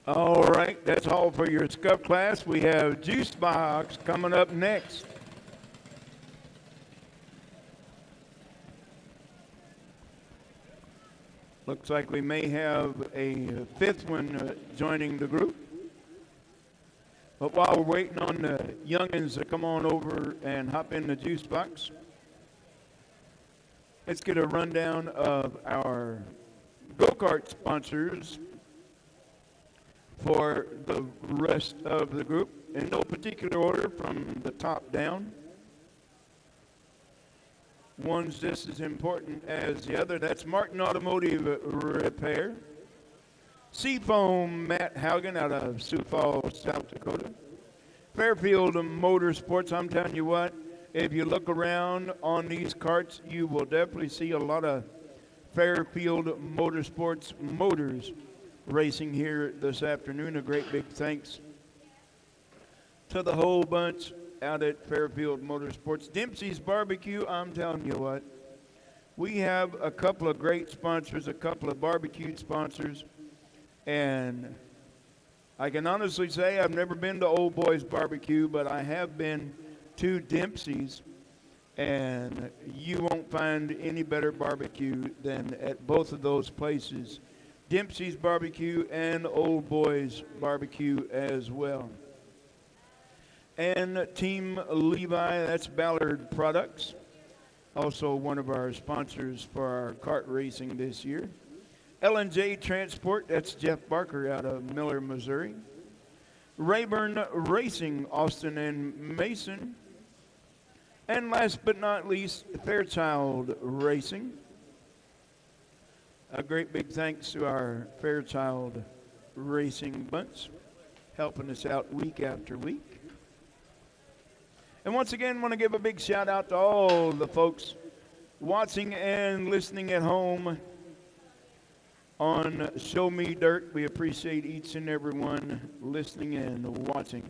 All right, that's all for your scuff class. We have Juice Box coming up next. Looks like we may have a fifth one joining the group. But while we're waiting on the youngins to come on over and hop in the Juice Box, let's get a rundown of our go-kart sponsors for the rest of the group in no particular order from the top down. One's just as important as the other. That's Martin Automotive Repair. Seafoam Matt Haugen out of Sioux Falls, South Dakota. Fairfield Motorsports, I'm telling you what, if you look around on these carts, you will definitely see a lot of Fairfield Motorsports motors racing here this afternoon. A great big thanks to the whole bunch out at Fairfield Motorsports. Dempsey's Barbecue, I'm telling you what, we have a couple of great sponsors, a couple of barbecue sponsors, and I can honestly say I've never been to Old Boys Barbecue, but I have been to Dempsey's, and you won't find any better barbecue than at both of those places. Dempsey's Barbecue and Old Boys Barbecue as well. And Team Levi, that's Ballard Products, also one of our sponsors for our kart racing this year. L&J Transport, that's Jeff Barker out of Miller, Missouri. Rayburn Racing, Austin and Mason. And last but not least, Fairchild Racing. A great big thanks to our Fairchild Racing bunch, helping us out week after week. And once again, want to give a big shout out to all the folks watching and listening at home on Show Me Dirt. We appreciate each and every one listening and watching.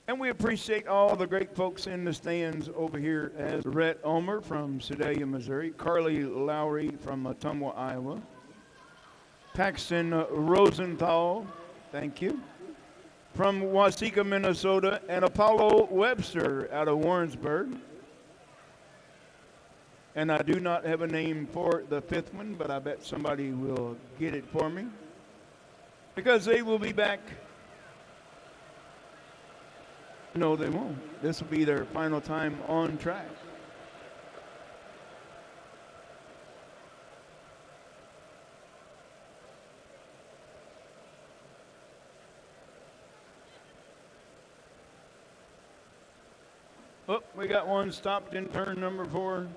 And we appreciate all the great folks in the stands over here as Rhett Omer from Sedalia, Missouri, Carly Lowry from Ottumwa, Iowa, Paxton Rosenthal, thank you, from Waseca, Minnesota, and Apollo Webster out of Warrensburg. And I do not have a name for the fifth one, but I bet somebody will get it for me, because they will be back. No, they won't. This will be their final time on track. Oh, we got one stopped in turn number 4.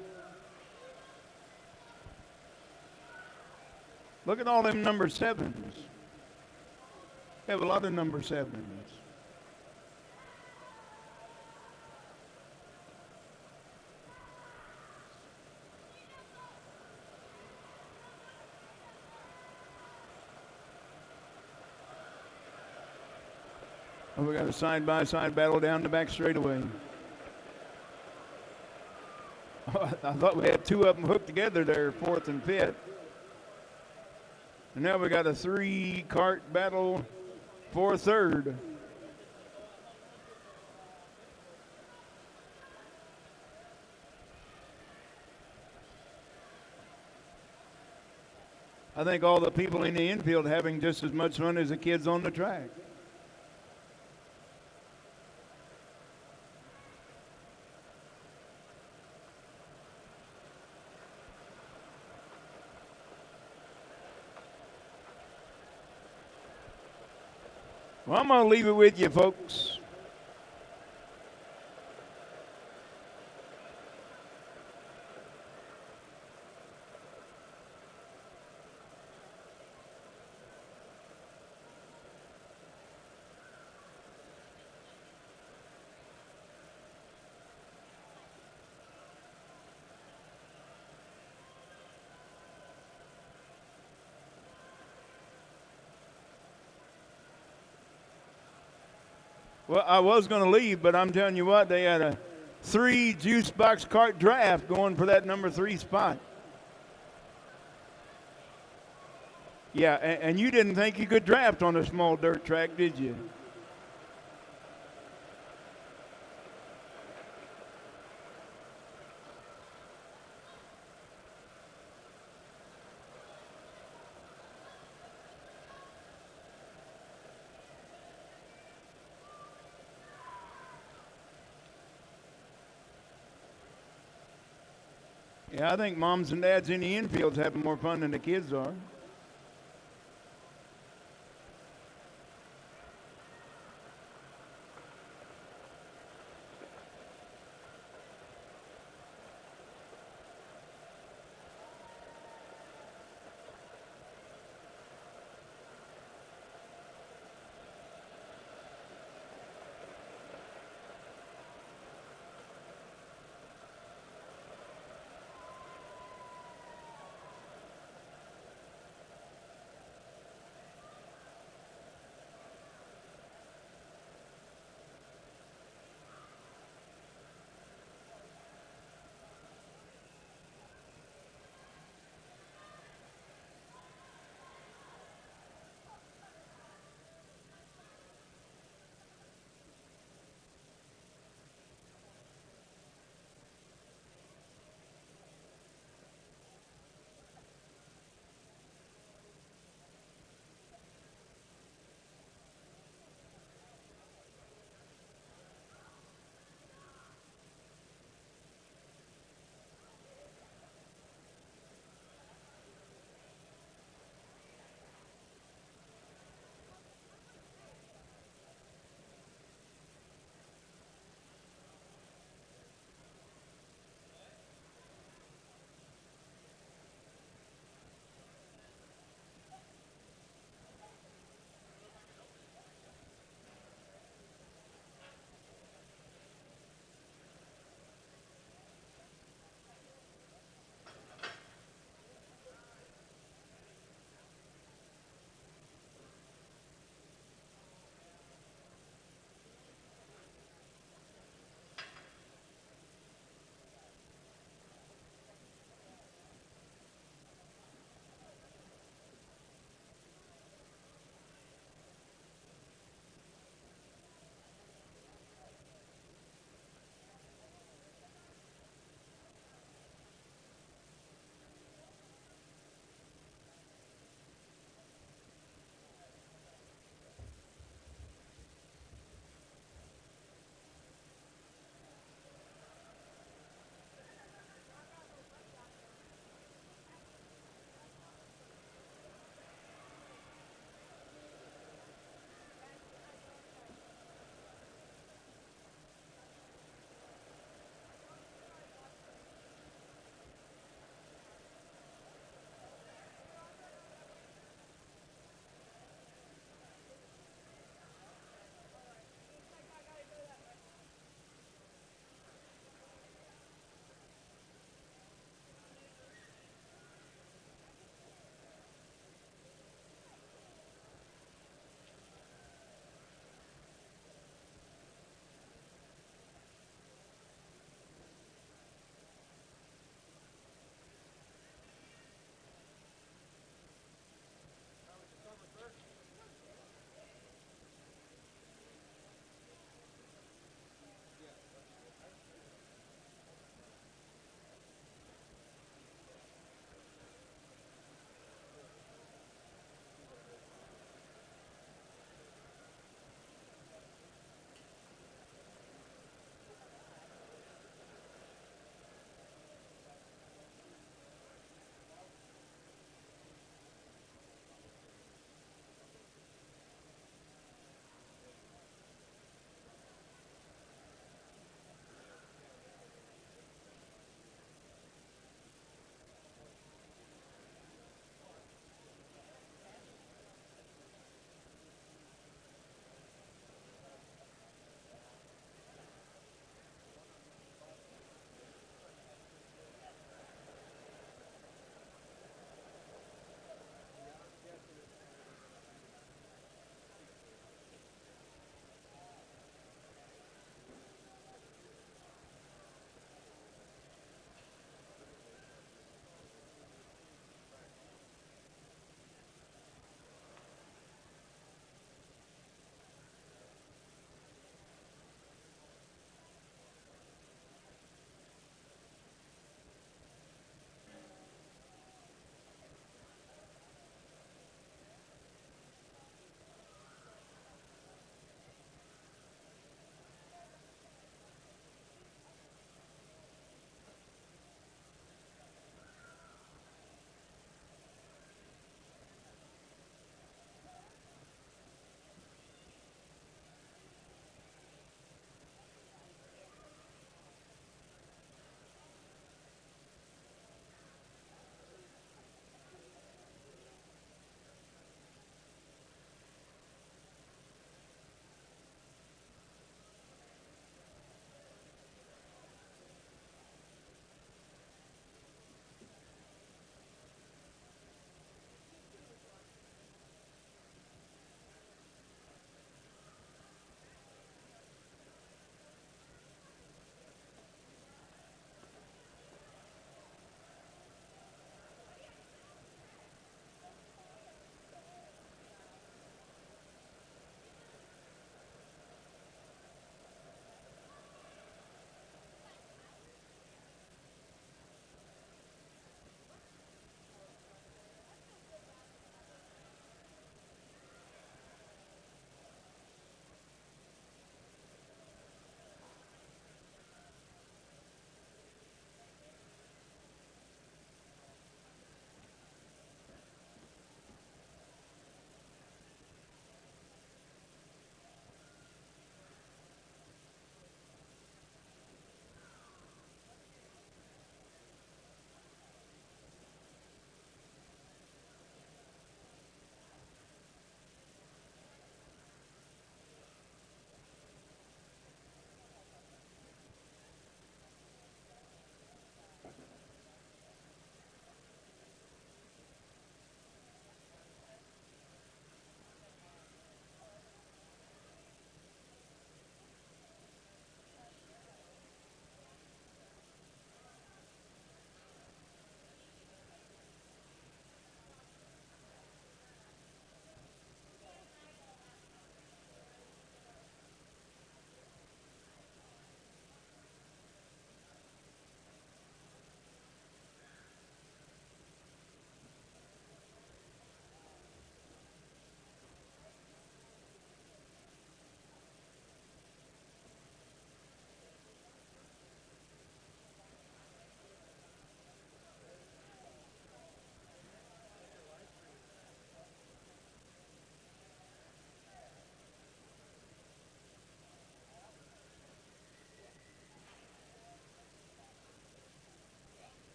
Look at all them number 7s. We have a lot of number 7s. Oh, we got a side-by-side battle down the back straightaway. Oh, I thought we had 2 of them hooked together there, 4th and 5th. And now we got a 3-kart battle for 3rd. I think all the people in the infield having just as much fun as the kids on the track. Well, I'm going to leave it with you, folks. Well, I was going to leave, but I'm telling you what, they had a 3 juice box kart draft going for that number 3 spot. Yeah, and you didn't think you could draft on a small dirt track, did you? Yeah, I think moms and dads in the infields having more fun than the kids are.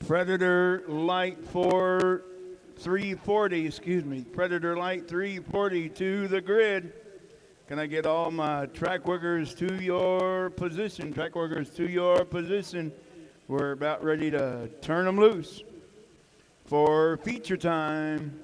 Predator Light 340, excuse me, Predator Light 340 to the grid. Can I get all my track workers to your position? Track workers to your position. We're about ready to turn them loose for feature time.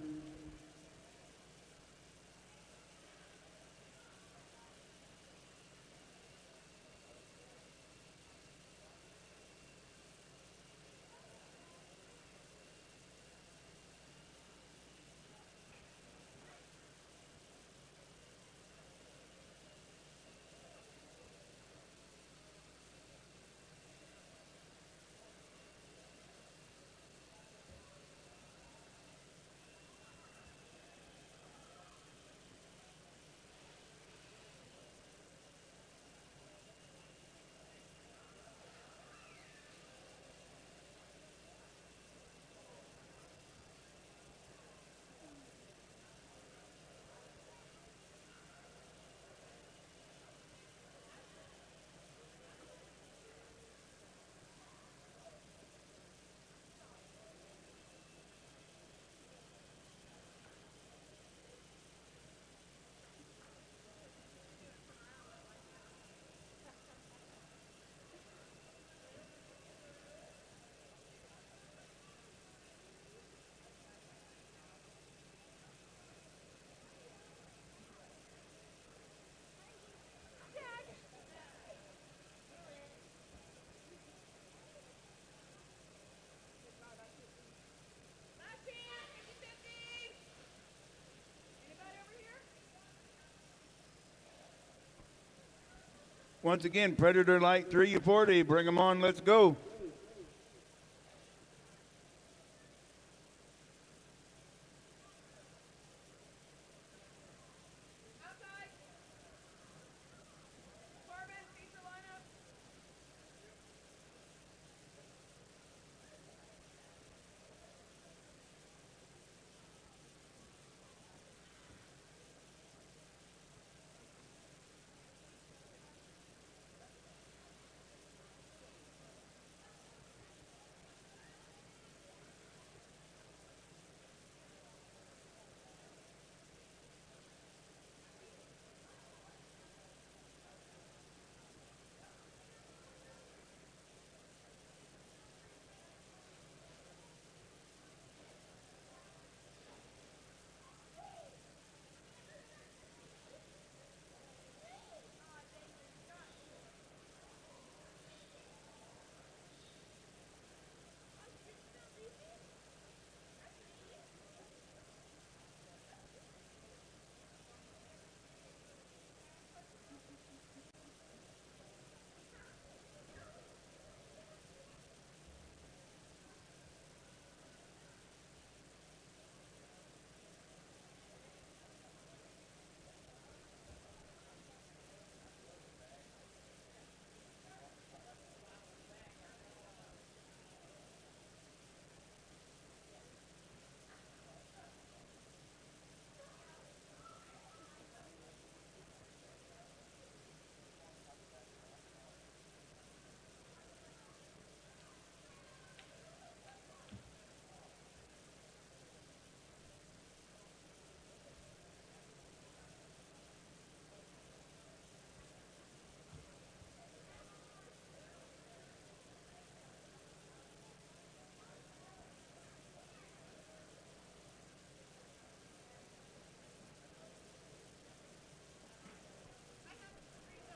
Once again, Predator Light 340, bring them on, let's go.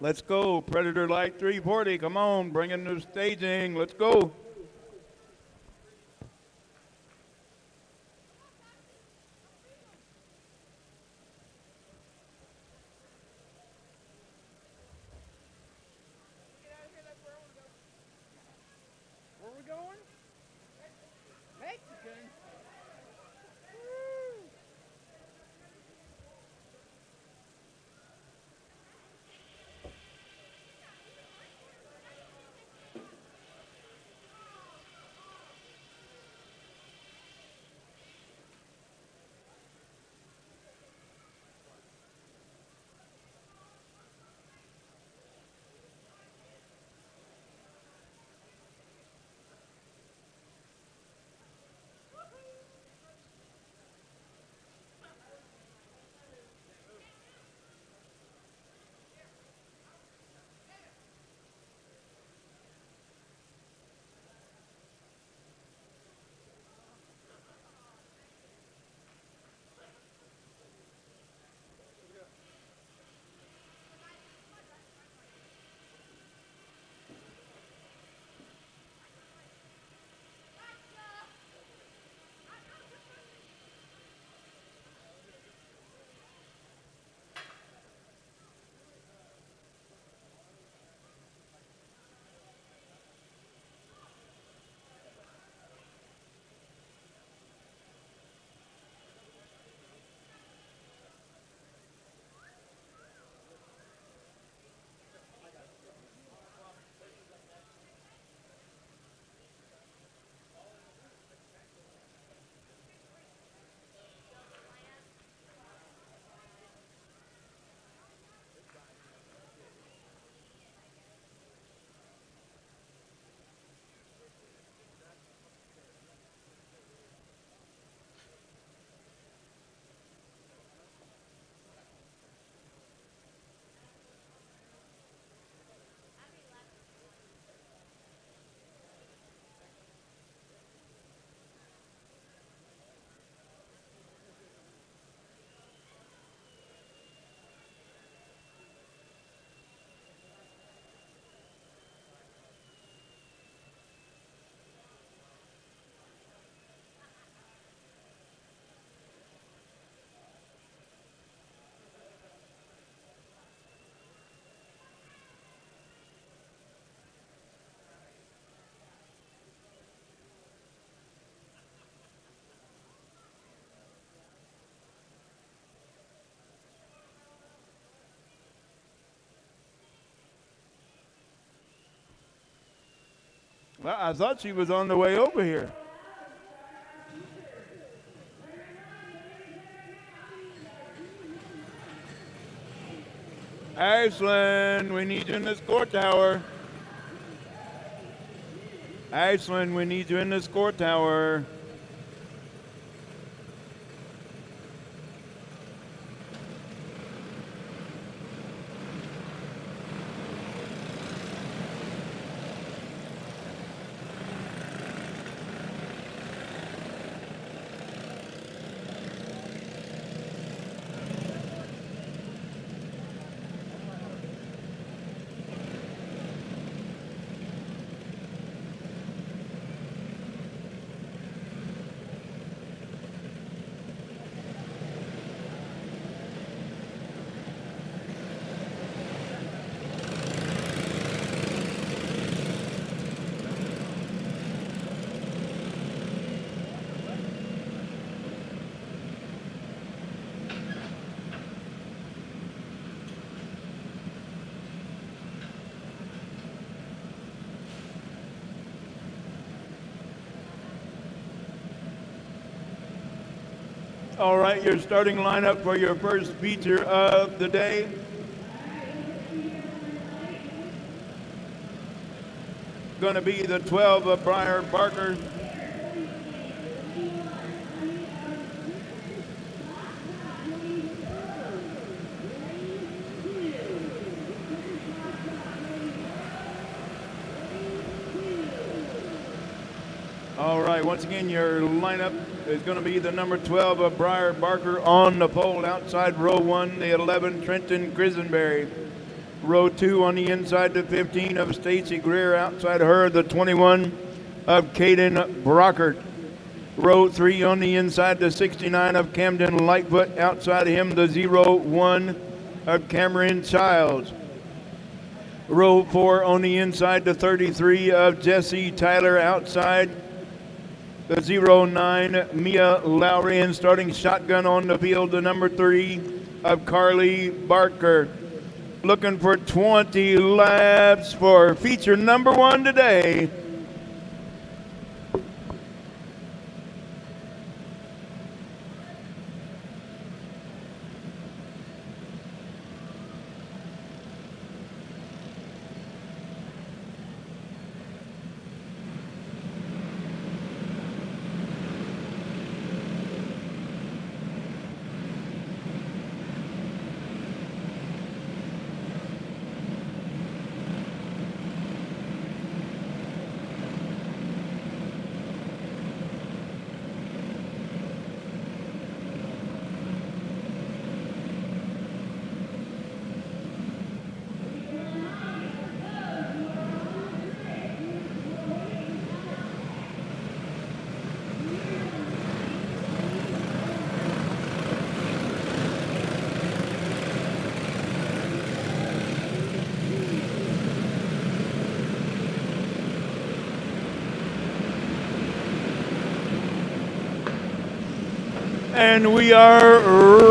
Let's go, Predator Light 340. Come on, bring in the staging. Let's go. Where are we going? Mexican. Well, I thought she was on the way over here. Ashland, we need you in the score tower. Ashland, we need you in the score tower. All right, your starting lineup for your first feature of the day. Going to be the 12 of Briar Barker. All right, once again, your lineup is going to be the number 12 of Briar Barker on the pole outside row 1, the 11 Trenton Grisenberry. Row 2 on the inside, the 15 of Stacy Greer. Outside her, the 21 of Caden Brockert. Row 3 on the inside, the 69 of Camden Lightfoot. Outside him, the 01 of Cameron Childs. Row 4 on the inside, the 33 of Jesse Tyler. Outside the 09 Mia Lowry, and starting shotgun on the field, the number 3 of Carly Barker. Looking for 20 laps for feature number 1 today. And we are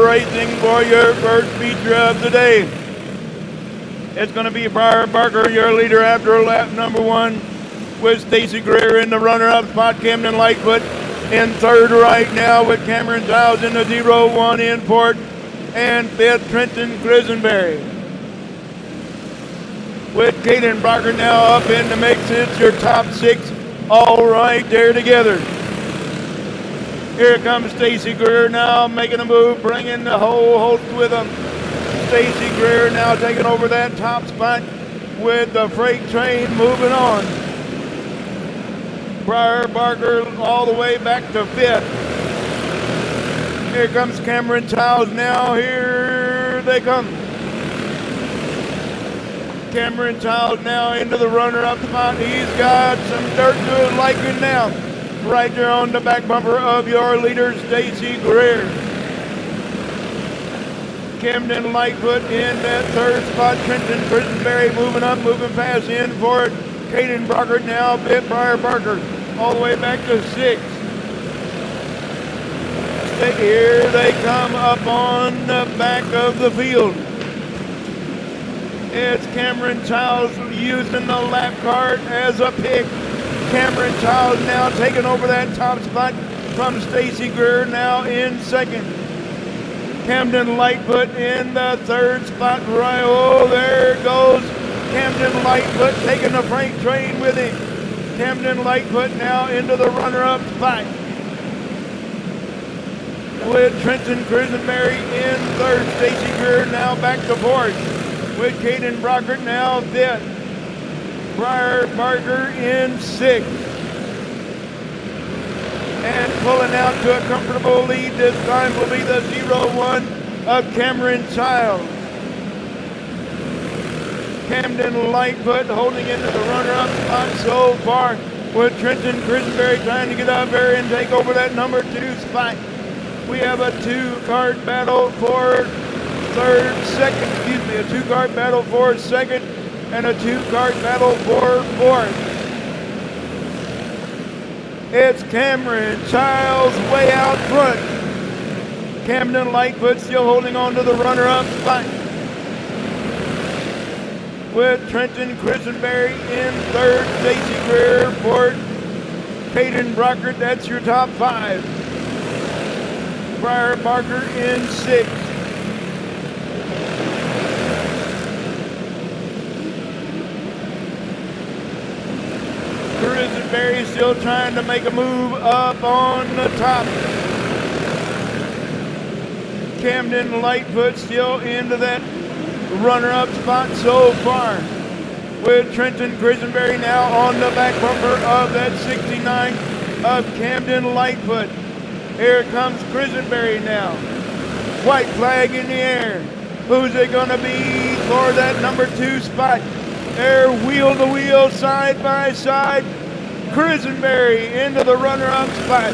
racing for your first feature of the day. It's going to be Briar Barker, your leader after lap number 1, with Stacy Greer in the runner-up spot. Camden Lightfoot in third right now, with Cameron Giles in the 01 in fourth, and fifth Trenton Grisenberry. With Caden Barker now up in the mix, it's your top 6 all right there together. Here comes Stacy Greer now making a move, bringing the whole host with him. Stacy Greer now taking over that top spot with the freight train moving on. Briar Barker all the way back to 5th. Here comes Cameron Childs now. Here they come. Cameron Childs now into the runner-up spot. He's got some dirt to his liking now. Right there on the back bumper of your leader, Stacy Greer. Camden Lightfoot in that third spot. Trenton Grisenberry moving up, moving fast in for it. Caden Brockert now, bit Briar Barker, all the way back to 6th. Here they come up on the back of the field. It's Cameron Childs using the lap cart as a pick. Cameron Childs now taking over that top spot from Stacy Greer now in second. Camden Lightfoot in the third spot. Right, oh, there goes Camden Lightfoot taking the freight train with him. Camden Lightfoot now into the runner-up spot. With Trenton Crisenberry in third. Stacy Greer now back to fourth. With Caden Brockert now fifth. Briar Barker in sixth. And pulling out to a comfortable lead this time will be the 0-1 of Cameron Childs. Camden Lightfoot holding into the runner-up spot so far, with Trenton Crisenberry trying to get up there and take over that number 2 spot. We have a two-cart battle for a two-cart battle for second and a two-cart battle for fourth. It's Cameron Childs way out front. Camden Lightfoot still holding on to the runner-up spot. With Trenton Crisenberry in third, Stacy Greer fourth, Caden Brockert, that's your top 5. Briar Barker in sixth. Crisenberry still trying to make a move up on the top. Camden Lightfoot still into that runner-up spot so far. With Trenton Crisenberry now on the back bumper of that 69 of Camden Lightfoot. Here comes Crisenberry now. White flag in the air. Who's it going to be for that number 2 spot? They're wheel to wheel, side by side. Crisenberry into the runner-up spot.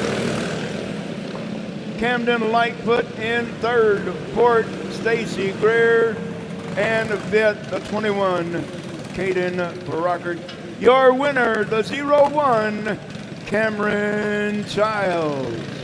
Camden Lightfoot in third, fourth, Stacy Greer, and fifth, the 21, Caden Brockert. Your winner, the 0-1, Cameron Childs.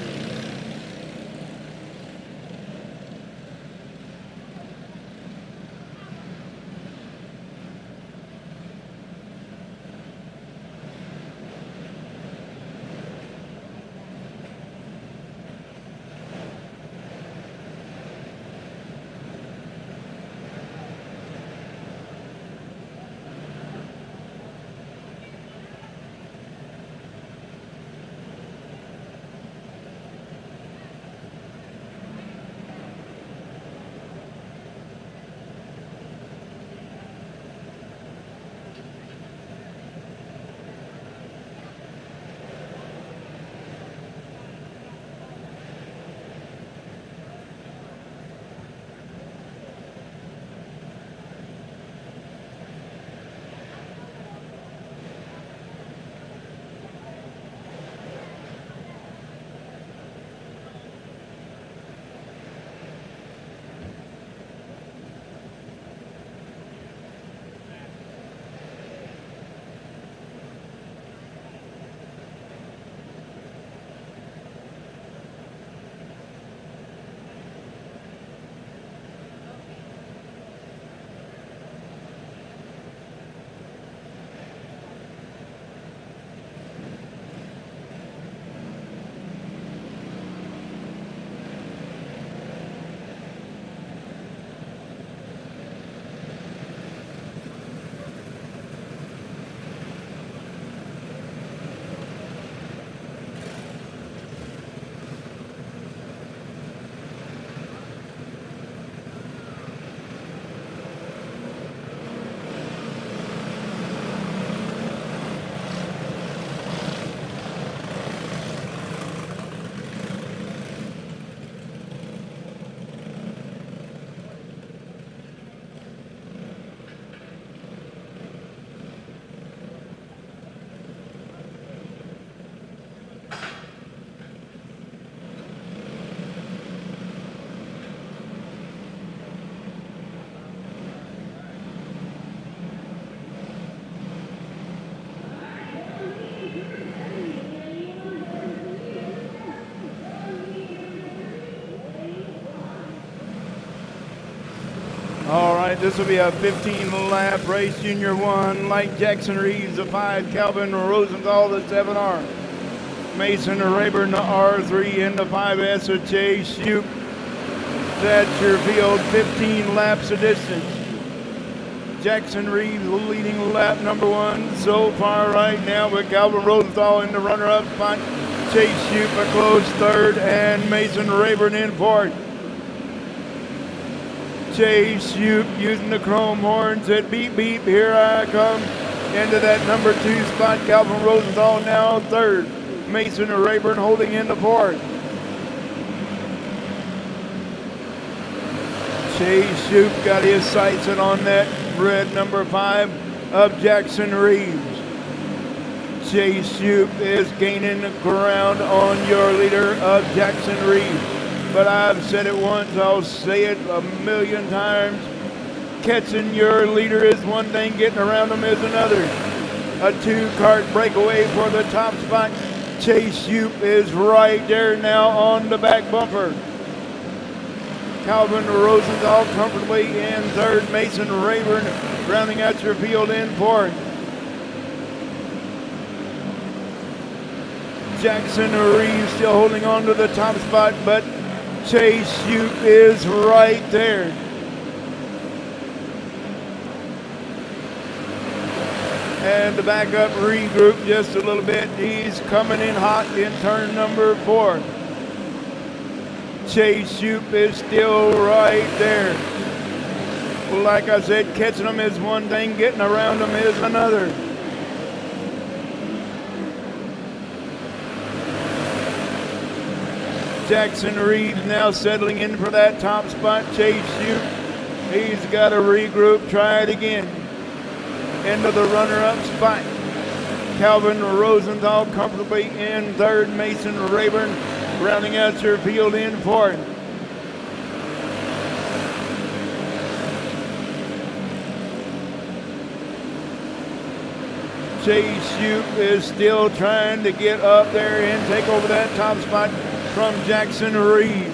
All right, this will be a 15-lap race. Junior 1, Light Jackson Reeves, the 5, Calvin Rosenthal, the 7R. Mason Rayburn, the R3, and the 5S of Chase Shoop. That's your field, 15 laps of distance. Jackson Reeves leading lap number 1 so far right now, with Calvin Rosenthal in the runner-up spot. Chase Shoop a close third, and Mason Rayburn in fourth. Chase Shoop using the chrome horn said, beep, beep, here I come. Into that number 2 spot, Calvin Rosenthal now third. Mason Rayburn holding in the fourth. Chase Shoop got his sights set on that red number 5 of Jackson Reeves. Chase Shoop is gaining ground on your leader of Jackson Reeves. But I've said it once, I'll say it a million times. Catching your leader is one thing, getting around them is another. A 2-cart breakaway for the top spot. Chase Shoop is right there now on the back bumper. Calvin Rosenthal comfortably in third. Mason Rayburn rounding out your field in fourth. Jackson Reeves still holding on to the top spot, but Chase Shoop is right there. And the backup regroup just a little bit. He's coming in hot in turn number 4. Chase Shoop is still right there. Well, like I said, catching them is one thing, getting around them is another. Jackson Reeves now settling in for that top spot. Chase Shoop, he's got to regroup, try it again. Into the runner-up spot. Calvin Rosenthal comfortably in third. Mason Rayburn rounding out your field in fourth. Chase Shoop is still trying to get up there and take over that top spot from Jackson Reeves.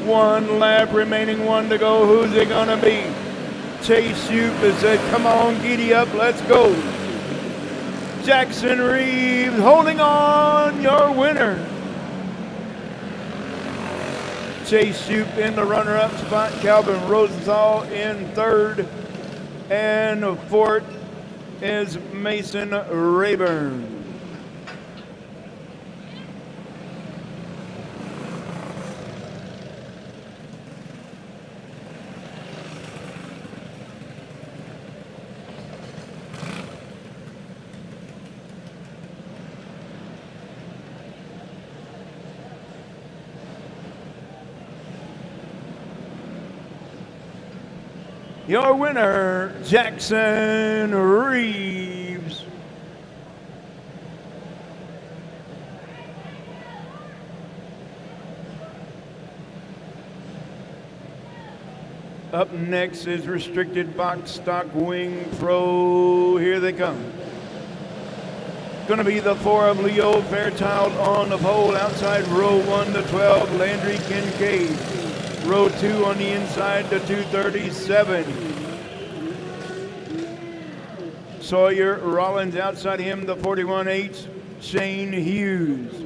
1 lap remaining, 1 to go. Who's it gonna be? Chase Shoop has said, come on, giddy up, let's go. Jackson Reeves holding on, your winner. Chase Shoop in the runner-up spot. Calvin Rosenthal in third. And fourth is Mason Rayburn. Your winner, Jackson Reeves. Up next is Restricted Box Stock Wing Pro. Here they come. Going to be the 4 of Leo Fairchild on the pole. Outside row 1 to 12, Landry Kincaid. Row 2 on the inside to 237. Sawyer Rollins outside him, the 41H, Shane Hughes.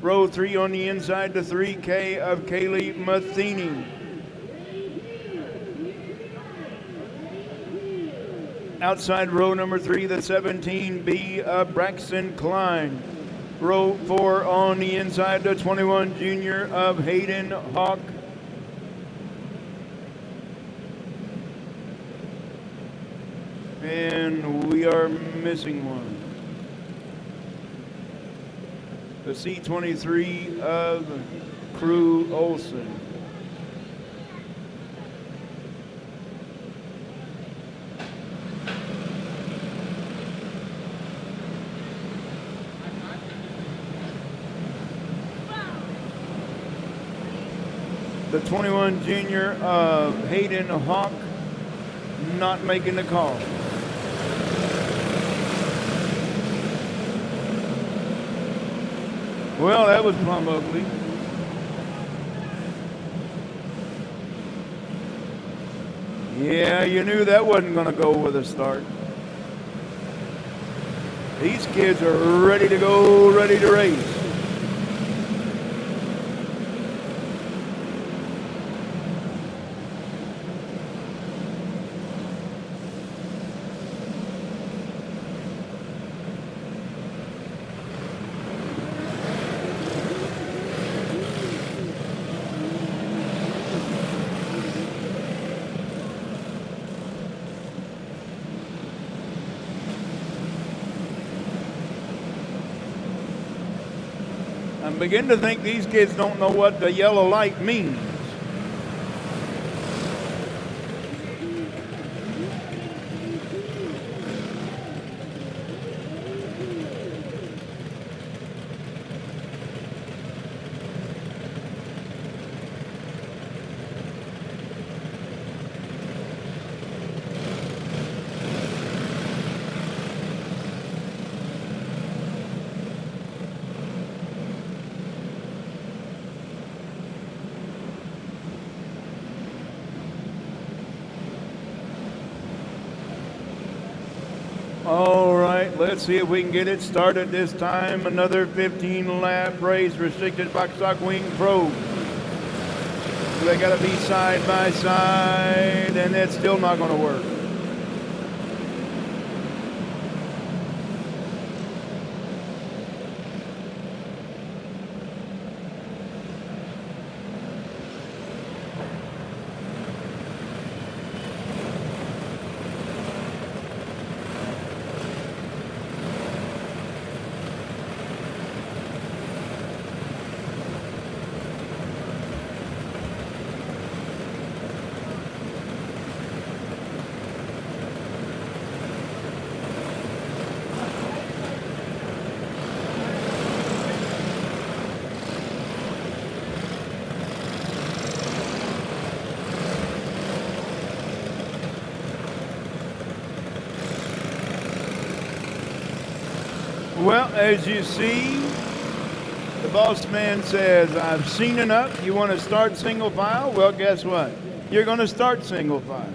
Row 3 on the inside to 3K of Kaylee Matheny. Outside row number 3, the 17B of Braxton Klein. Row 4 on the inside to 21 Junior of Hayden Hawk. And we are missing one. The C23 of Crew Olson. The 21 Junior of Hayden Hawk not making the call. Well, that was plumb ugly. Yeah, you knew that wasn't going to go with a start. These kids are ready to go, ready to race. I'm beginning to think these kids don't know what the yellow light means. All right, let's see if we can get it started this time. Another 15-lap race, restricted box stock wing pro. They got to be side by side, and that's still not going to work. Well, as you see, the boss man says, I've seen enough. You want to start single file? Well, guess what? You're going to start single file.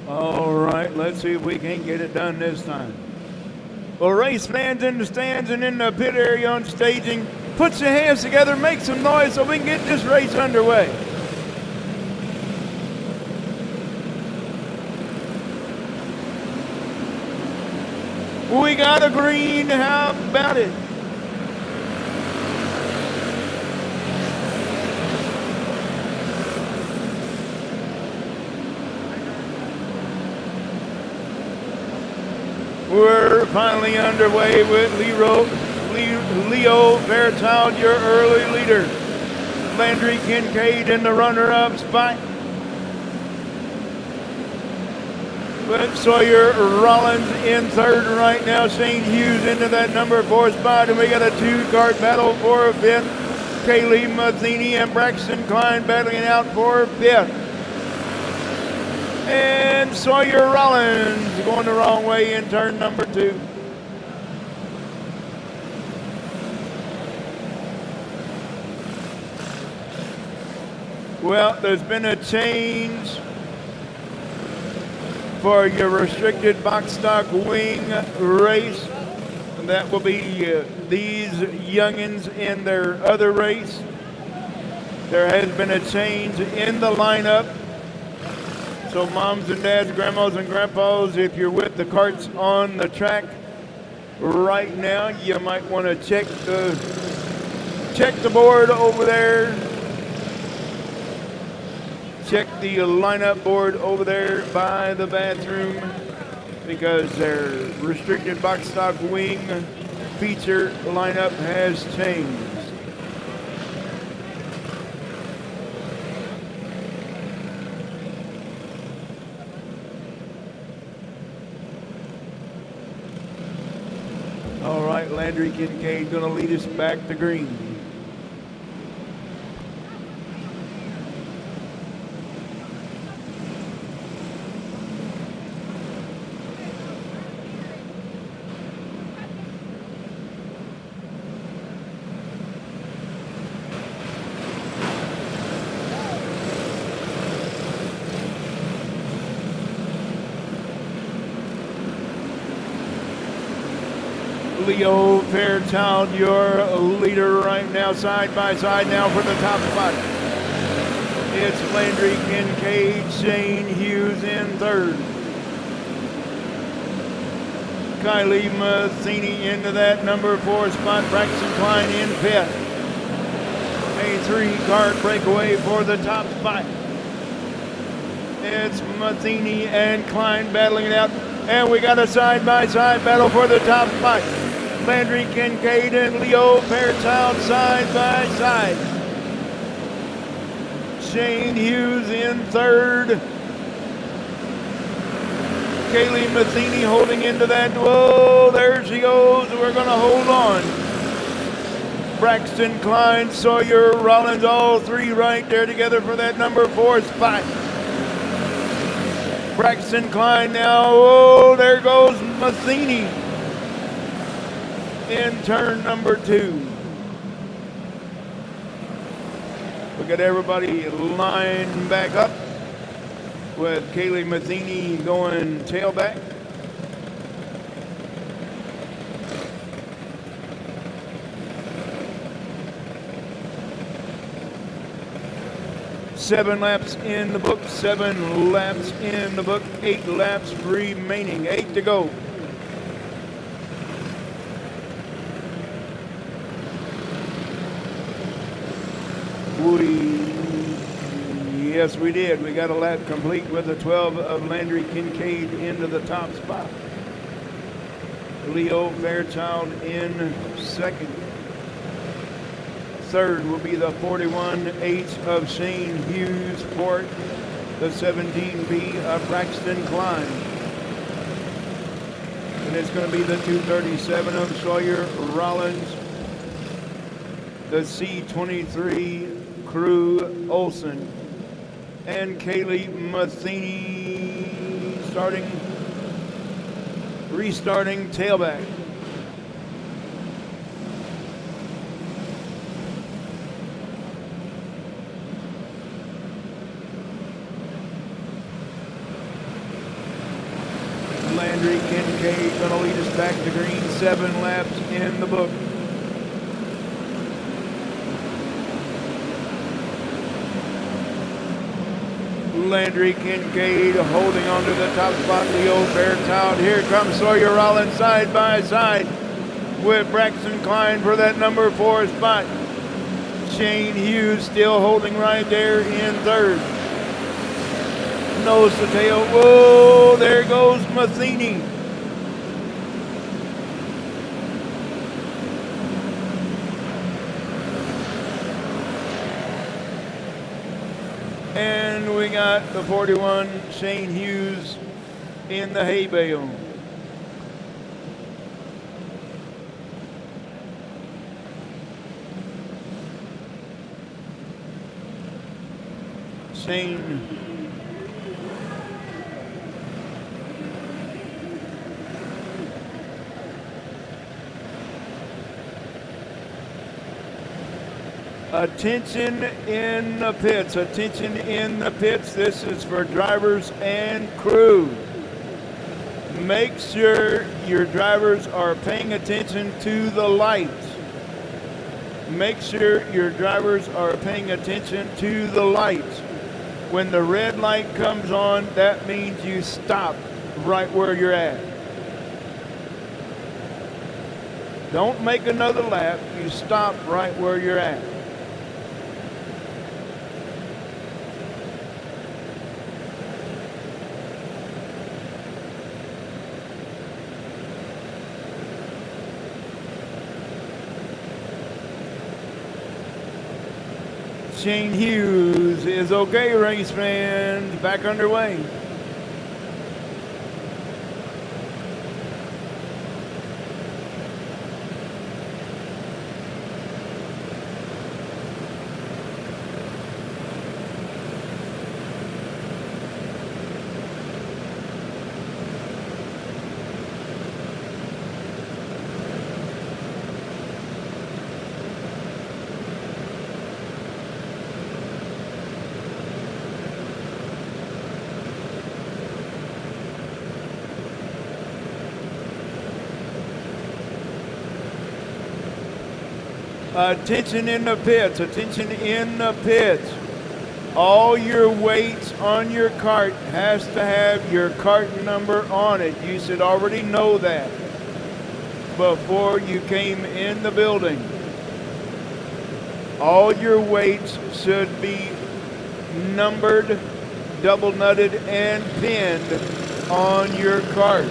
All right, let's see if we can't get it done this time. Well, race fans in the stands and in the pit area on staging, put your hands together, make some noise so we can get this race underway. We got a green, how about it? We're finally underway with Leo Vertal, your early leader. Landry Kincaid in the runner-up spot. But Sawyer Rollins in third right now. Shane Hughes into that number 4 spot. And we got a 2-cart battle for 5th. Kaylee Mazzini and Braxton Klein battling out for 5th. And Sawyer Rollins going the wrong way in turn number 2. Well, there's been a change for your restricted box stock wing race. And that will be these youngins in their other race. There has been a change in the lineup. So moms and dads, grandmas and grandpas, if you're with the carts on the track right now, you might want to check the board over there. Check the lineup board over there by the bathroom because their restricted box stock wing feature lineup has changed. All right, Landry Kincaid going to lead us back to green. Leo Fairchild, your leader right now, side by side now for the top spot. It's Landry Kincaid, Shane Hughes in third. Kylie Matheny into that number 4 spot. Braxton Klein in fifth. A 3-car breakaway for the top spot. It's Matheny and Klein battling it out. And we got a side-by-side battle for the top spot. Landry Kincaid and Leo Fairchild side by side. Shane Hughes in third. Kaylee Matheny holding into that. Whoa, there she goes. We're going to hold on. Braxton Klein, Sawyer, Rollins, all three right there together for that number 4 spot. Braxton Klein now. Oh, there goes Matheny in turn number 2. Look at everybody lined back up with Kaylee Matheny going tailback. Seven laps in the book, 7 laps in the book, 8 laps remaining, 8 to go. Yes, we did. We got a lap complete with the 12 of Landry Kincaid into the top spot. Leo Fairchild in second. Third will be the 41H of Shane Hughes. Fourth, the 17B of Braxton Klein. And it's going to be the 237 of Sawyer Rollins. The C23 Crew Olson. And Kaylee Matheny restarting tailback. Landry Kincaid going to lead us back to green, 7 laps in the book. Landry Kincaid holding on to the top spot. Leo Fairchild. Here comes Sawyer Rollins side by side with Braxton Klein for that number 4 spot. Shane Hughes still holding right there in third. Nose to tail. Whoa, there goes Matheny. And we got the 41, Shane Hughes, in the hay bale. Shane Attention in the pits, attention in the pits. This is for drivers and crew. Make sure your drivers are paying attention to the lights. Make sure your drivers are paying attention to the lights. When the red light comes on, that means you stop right where you're at. Don't make another lap, you stop right where you're at. Shane Hughes is okay, race fans. Back underway. Attention in the pits, attention in the pits. All your weights on your cart has to have your cart number on it. You should already know that before you came in the building. All your weights should be numbered, double nutted, and pinned on your cart.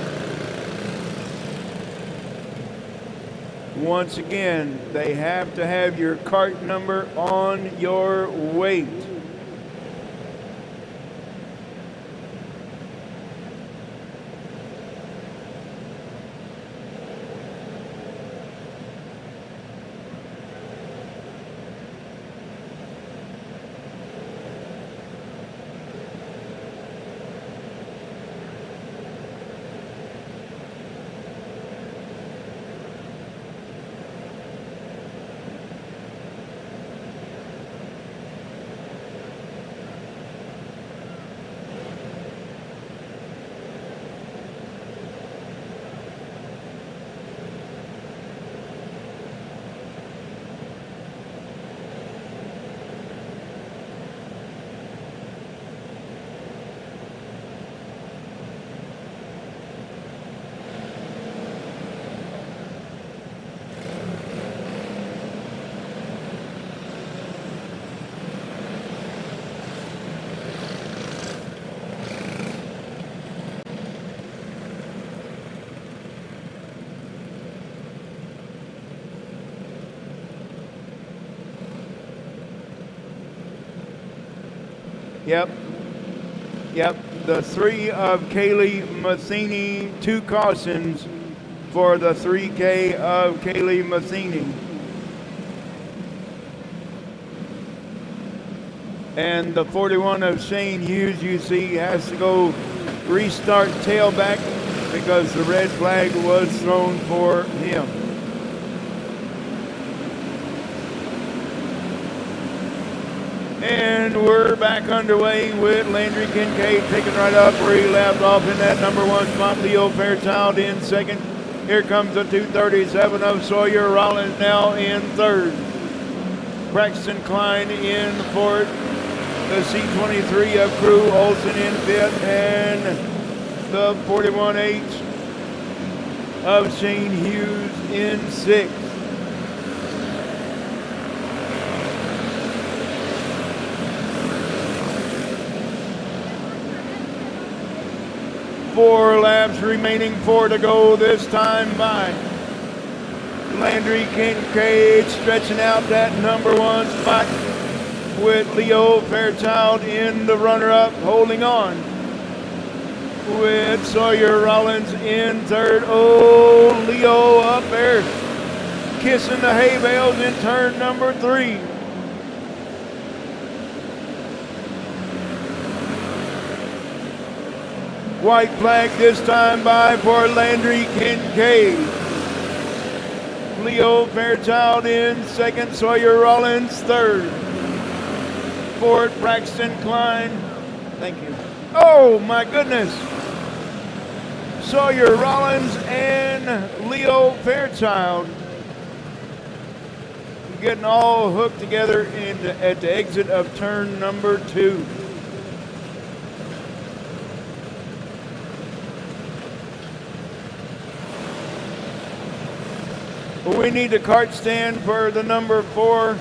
Once again, they have to have your cart number on your weight. Yep. The three of Kaylee Matheny, 2 cautions for the 3K of Kaylee Matheny. And the 41 of Shane Hughes, you see, has to go restart tailback because the red flag was thrown for him. And we're back underway with Landry Kincaid picking right up where he left off in that number 1 spot. Leo Fairchild in second. Here comes the 237 of Sawyer Rollins now in third. Braxton Klein in fourth. The C23 of Crew Olson in fifth. And the 41H of Shane Hughes in sixth. Four laps remaining, 4 to go this time by Landry Kincaid, stretching out that number 1 spot with Leo Fairchild in the runner-up, holding on with Sawyer Rollins in third. Oh, Leo up there kissing the hay bales in turn number 3. White flag this time by for Landry Kincaid. Leo Fairchild in second, Sawyer Rollins third. Fourth, Braxton Klein. Thank you. Oh my goodness. Sawyer Rollins and Leo Fairchild getting all hooked together at the exit of turn number 2. We need a cart stand for the number 4.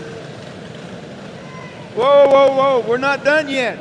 Whoa, we're not done yet.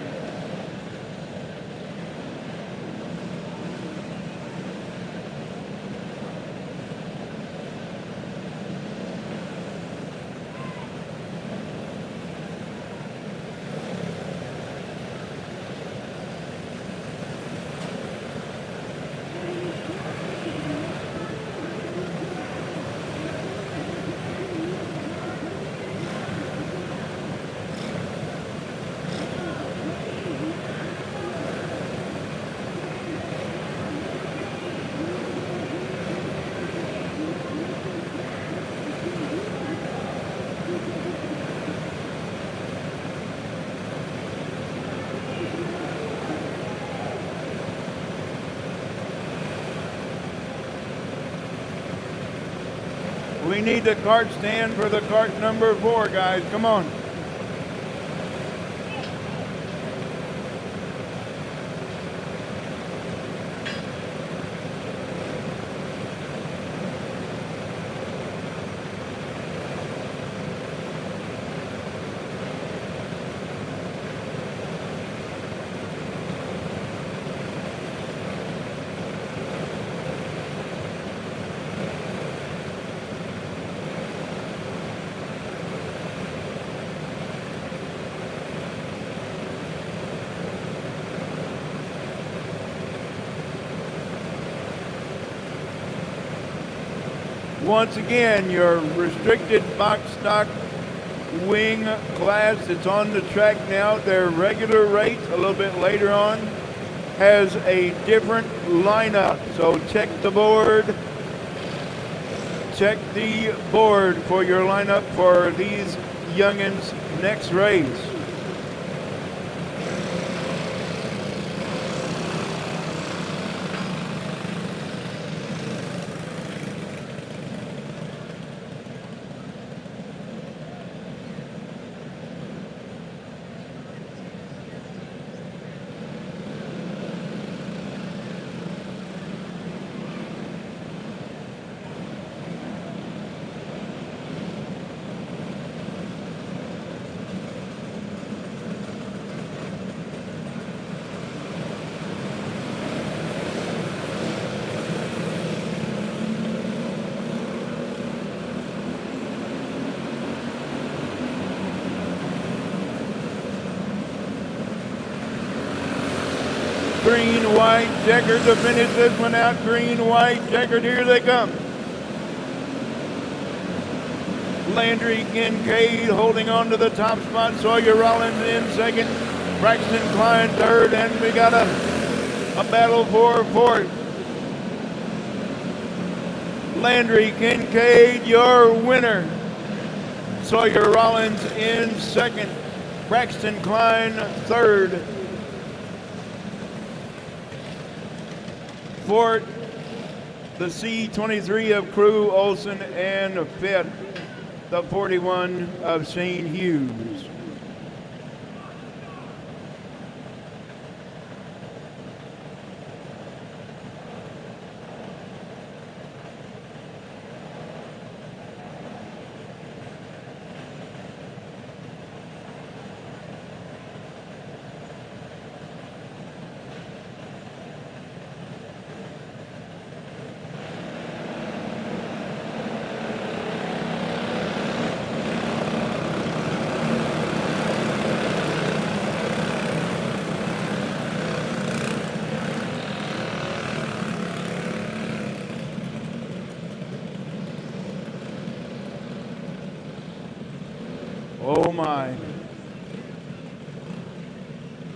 We need the cart stand for the cart number 4, guys. Come on. Once again, your restricted box stock wing class that's on the track now, their regular race a little bit later on has a different lineup. So check the board. Check the board for your lineup for these youngins' next race. Green, white, checkered to finish this one out. Green, white, checkered, here they come. Landry Kincaid holding on to the top spot. Sawyer Rollins in second. Braxton Klein third, and we got a battle for fourth. Landry Kincaid, your winner. Sawyer Rollins in second. Braxton Klein third. Fourth, the C23 of Crew Olson, and fifth, the 41 of St. Hughes. Oh my.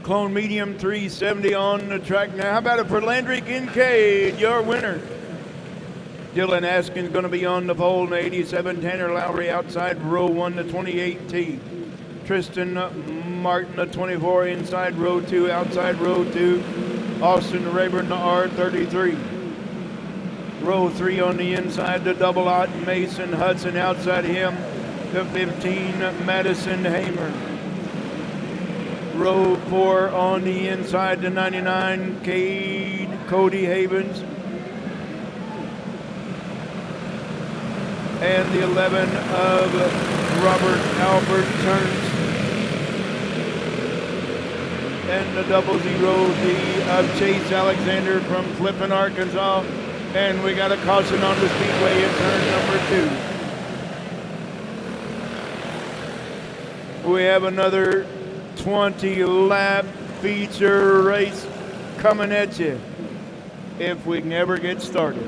Clone Medium 370 on the track now. How about it for Landry Kincaid, your winner? Dylan Askin's going to be on the pole in 87. Tanner Lowry outside row 1 to 28T. Tristan Martin the 24 inside row 2, outside row 2. Austin Rayburn the R33. Row 3 on the inside, the double out. Mason Hudson outside him. The 15, Madison Hamer. Row 4 on the inside, the 99, Cody Havens. And the 11 of Robert Albert Turns. And the 00D of Chase Alexander from Flippin, Arkansas. And we got a caution on the Speedway in turn number 2. We have another 20-lap feature race coming at you if we can ever get started.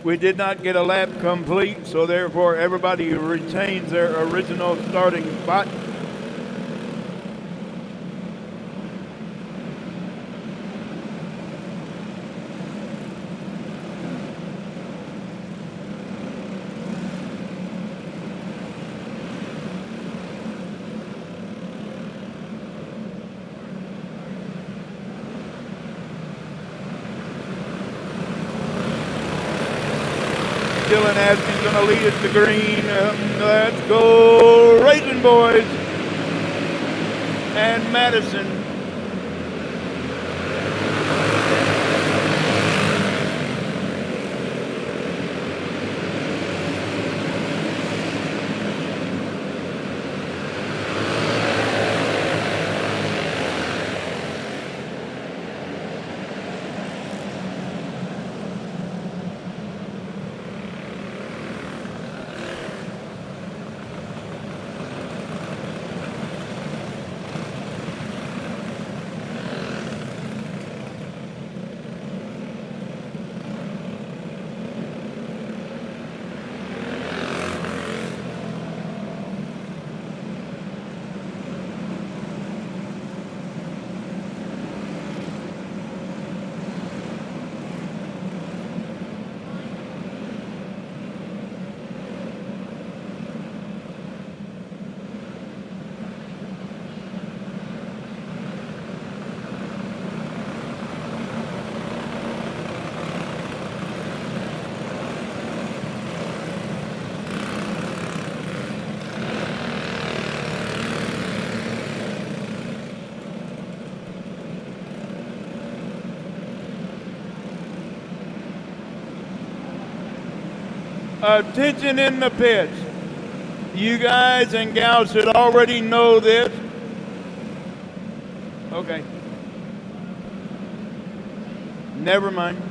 We did not get a lap complete, so therefore everybody retains their original starting spot. Dylan Askey's going to lead it to green. Let's go Racing Boys. And Madison. Attention in the pits. You guys and gals should already know this. Okay. Never mind.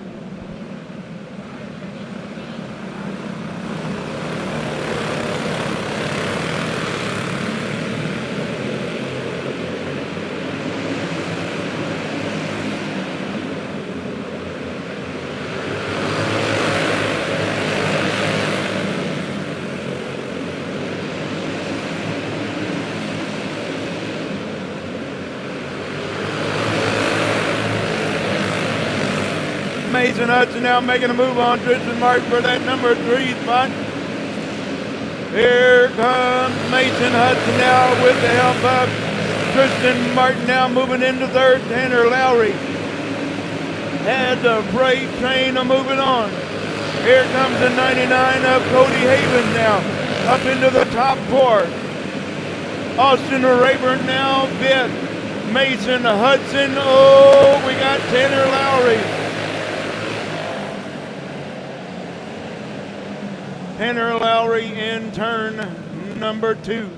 Mason Hudson now making a move on Tristan Martin for that number 3 spot. Here comes Mason Hudson now with the help of Tristan Martin now moving into third. Tanner Lowry had the freight train moving on. Here comes the 99 of Cody Haven now up into the top 4. Austin Rayburn now bit. Mason Hudson. Oh, we got Tanner Lowry. Tanner Lowry in turn number 2.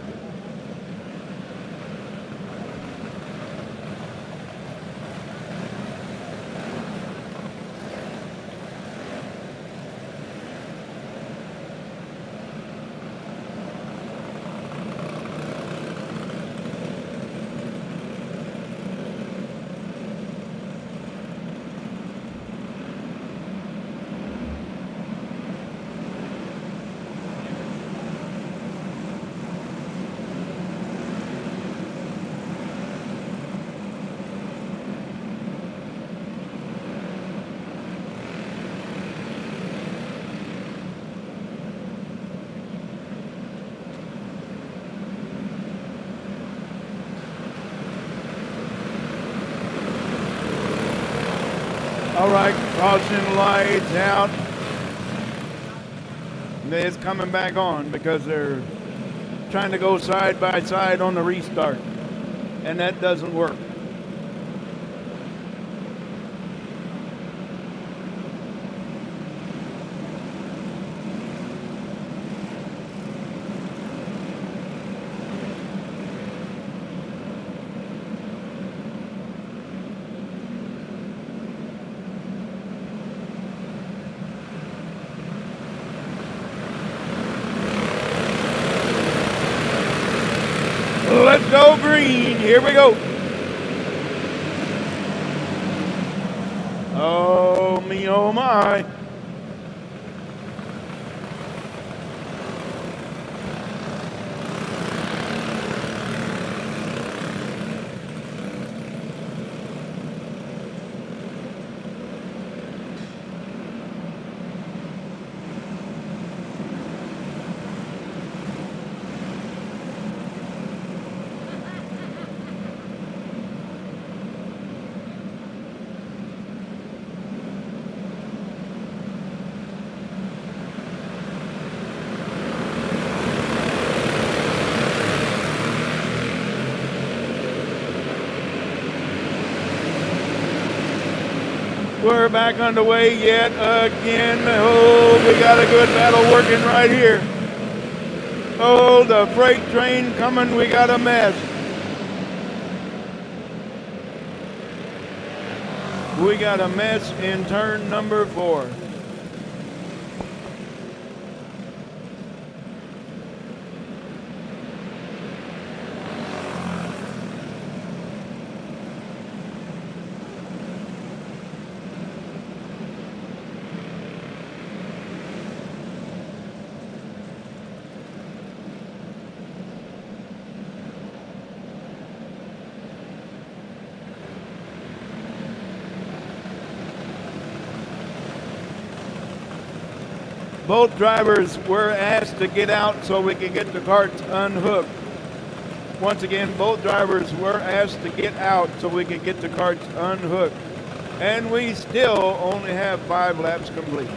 All right, caution lights out. It's coming back on because they're trying to go side by side on the restart, and that doesn't work. Let's go green. Here we go. Oh me, oh my. We're back underway yet again. Oh, we got a good battle working right here. Oh, the freight train coming. We got a mess. We got a mess in turn number 4. Both drivers were asked to get out so we could get the carts unhooked. Once again, both drivers were asked to get out so we could get the carts unhooked. And we still only have 5 laps complete.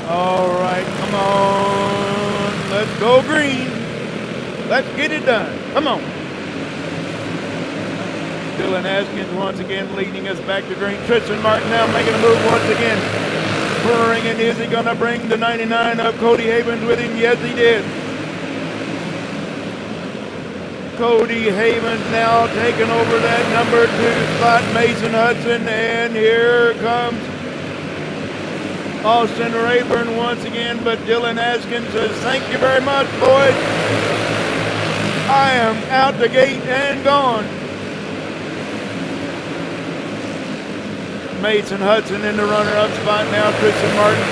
All right, come on. Let's go green. Let's get it done. Come on. Dylan Askins once again leading us back to green. Tristan Martin now making a move once again. Bringing, is he going to bring the 99 up? Cody Havens with him? Yes, he did. Cody Havens now taking over that number 2 spot. Mason Hudson, and here comes Austin Rayburn once again, but Dylan Askins says, thank you very much, boys. I am out the gate and gone. Mason Hudson in the runner-up spot now. Tristan Martin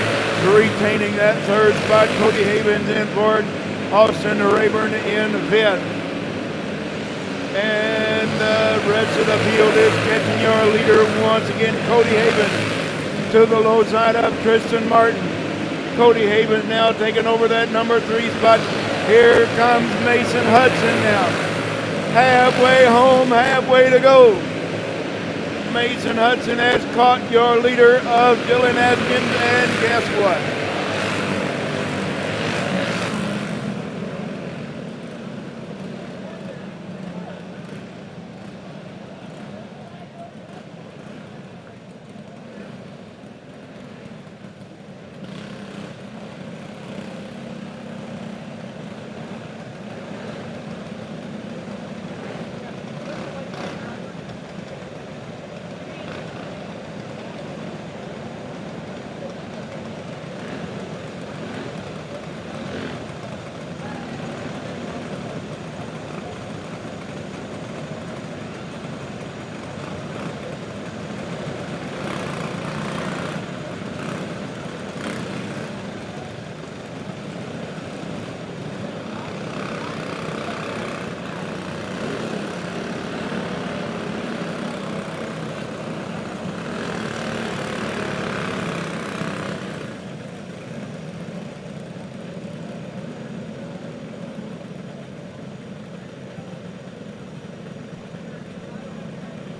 retaining that 3rd spot. Cody Havens in 4th. Austin Rayburn in 5th. And the rest of the field is catching your leader once again. Cody Havens to the low side of Tristan Martin. Cody Havens now taking over that number 3 spot. Here comes Mason Hudson now. Halfway home, halfway to go. Mason Hudson has caught your leader of Dylan Askins, and guess what?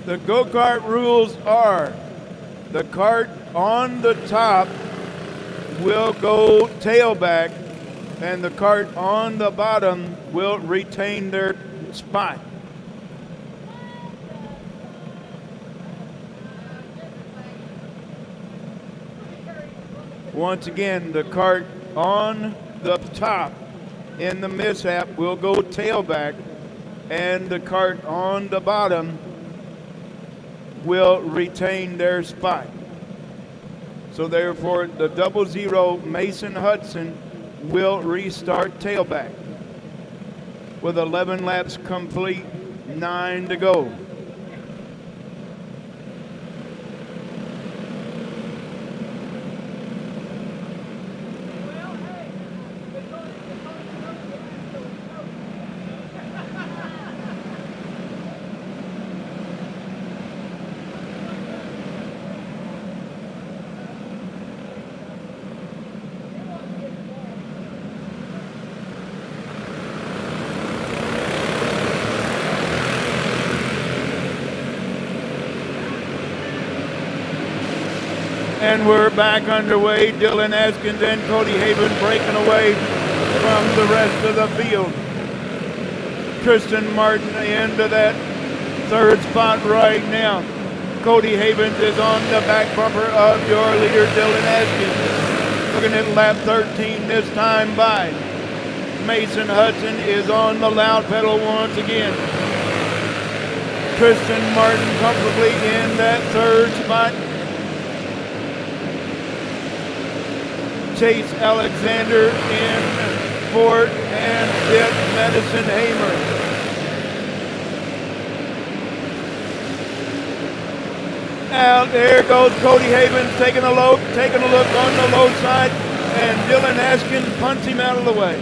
The go-kart rules are the cart on the top will go tailback and the cart on the bottom will retain their spot. Once again, the cart on the top in the mishap will go tailback, and the cart on the bottom will retain their spot. So therefore, the 00 Mason Hudson will restart tailback. With 11 laps complete, 9 to go. And we're back underway. Dylan Askins and Cody Haven breaking away from the rest of the field. Tristan Martin into that third spot right now. Cody Havens is on the back bumper of your leader, Dylan Askins. Looking at lap 13 this time by. Mason Hudson is on the loud pedal once again. Tristan Martin comfortably in that third spot. Chase Alexander in fourth, and fifth, Madison Hamer. Out there goes Cody Havens taking a look on the low side, and Dylan Askins punts him out of the way.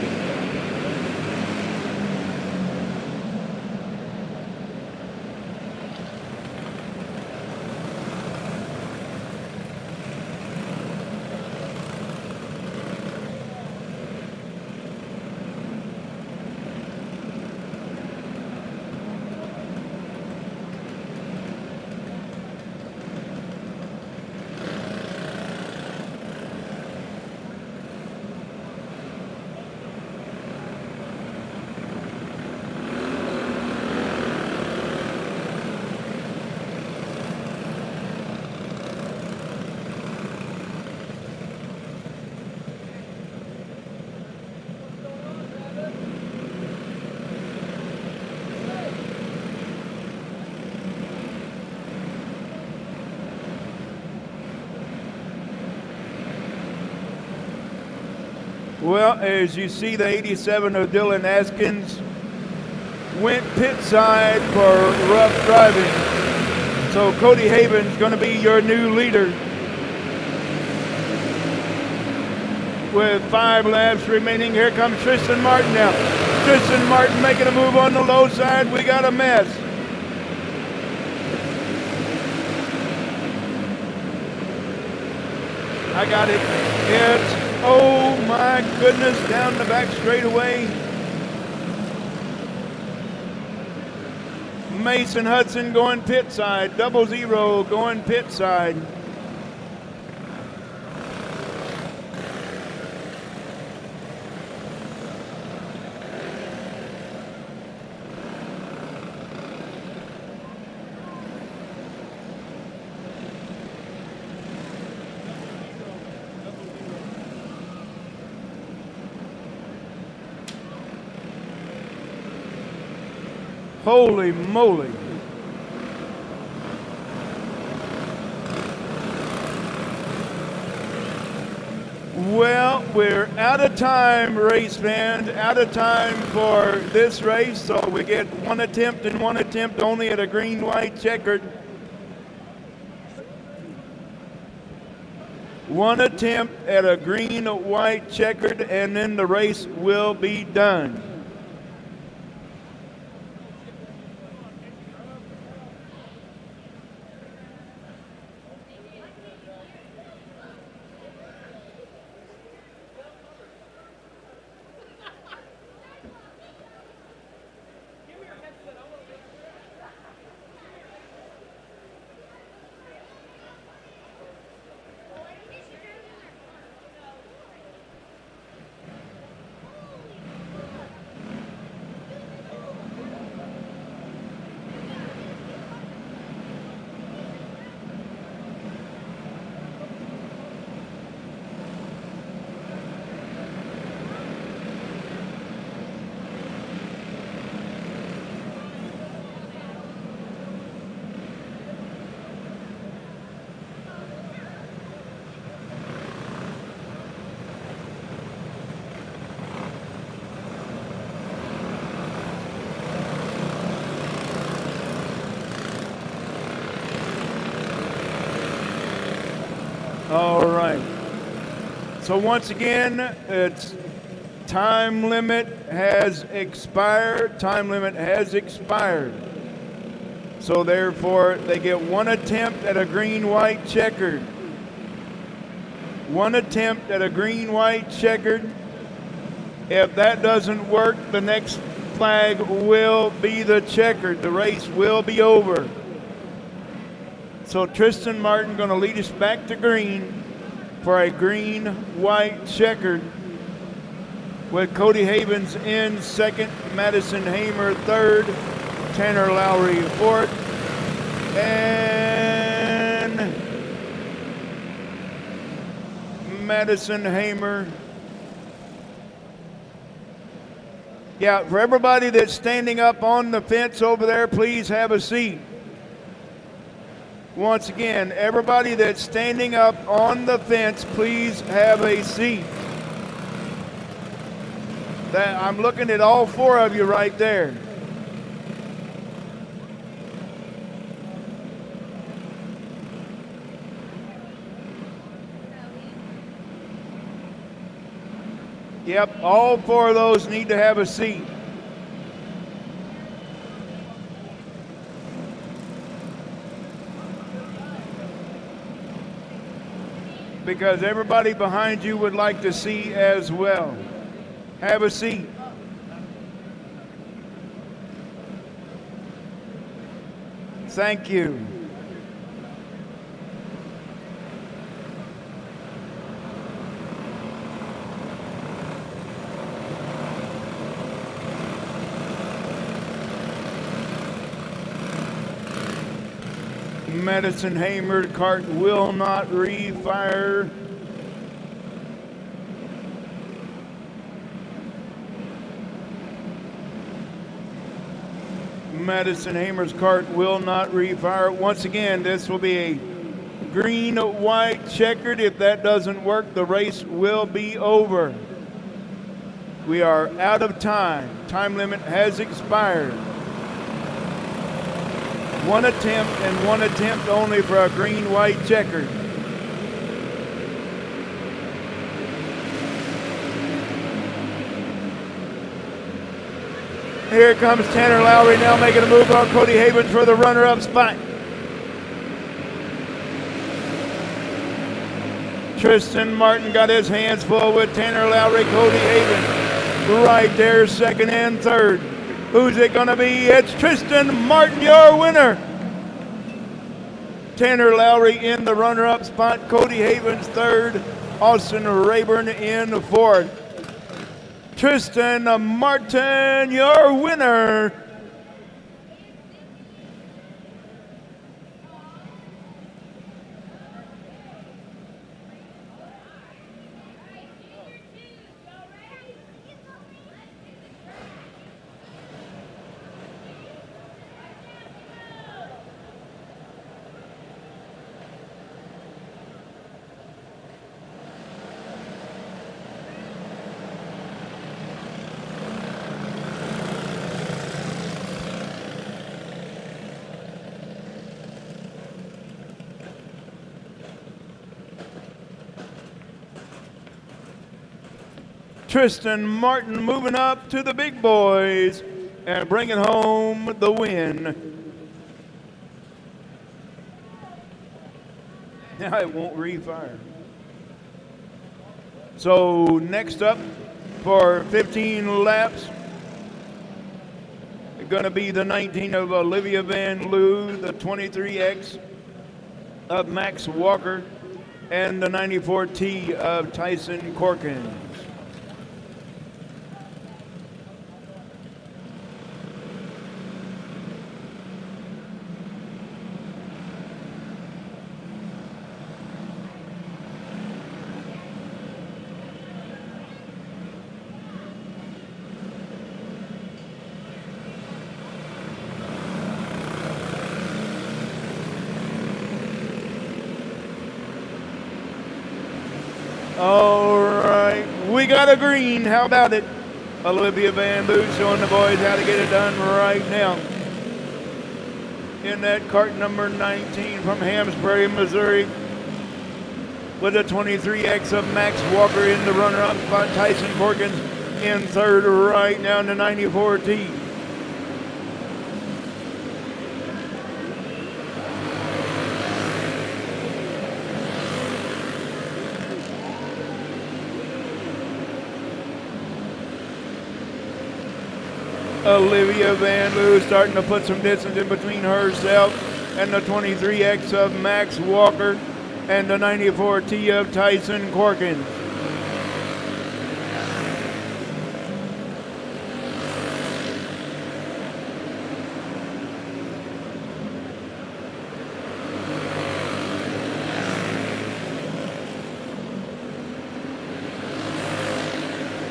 Well, as you see, the 87 of Dylan Askins went pit side for rough driving. So Cody Haven's going to be your new leader. With 5 laps remaining, here comes Tristan Martin now. Tristan Martin making a move on the low side. We got a mess. I got it. It's, oh my goodness, down the back straightaway. Mason Hudson going pit side. 00 going pit side. Holy moly. Well, we're out of time, race fans, out of time for this race, so we get one attempt and one attempt only at a green-white checkered. One attempt at a green-white checkered, and then the race will be done. So once again, it's time limit has expired. Time limit has expired. So therefore, they get one attempt at a green-white checkered. One attempt at a green-white checkered. If that doesn't work, the next flag will be the checkered. The race will be over. So Tristan Martin going to lead us back to green for a green-white checkered, with Cody Havens in second, Madison Hamer third, Tanner Lowry fourth, and Madison Hamer. Yeah, for everybody that's standing up on the fence over there, please have a seat. Once again, everybody that's standing up on the fence, please have a seat. I'm looking at all four of you right there. Yep, all four of those need to have a seat. Because everybody behind you would like to see as well. Have a seat. Thank you. Madison Hamer Kart will not refire. Madison Hamer's Kart will not refire. Once again, this will be a green-white checkered. If that doesn't work, the race will be over. We are out of time. Time limit has expired. One attempt and one attempt only for a green-white checkered. Here comes Tanner Lowry now making a move on Cody Havens for the runner-up spot. Tristan Martin got his hands full with Tanner Lowry, Cody Havens right there, second and third. Who's it going to be? It's Tristan Martin, your winner. Tanner Lowry in the runner-up spot. Cody Havens third. Austin Rayburn in fourth. Tristan Martin, your winner. Tristan Martin moving up to the big boys and bringing home the win. Now it won't refire. So next up for 15 laps, going to be the 19 of Olivia Van Loo, the 23X of Max Walker, and the 94T of Tyson Corkins. All right, we got a green. How about it? Olivia Van Loo showing the boys how to get it done right now. In that cart number 19 from Hamsbury, Missouri. with a 23X of Max Walker in the runner-up spot. Tyson Corkins in third right now in the 94T. Olivia Van Loo starting to put some distance in between herself and the 23X of Max Walker and the 94T of Tyson Corkins.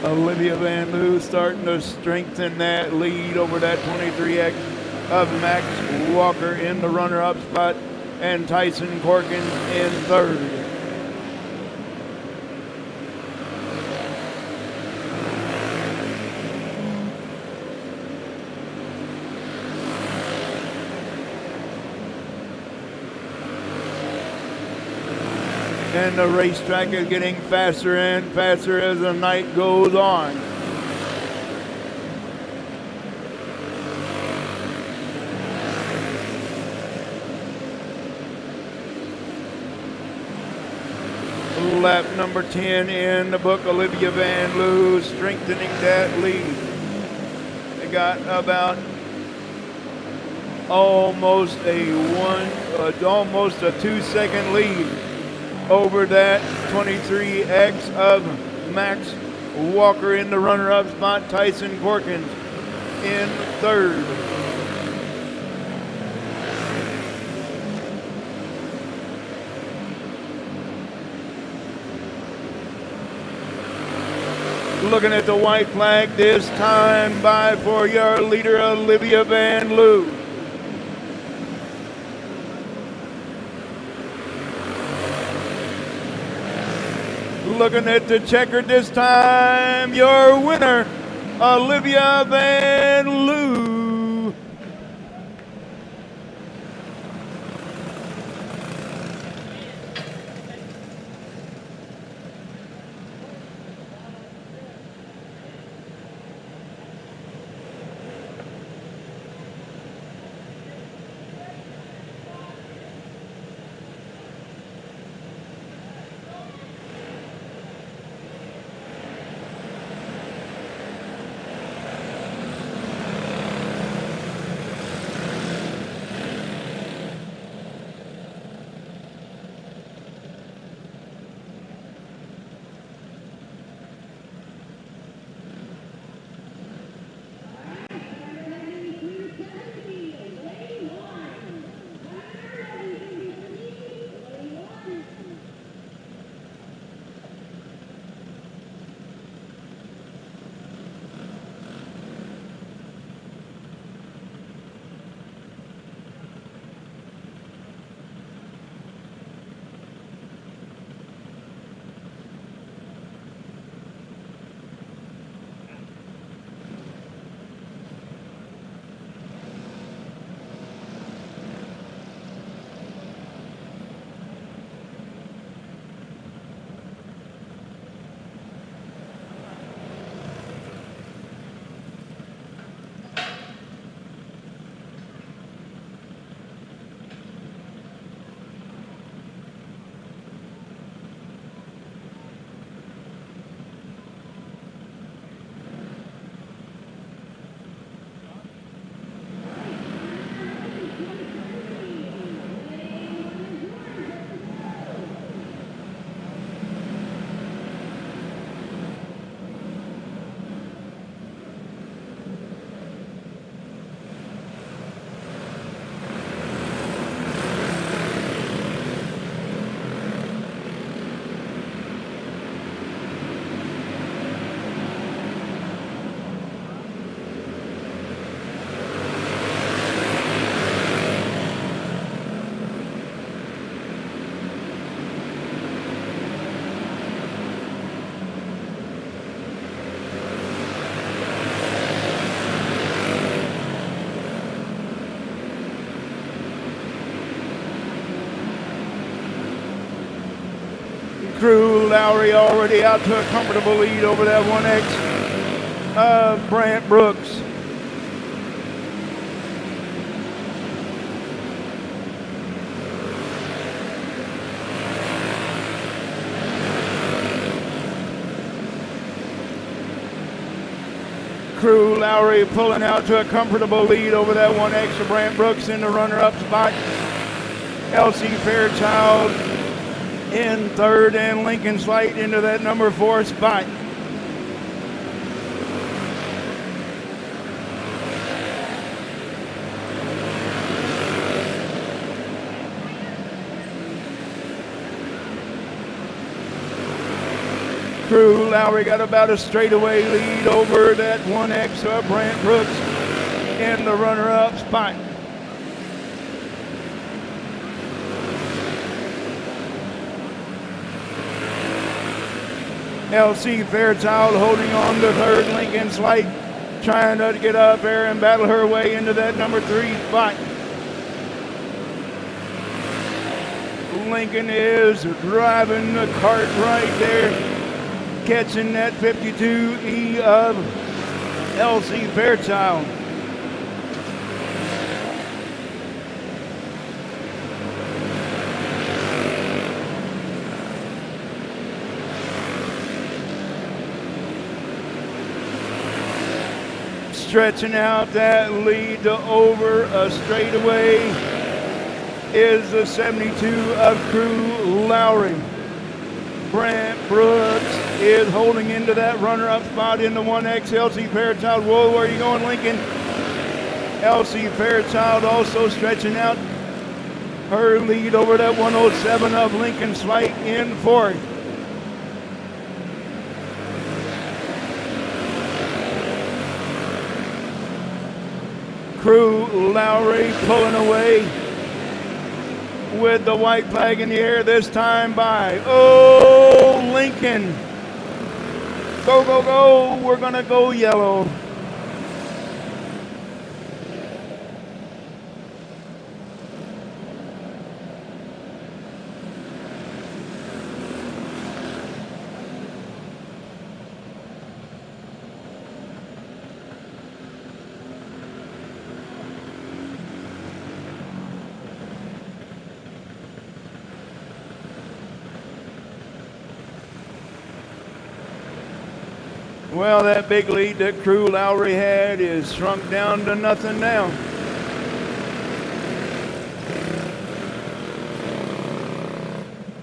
Olivia Van Loo starting to strengthen that lead over that 23X of Max Walker in the runner-up spot and Tyson Corkins in third. And the racetrack is getting faster and faster as the night goes on. Lap number 10 in the book, Olivia Van Loo strengthening that lead. They got about almost a 2-second lead over that 23X of Max Walker in the runner-up spot. Tyson Corkins in third. Looking at the white flag this time by for your leader, Olivia Van Loo. Looking at the checker this time, your winner, Olivia Van Loo. Crew Lowry already out to a comfortable lead over that 1X of Brant Brooks. Crew Lowry pulling out to a comfortable lead over that 1X of Brant Brooks in the runner-up spot. LC Fairchild in third, and Lincoln Slight into that number 4 spot. Crew Lowry got about a straightaway lead over that 1X of Brant Brooks in the runner-up spot. LC Fairchild holding on to third. Lincoln Slight trying to get up there and battle her way into that number 3 spot. Lincoln is driving the cart right there, catching that 52E of LC Fairchild. Stretching out that lead to over a straightaway is the 72 of Crew Lowry. Brant Brooks is holding into that runner-up spot in the 1X. LC Fairchild, whoa, where are you going, Lincoln? LC Fairchild also stretching out her lead over that 107 of Lincoln Slight in fourth. Crew Lowry pulling away with the white flag in the air, this time by, oh, Lincoln. Go, go, go. We're going to go yellow. Well, that big lead that Crew Lowry had is shrunk down to nothing now.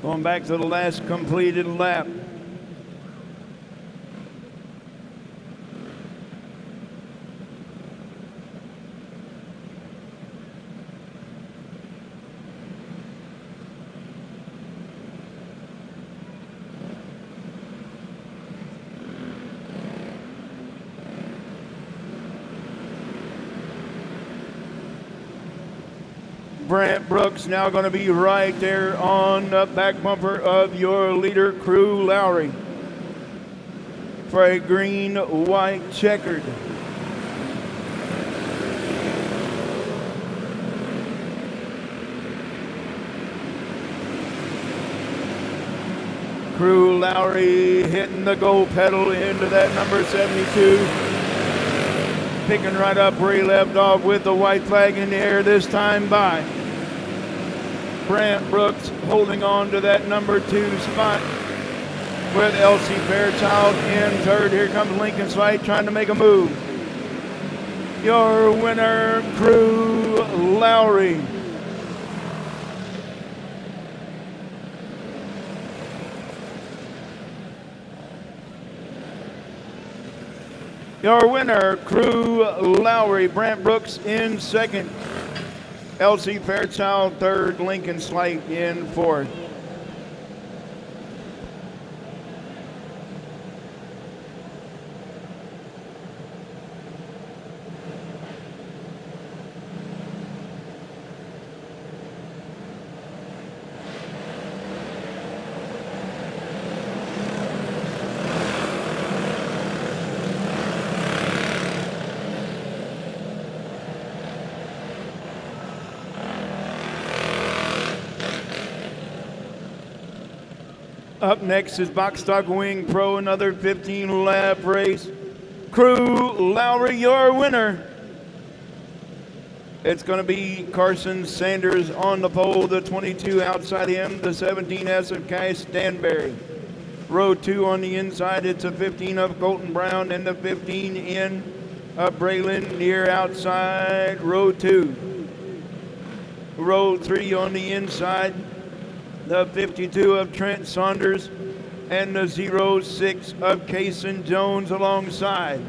Going back to the last completed lap. Brant Brooks now going to be right there on the back bumper of your leader, Crew Lowry, for a green, white, checkered. Crew Lowry hitting the go pedal into that number 72. Picking right up where he left off with the white flag in the air, this time by Brant Brooks, holding on to that number 2 spot with LC Fairchild in third. Here comes Lincoln Slight trying to make a move. Your winner, Crew Lowry. Your winner, Crew Lowry. Brant Brooks in second. LC Fairchild third. Lincoln Slight in fourth. Up next is Box Stock Wing Pro, another 15-lap race. Crew Lowry, your winner. It's going to be Carson Sanders on the pole, the 22 outside him, the 17S of Cash Stanberry. Row 2 on the inside, it's a 15 of Colton Brown and the 15 in of Braylon near outside row 2. Row 3 on the inside, the 52 of Trent Saunders and the 06 of Kaysen Jones alongside.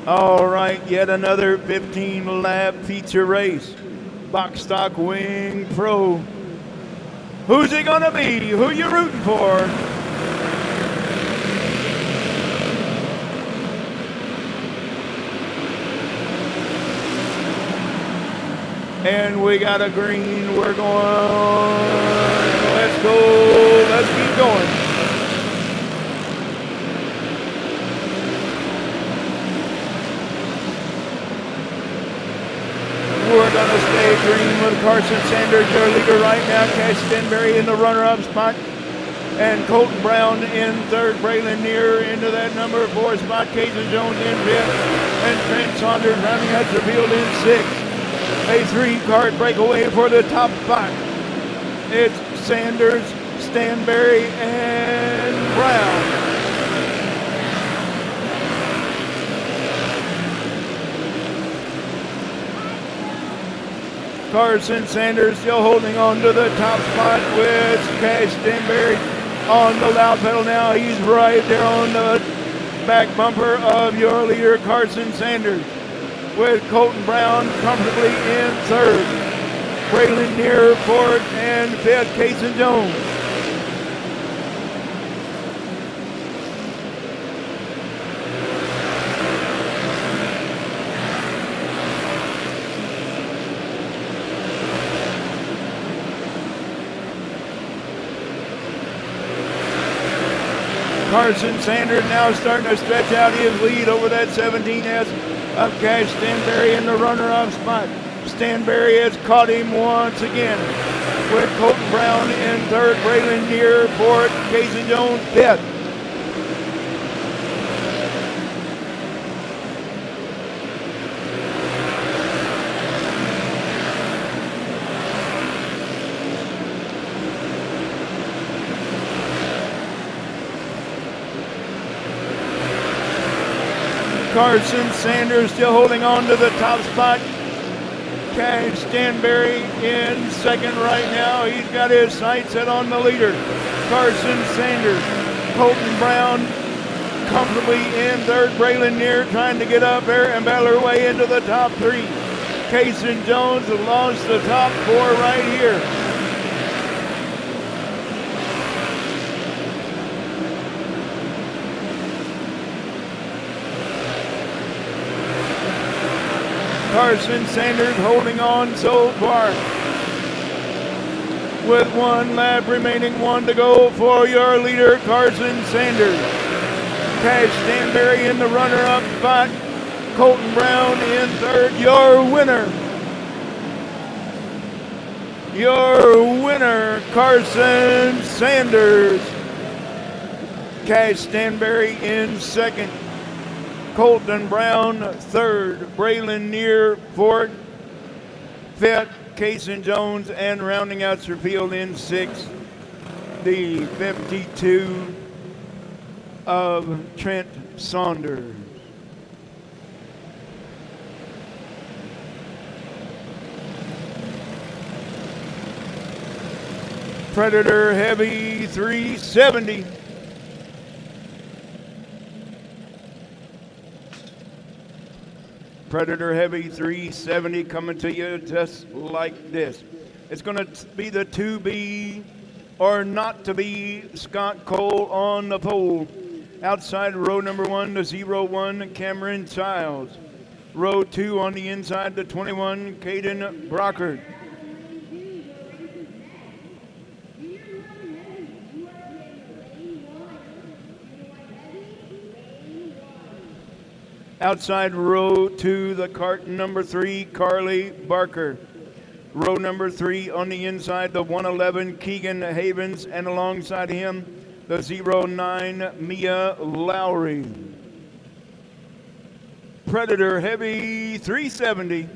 All right, yet another 15-lap feature race. Box Stock Wing Pro. Who's it gonna be? Who you rooting for? And we got a green. We're going. Let's go. Let's keep going. We're going to stay green with Carson Sanders, your leader right now. Cash Stenberry in the runner-up spot. And Colton Brown in third. Braylon Neer into that number 4 spot. Kaysen Jones in fifth. And Trent Saunders rounding out the field in sixth. A 3-card breakaway for the top spot. It's Sanders, Stanberry, and Brown. Carson Sanders still holding on to the top spot with Cash Stanberry on the loud pedal now. He's right there on the back bumper of your leader, Carson Sanders, with Colton Brown comfortably in third. Braylon Neer fourth and fifth, Kaysen Jones. Carson Sanders now starting to stretch out his lead over that 17S of Cash Stanberry in the runner-up spot. Stanberry has caught him once again with Colton Brown in third, Braylon Neer fourth, Kaysen Jones fifth. Carson Sanders still holding on to the top spot. Cash Stanberry in second right now. He's got his sights set on the leader. Carson Sanders. Colton Brown comfortably in third. Braylon Neer trying to get up there and battle her way into the top 3. Kaysen Jones lost the top 4 right here. Carson Sanders holding on so far. With 1 lap remaining, 1 to go for your leader, Carson Sanders. Cash Stanberry in the runner-up spot. Colton Brown in third. Your winner. Your winner, Carson Sanders. Cash Stanberry in second. Colton Brown third, Braylon Neer fourth, fifth, Kaysen Jones, and rounding out your field in sixth, the 52 of Trent Saunders. Predator Heavy 370. Predator Heavy 370 coming to you just like this. It's going to be the to be or not to be Scott Cole on the pole. Outside row number 1, the 01, Cameron Childs. Row 2 on the inside, the 21, Caden Brockert. Outside row 2, the Kart number 3, Carly Barker. Row number 3 on the inside, the 111, Keegan Havens, and alongside him, the 09, Mia Lowry. Predator Heavy 370.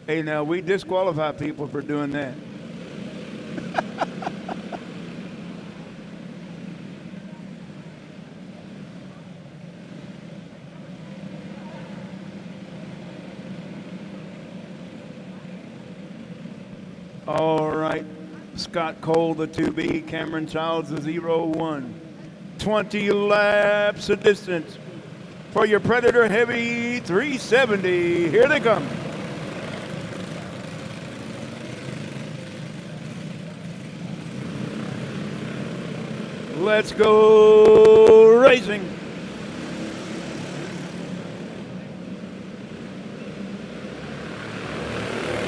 Hey, now we disqualify people for doing that. All right, Scott Cole, the 2B, Cameron Childs, the 01. 20 laps of distance for your Predator Heavy 370. Here they come. Let's go racing.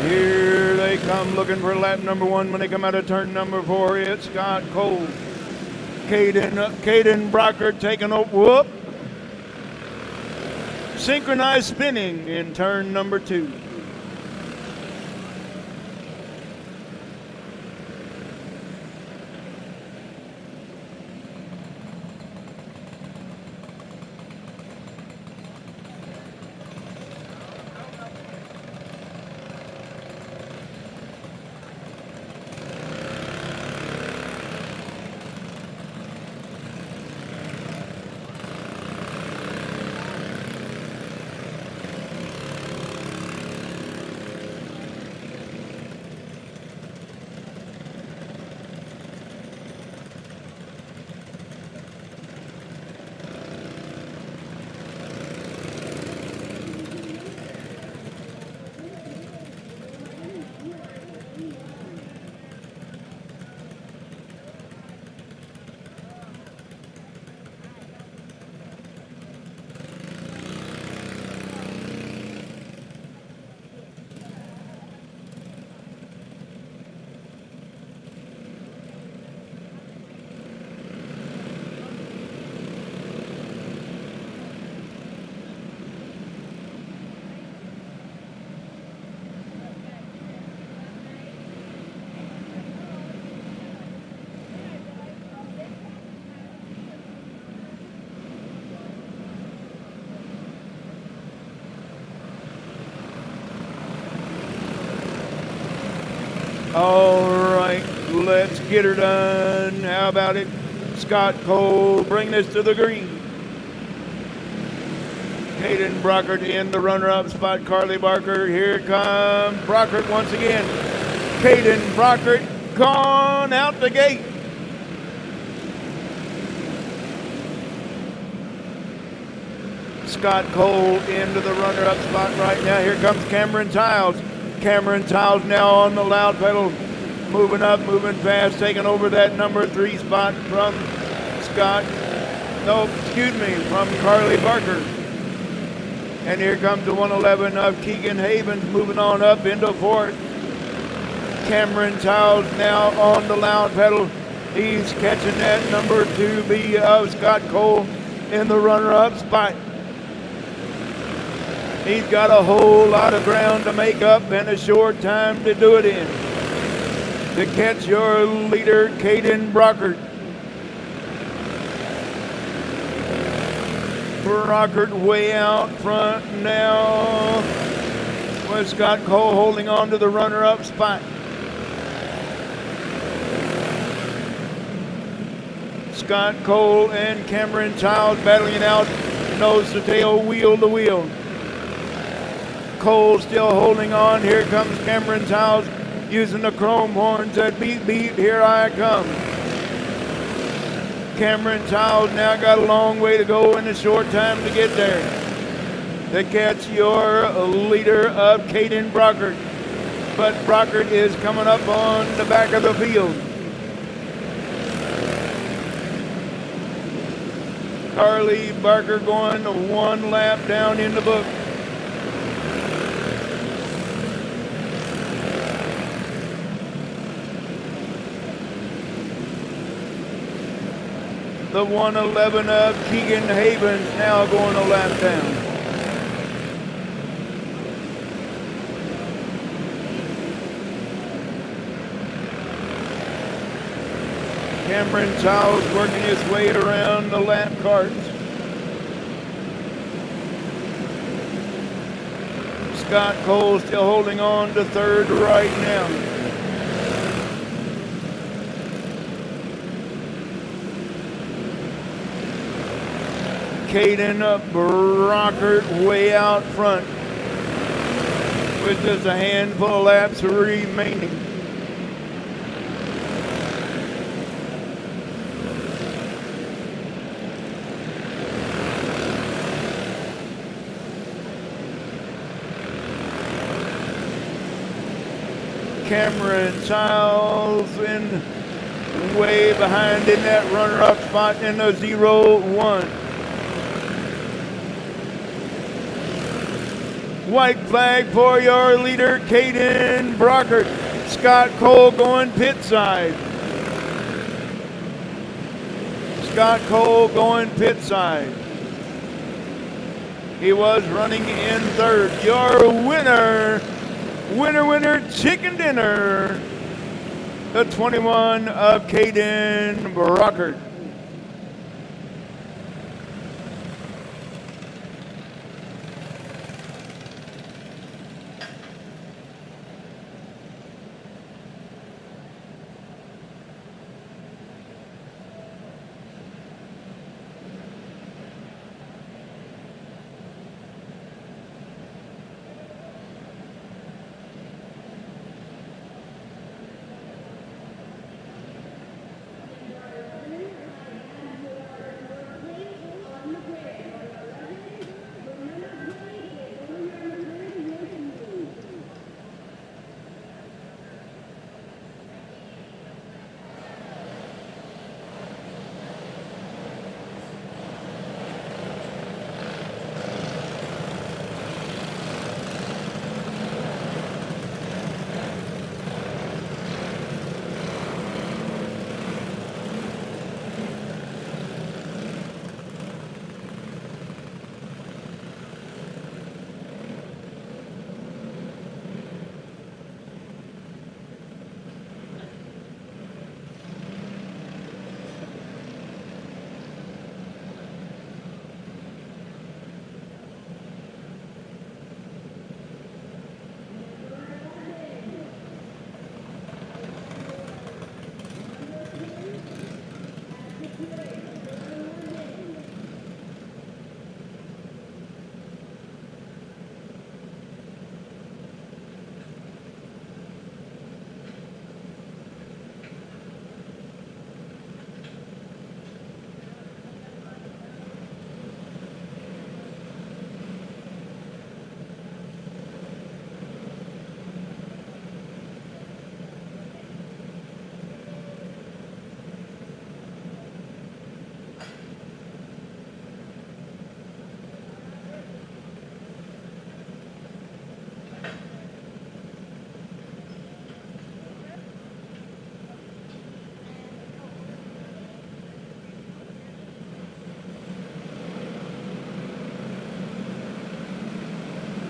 Here they come looking for lap number 1 when they come out of turn number 4. It's Scott Cole. Caden Brockert taking a whoop. Synchronized spinning in turn number 2. All right, let's get her done. How about it? Scott Cole, bring this to the green. Caden Brockert in the runner-up spot. Carly Barker, here comes Brockert once again. Caden Brockert gone out the gate. Scott Cole into the runner-up spot right now. Here comes Cameron Childs. Cameron Childs now on the loud pedal, moving up, moving fast, taking over that number 3 spot from from Carly Barker. And here comes the 111 of Keegan Havens moving on up into 4th. Cameron Childs now on the loud pedal. He's catching that number 2B of Scott Cole in the runner-up spot. He's got a whole lot of ground to make up and a short time to do it in. To catch your leader, Caden Brockert. Brockert way out front now, with Scott Cole holding on to the runner-up spot. Scott Cole and Cameron Childs battling it out, nose to tail, wheel to wheel. Cole still holding on. Here comes Cameron Childs using the chrome horns that beep, beep, here I come. Cameron Childs now got a long way to go and a short time to get there. To catch your leader of Caden Brockert. But Brockert is coming up on the back of the field. Carly Barker going one lap down in the book. The 111 of Keegan Havens now going a lap down. Cameron Childs working his way around the lap carts. Scott Cole still holding on to third right now. Caden Brockert way out front with just a handful of laps remaining. Cameron Childs in way behind in that runner-up spot in the 0-1. White flag for your leader, Caden Brockert. Scott Cole going pit side. Scott Cole going pit side. He was running in third. Your winner, winner, chicken dinner. The 21 of Caden Brockert.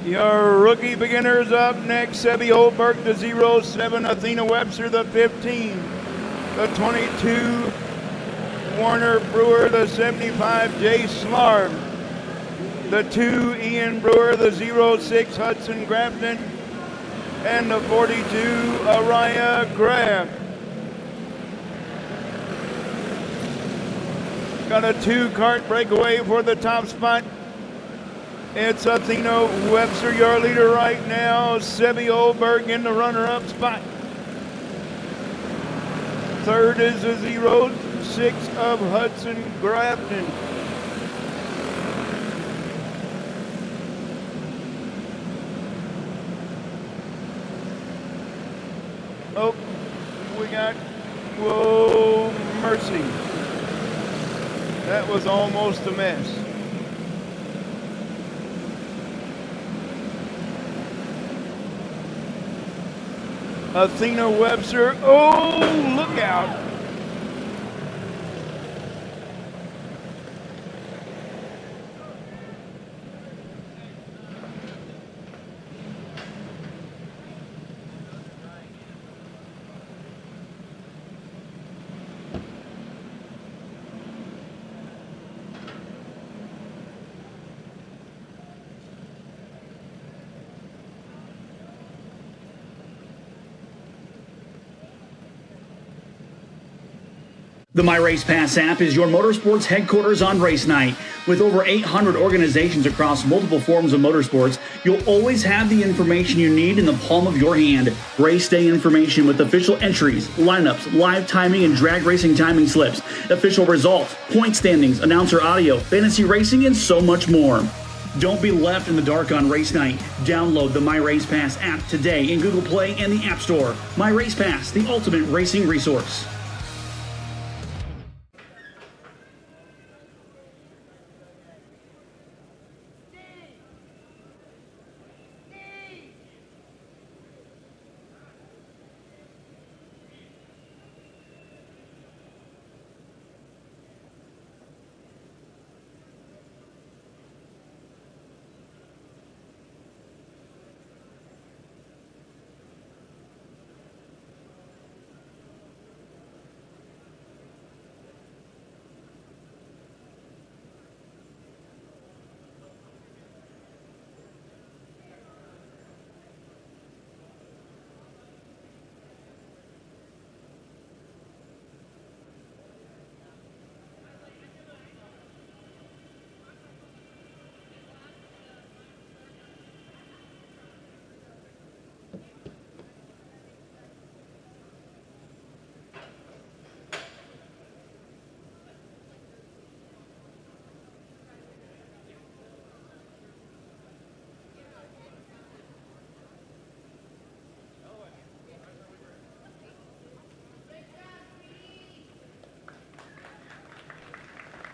Your rookie beginners up next. Sebby Holberg, the 07. Athena Webster, the 15. The 22. Warner Brewer, the 75. Jay Slarb. The 2. Ian Brewer, the 06. Hudson Grafton. And the 42. Araya Graf. Got a 2-cart breakaway for the top spot. It's Athena Webster, your leader right now. Sebby Holberg in the runner-up spot. Third is the 06 of Hudson Grafton. Oh, we got, whoa, mercy. That was almost a mess. Athena Webster, oh, look out. The My Race Pass app is your motorsports headquarters on race night. With over 800 organizations across multiple forms of motorsports, you'll always have the information you need in the palm of your hand. Race day information with official entries, lineups, live timing and drag racing timing slips, official results, point standings, announcer audio, fantasy racing, and so much more. Don't be left in the dark on race night. Download the My Race Pass app today in Google Play and the App Store. My Race Pass, the ultimate racing resource.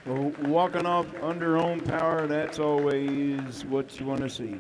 Well, walking off under own power, that's always what you want to see.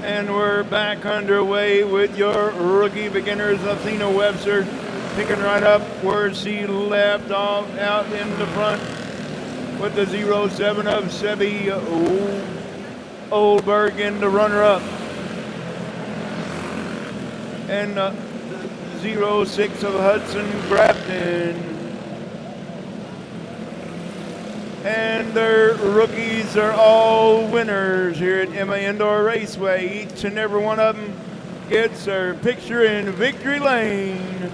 And we're back underway with your rookie beginners. Athena Webster picking right up where she left off out in the front with the 07 of Sebi Oldberg in the runner-up. And 06 of Hudson Grafton. And their rookies are all winners here at Emma Indoor Raceway. Each and every one of them gets their picture in victory lane.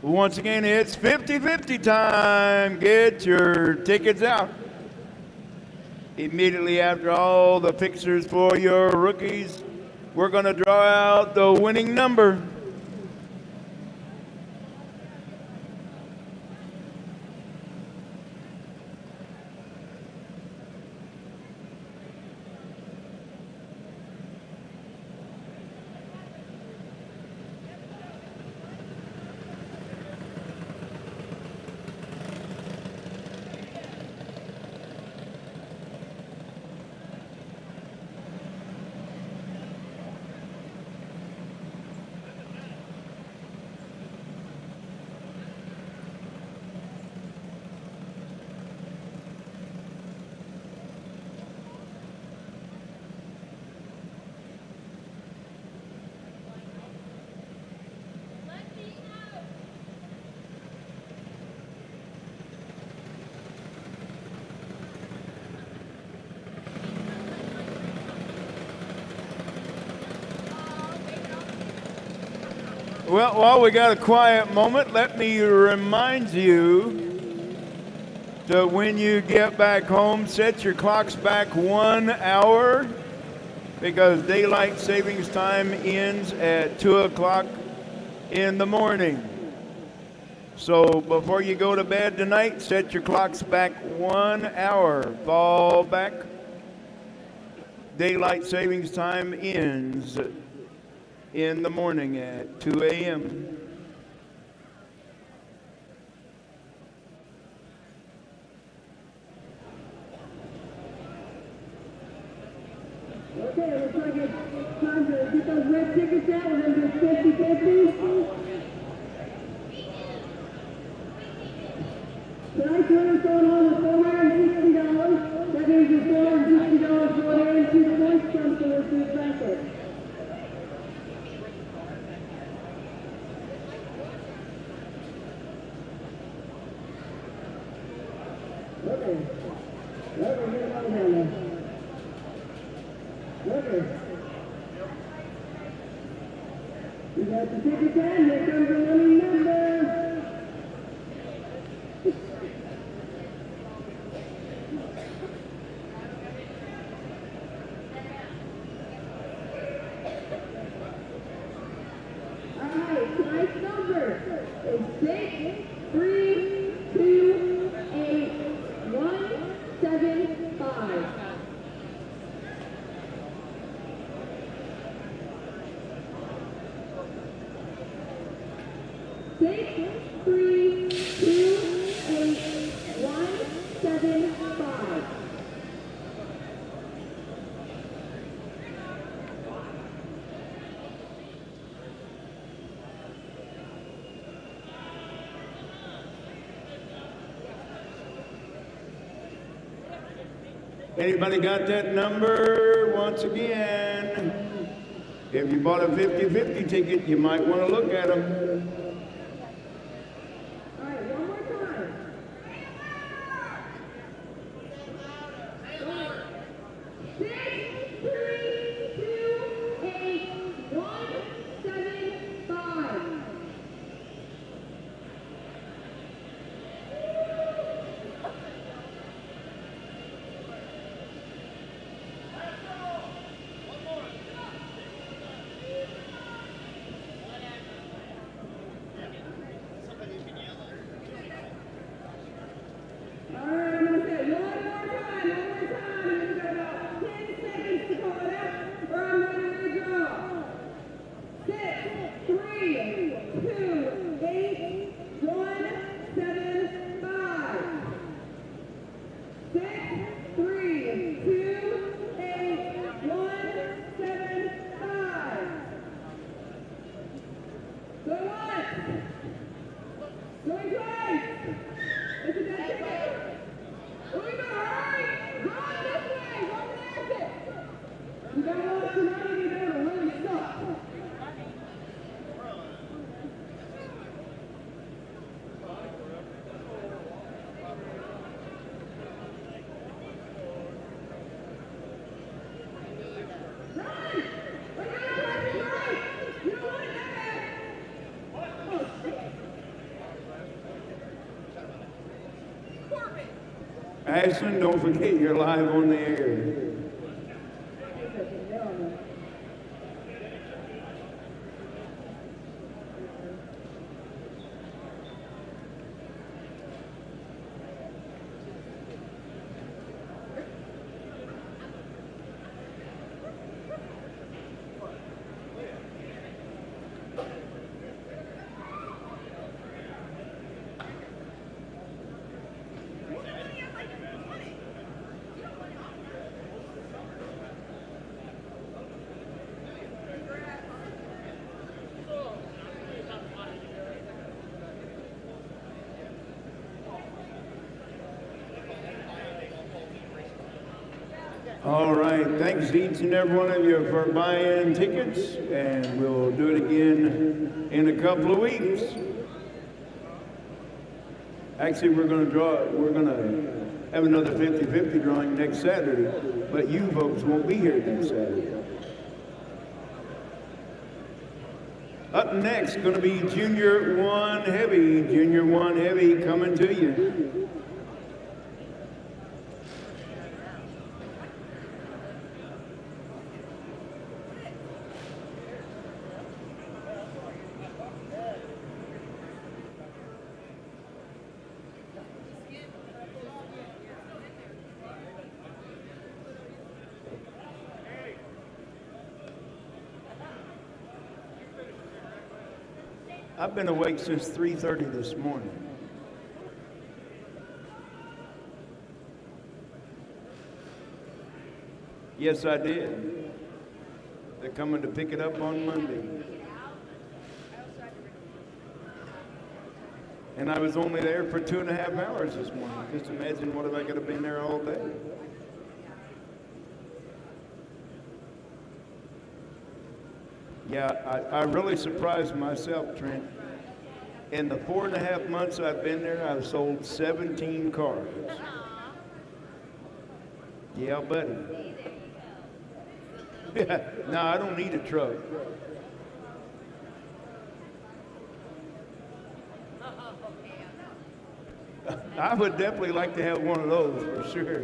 Once again, it's 50-50 time. Get your tickets out. Immediately after all the pictures for your rookies, we're going to draw out the winning number. Well, while we got a quiet moment, let me remind you that when you get back home, set your clocks back 1 hour because daylight savings time ends at 2 o'clock in the morning. So before you go to bed tonight, set your clocks back 1 hour. Fall back. Daylight savings time ends in the morning at 2 a.m. Okay, looks like it's time to get those red tickets out. We're going to do 50-50. Tonight's winner's going home with $460. That means there's $460 going in and 2 points comes towards the bracket. Okay. Okay, get it on down there. Okay. You got the ticket down. Here comes the winning number. Alright, tonight's number is 6328175. 6328175. Anybody got that number? Once again, if you bought a 50-50 ticket, you might want to look at them. All right, one more time. 6328175. All right, I'm gonna say one more time. You've got about 10 seconds to call it out, or I'm gonna redraw. 6, 3, 2, 8, 1, 7, 5. 6, 3, 2, 8, 1, 7, 5. Go once. Going twice. This is that ticket. Here we go, hurry! Run this way! Go to the exit! You gotta watch the money, you gotta really suck. Run! We're gonna practice right! You don't want it that bad! Oh, shit! Ashland, don't forget you're live on the air. All right, thanks to each and every one of you for buying tickets, and we'll do it again in a couple of weeks. Actually, we're going to have another 50-50 drawing next Saturday, but you folks won't be here next Saturday. Up next, going to be Junior 1 Heavy. Junior 1 Heavy coming to you. I've been awake since 3:30 this morning. Yes, I did. They're coming to pick it up on Monday. And I was only there for 2.5 hours this morning. Just imagine what if I could have been there all day. Yeah, I really surprised myself, Trent. In the 4.5 months I've been there, I've sold 17 cars. Yeah, buddy. No, I don't need a truck. I would definitely like to have one of those for sure.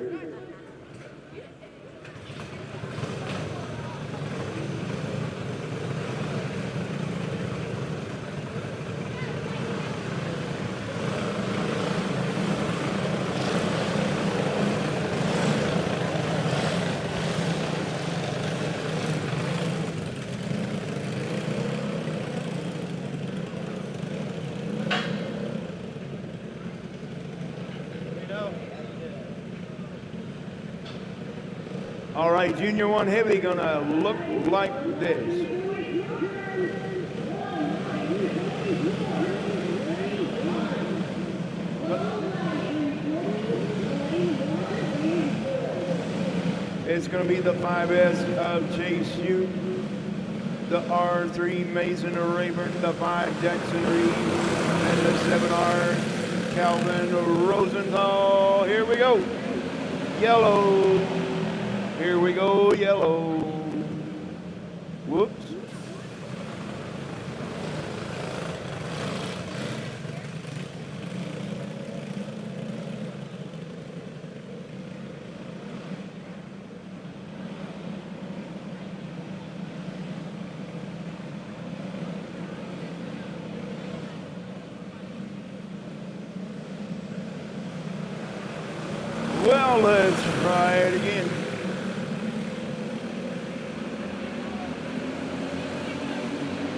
All right, Junior 1 Heavy gonna look like this. It's gonna be the 5S of Chase Hugh, the R3 Mason Rayburn, the 5 Jackson Reed, and the 7R Calvin Rosenthal. Here we go. Yellow. Here we go, yellow. Whoops. Well, let's try it again.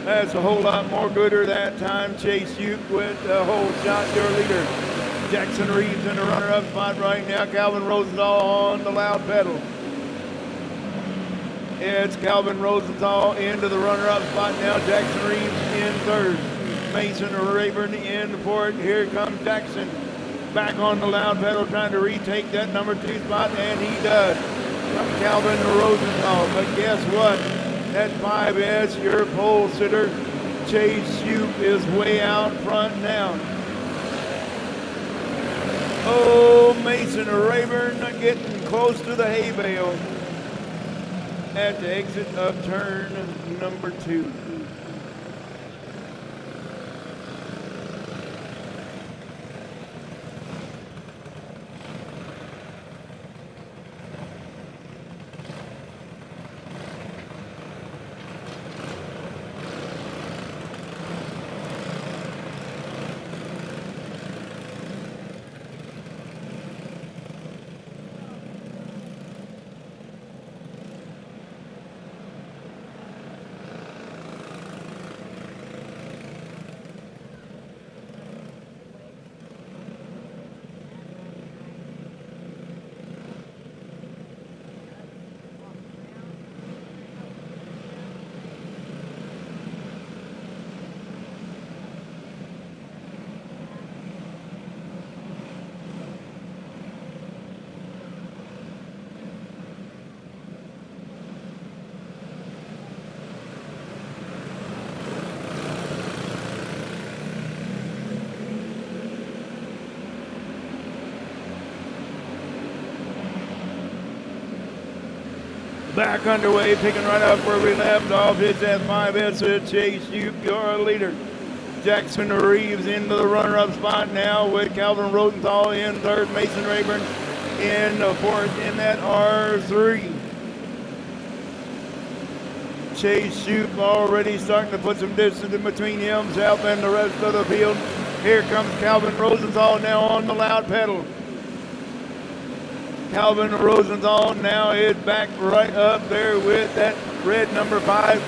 That's a whole lot more gooder that time. Chase Uke with the whole shot, your leader. Jackson Reeves in the runner-up spot right now. Calvin Rosenthal on the loud pedal. It's Calvin Rosenthal into the runner-up spot now. Jackson Reeves in third. Mason Rayburn in fourth. Here comes Jackson back on the loud pedal trying to retake that number 2 spot, and he does. From Calvin Rosenthal. But guess what? That 5S, your pole sitter, Chase Hugh, is way out front now. Oh, Mason Rayburn getting close to the hay bale at the exit of turn number 2. Back underway, picking right up where we left off. It's that 5S Chase Hugh, your leader. Jackson Reeves into the runner-up spot now with Calvin Rosenthal in third. Mason Rayburn in fourth in that R3. Chase Hugh already starting to put some distance in between himself and the rest of the field. Here comes Calvin Rosenthal now on the loud pedal. Calvin Rosenthal now is back right up there with that red number 5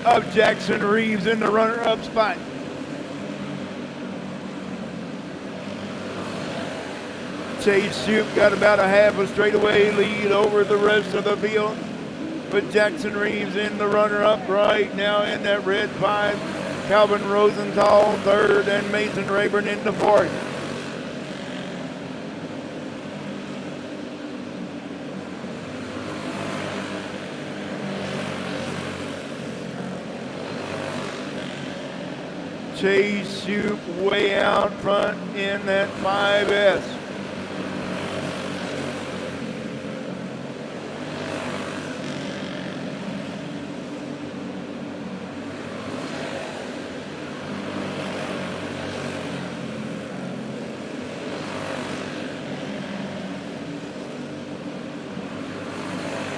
of Jackson Reeves in the runner-up spot. Chase Hugh got about a half a straightaway lead over the rest of the field. With Jackson Reeves in the runner-up right now in that red 5. Calvin Rosenthal 3rd and Mason Rayburn in the 4th. Chase Shoop way out front in that 5S.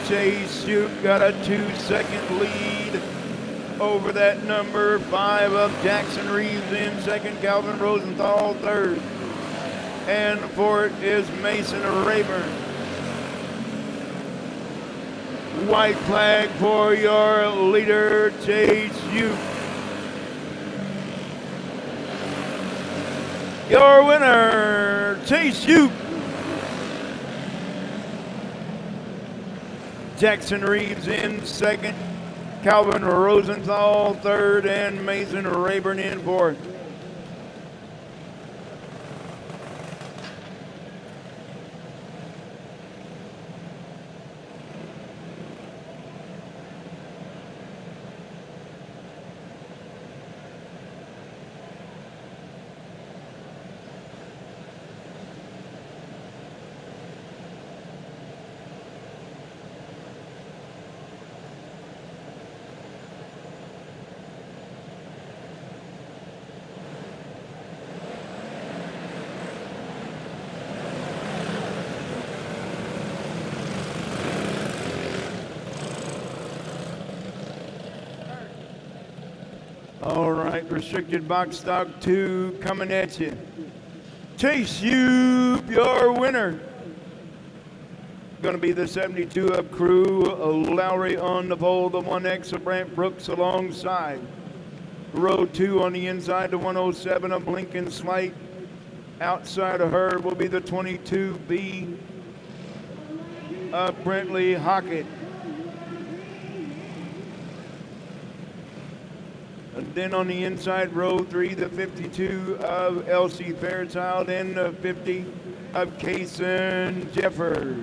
Chase Shoop got a 2-second lead over that number 5 of Jackson Reeves in 2nd, Calvin Rosenthal 3rd, and 4th is Mason Rayburn. White flag for your leader, Chase Shoop. Your winner, Chase Shoop. Jackson Reeves in 2nd, Calvin Rosenthal 3rd, and Mason Rayburn in 4th. All right, restricted box stock 2 coming at you. Chase Shoop, your winner. Going to be the 72 up crew. Lowry on the pole, the 1X of Brant Brooks alongside. Row 2 on the inside, the 107 of Lincoln Slight. Outside of her will be the 22B of Brentley Hockett. And then on the inside, row 3, the 52 of Elsie Fairchild and the 50 of Kaysen Jeffers.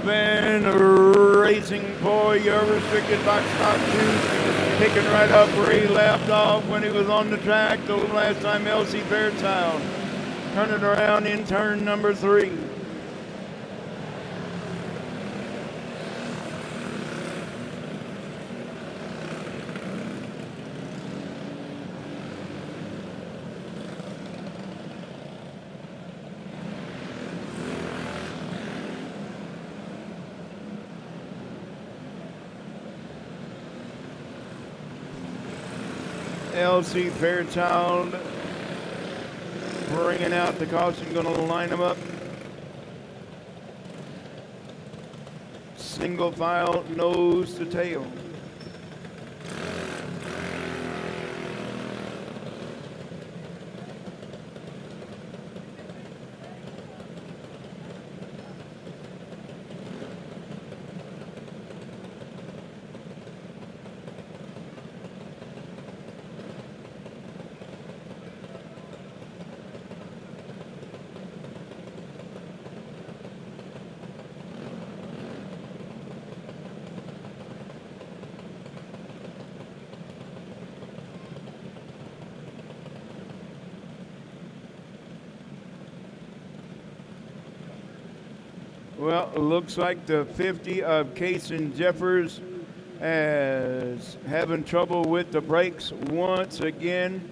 Been racing for your restricted box top 2, picking right up where he left off when he was on the track the last time. Elsie Fairchild turning around in turn number 3. Elsie Fairchild bringing out the caution, going to line them up. Single file, nose to tail. Well, it looks like the 50 of Kaysen Jeffers is having trouble with the brakes once again.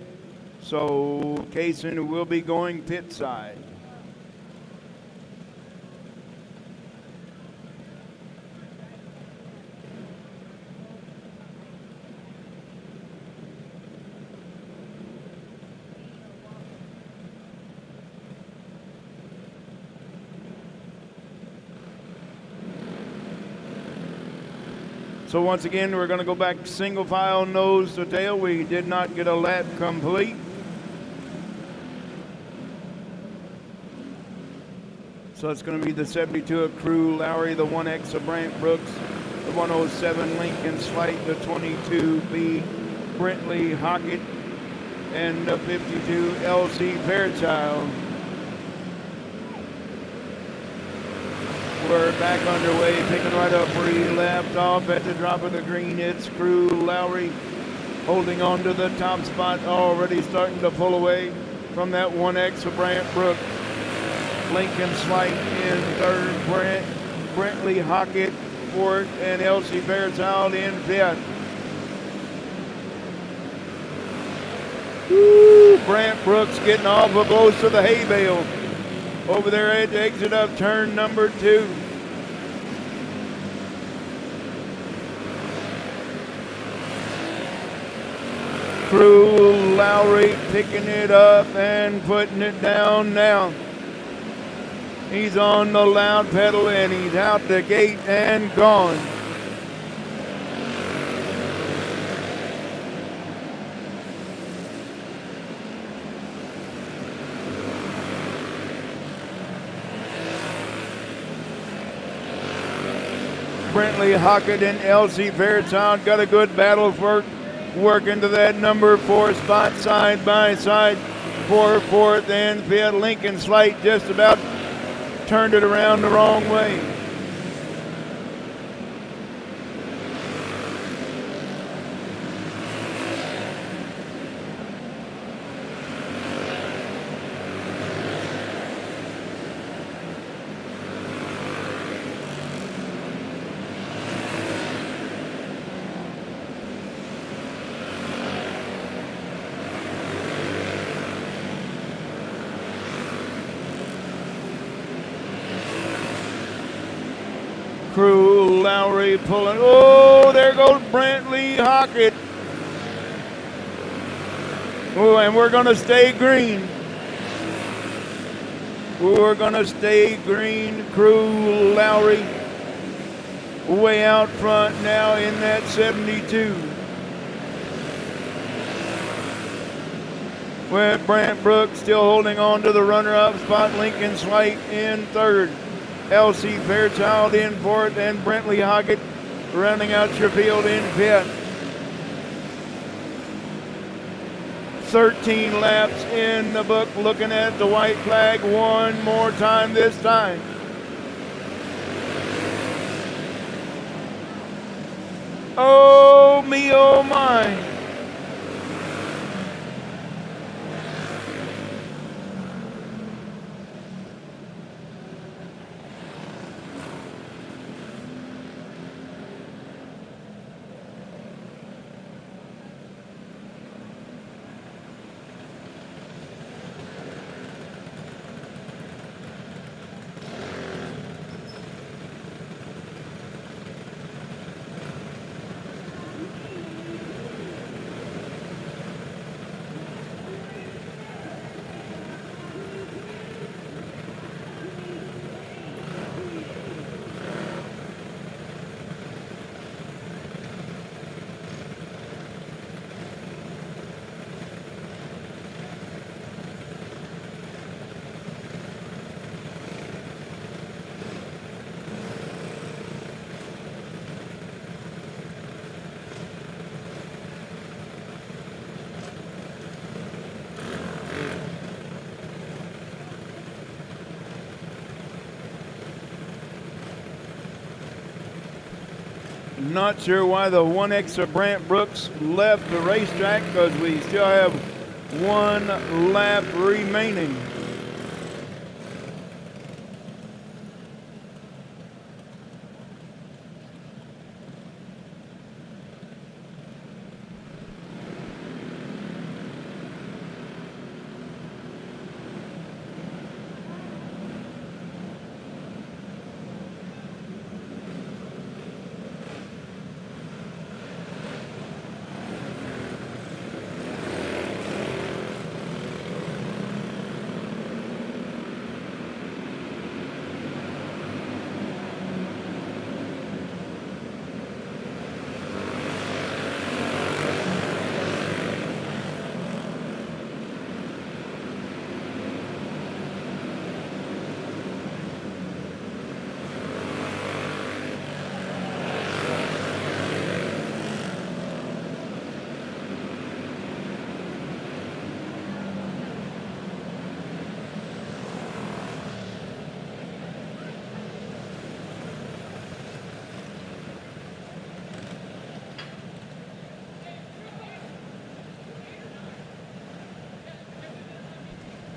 So Kaysen will be going pit side. So once again, we're going to go back single file nose to tail. We did not get a lap complete. So it's going to be the 72 of Crew Lowry, the 1X of Brant Brooks, the 107 Lincoln Slight, the 22B Brentley Hockett, and the 52 LC Fairchild. We're back underway, picking right up where he left off at the drop of the green. It's Crew Lowry holding on to the top spot, already starting to pull away from that 1X of Brant Brooks. Lincoln Slight in third, Brentley Hockett fourth, and LC Fairchild in fifth. Woo, Brant Brooks getting off of most of the hay bale over there at the exit of turn number 2. Crew Lowry picking it up and putting it down now. He's on the loud pedal and he's out the gate and gone. Brentley Hockett and LC Fairchild got a good battle for work into that number 4 spot side by side for fourth and fifth. Lincoln Slight just about turned it around the wrong way. Crew Lowry pulling. Oh, there goes Brentley Hockett. Oh, and we're going to stay green. We're going to stay green. Crew Lowry way out front now in that 72. With Brant Brooks still holding on to the runner-up spot. Lincoln Slight in third. LC Fairchild in fourth, and Brentley Hockett rounding out your field in fifth. 13 laps in the book, looking at the white flag one more time this time. Oh me, oh my. Not sure why the 1X of Brant Brooks left the racetrack, because we still have one lap remaining.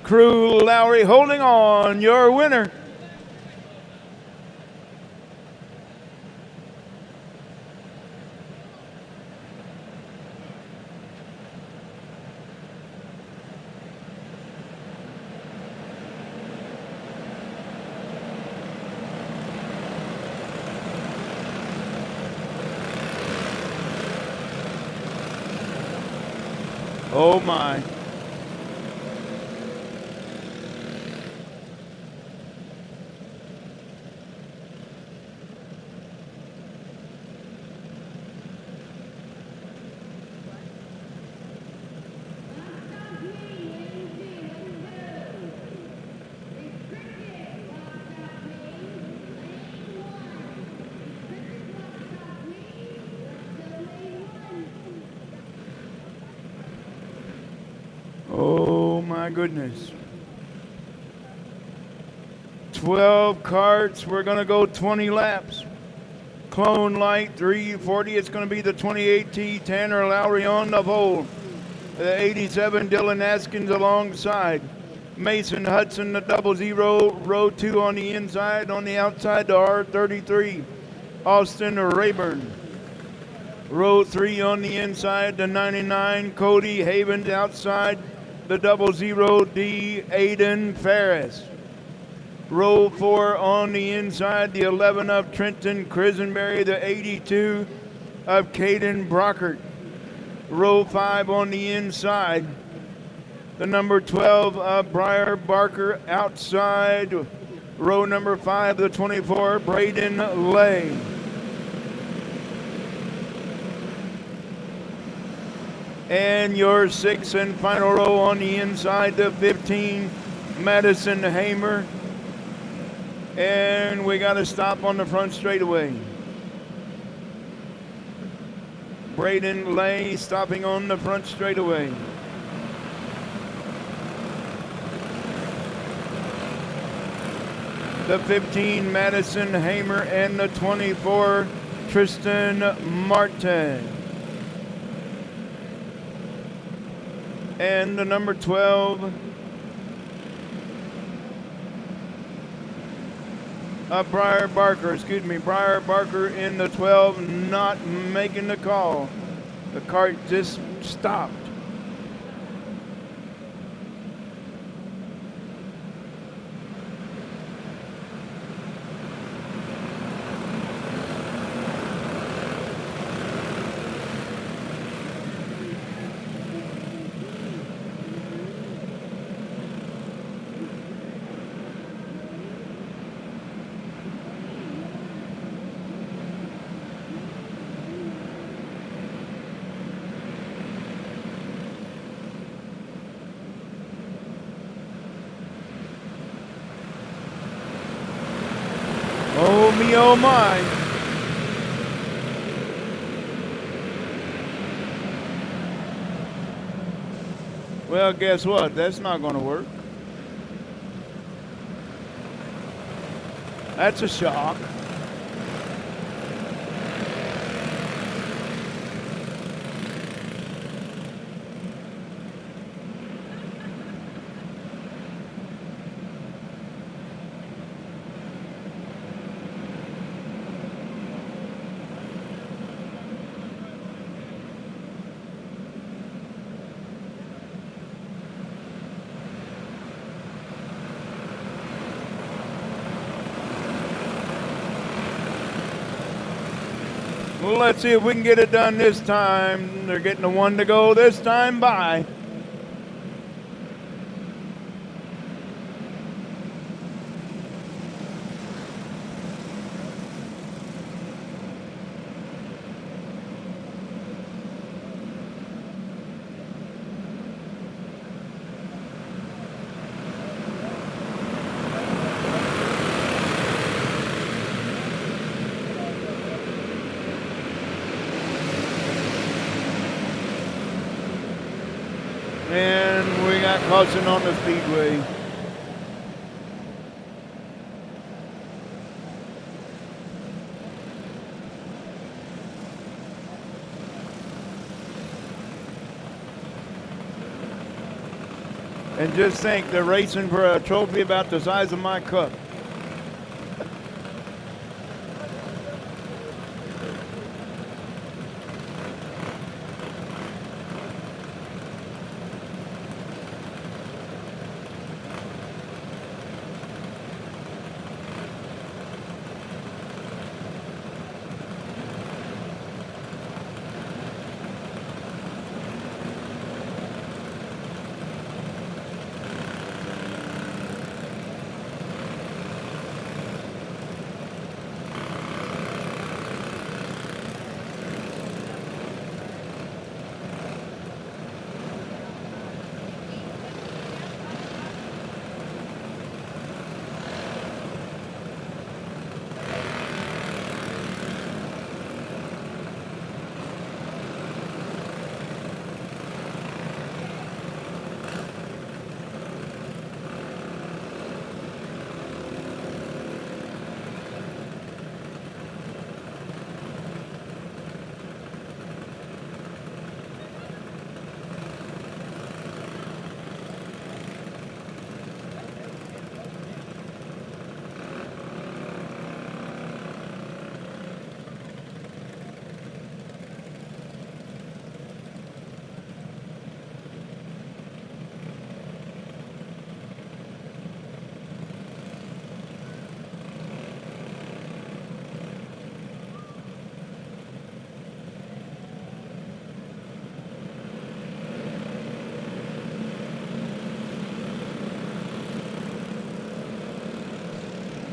Crew Lowry holding on, your winner. Oh my. Oh my goodness. 12 carts. We're going to go 20 laps. Clone Light 340. It's going to be the 28T Tanner Lowry on the pole. The 87 Dylan Askins alongside. Mason Hudson, the 00, row 2 on the inside. On the outside, the R33. Austin Rayburn. Row 3 on the inside, the 99 Cody Havens outside. The 00D Aiden Ferris. Row 4 on the inside, the 11 of Trenton Crisenberry, the 82 of Caden Brockert. Row 5 on the inside, the number 12 of Briar Barker outside. Row number 5, the 24, Braden Lay. And your 6th and final row on the inside, the 15, Madison Hamer. And we got to stop on the front straightaway. Braden Lay stopping on the front straightaway. The 15, Madison Hamer, and the 24, Tristan Martin. And the number 12, Briar Barker in the 12, not making the call. The cart just stopped. Oh me, oh my. Well, guess what? That's not going to work. That's a shock. Well, let's see if we can get it done this time. They're getting the one to go this time by. And we got caution on the Speedway. And just think, they're racing for a trophy about the size of my cup.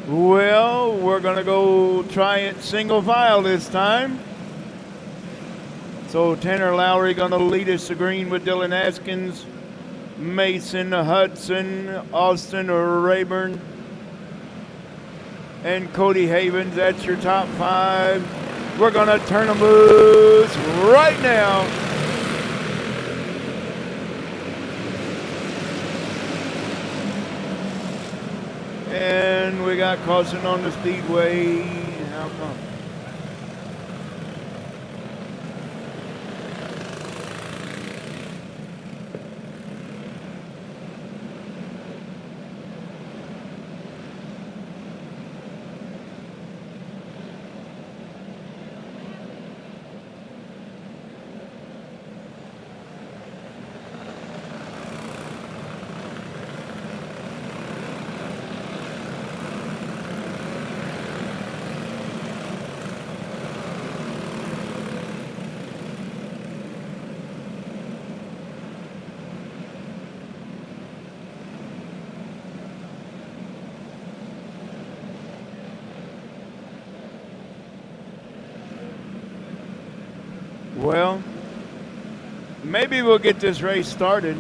Well, we're going to go try it single file this time. So Tanner Lowry going to lead us to green with Dylan Askins, Mason Hudson, Austin Rayburn, and Cody Havens. That's your top 5. We're going to turn them loose right now. And we got caution on the Speedway. How come? Well, maybe we'll get this race started.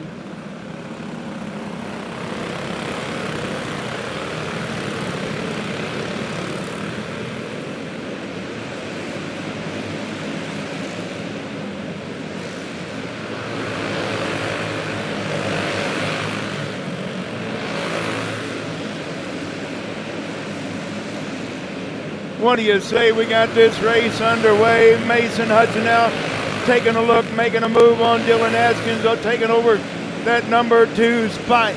What do you say? We got this race underway. Mason Hudson out, taking a look, making a move on Dylan Askins, taking over that number 2 spot.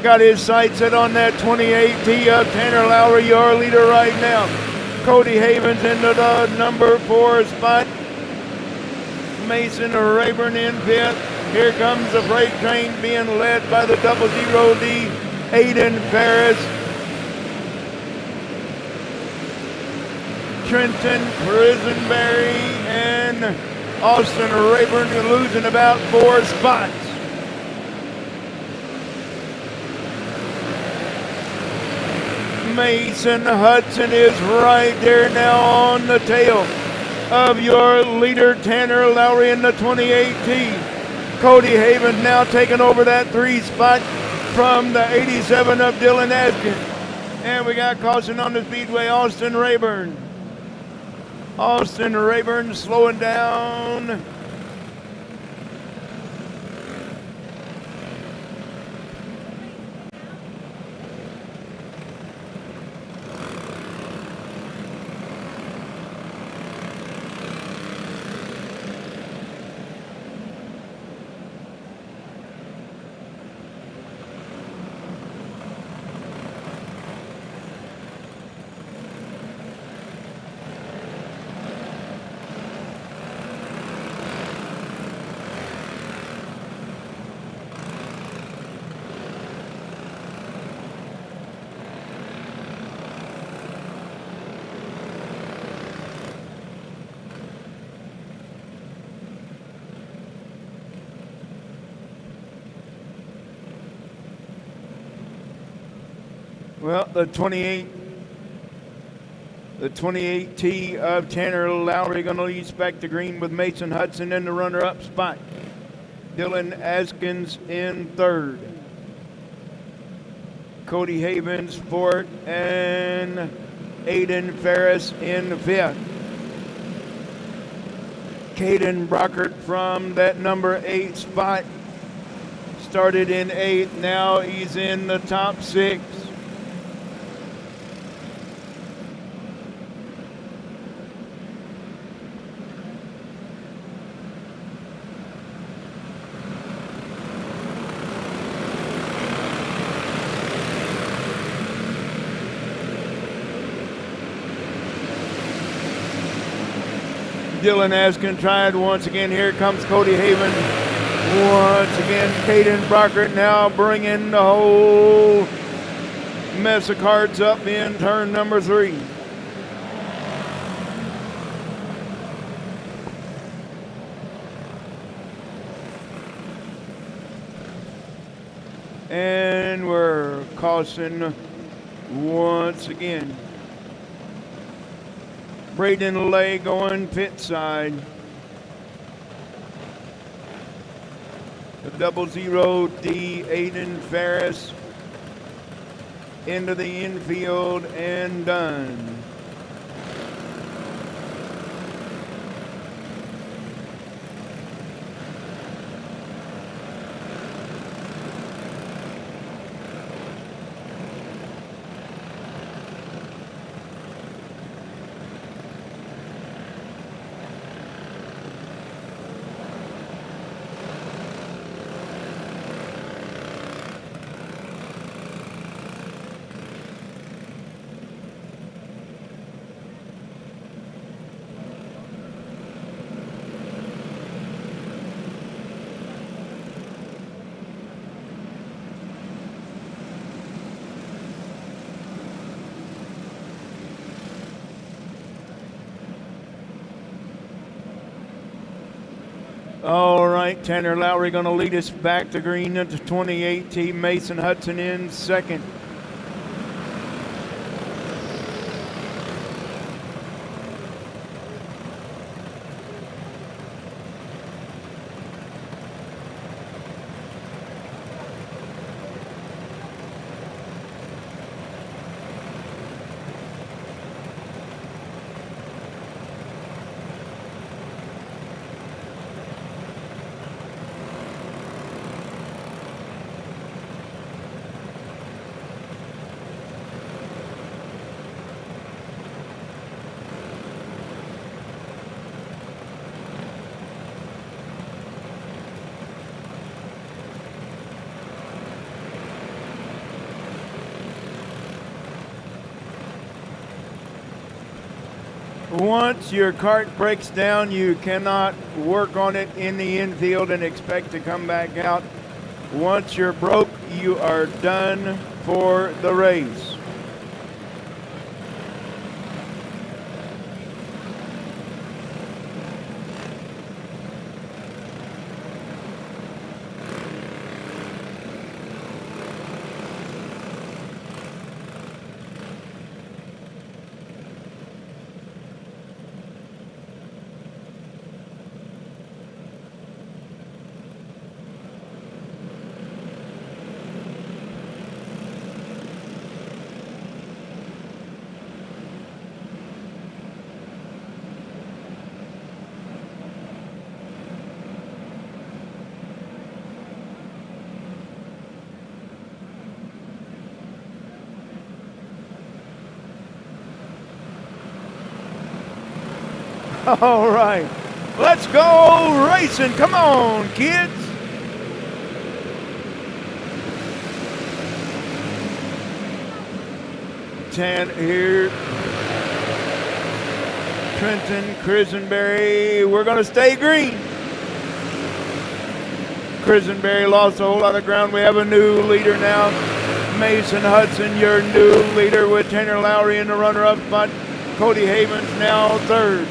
Got his sights set on that 28 tee up. Tanner Lowry, your leader right now. Cody Havens into the number 4 spot. Mason Rayburn in 5th. Here comes the freight train being led by the 00D, Aiden Ferris. Trenton Prisenberry and Austin Rayburn losing about 4 spots. Mason Hudson is right there now on the tail of your leader, Tanner Lowry in the 28T. Cody Havens now taking over that 3 spot from the 87 of Dylan Askins. And we got caution on the Speedway, Austin Rayburn. Austin Rayburn slowing down. Well, the 28T of Tanner Lowry going to lead back to green with Mason Hudson in the runner-up spot. Dylan Askins in third. Cody Havens fourth, and Aiden Ferris in fifth. Caden Brockert from that number 8 spot started in 8th. Now he's in the top 6. Dylan Askin tried once again. Here comes Cody Haven. Once again, Caden Brockert now bringing the whole mess of carts up in turn number 3. And we're caution once again. Braden Lay going pit side. The 00D Aiden Ferris into the infield and done. All right, Tanner Lowry going to lead us back to green into 28T. Mason Hudson in second. Once your cart breaks down, you cannot work on it in the infield and expect to come back out. Once you're broke, you are done for the race. All right, let's go racing. Come on, kids. Here, Trenton Crisenberry, we're going to stay green. Crisenberry lost a whole lot of ground. We have a new leader now. Mason Hudson, your new leader, with Tanner Lowry in the runner-up spot. Cody Havens now third.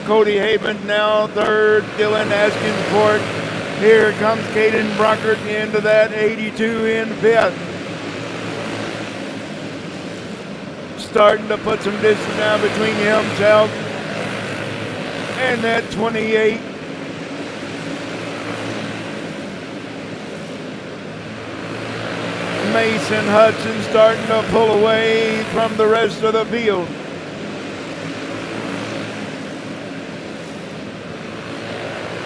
Cody Havens now third. Dylan Askins fourth. Here comes Caden Brockert into that 82 in fifth. starting to put some distance now between himself and that 28. Mason Hudson starting to pull away from the rest of the field.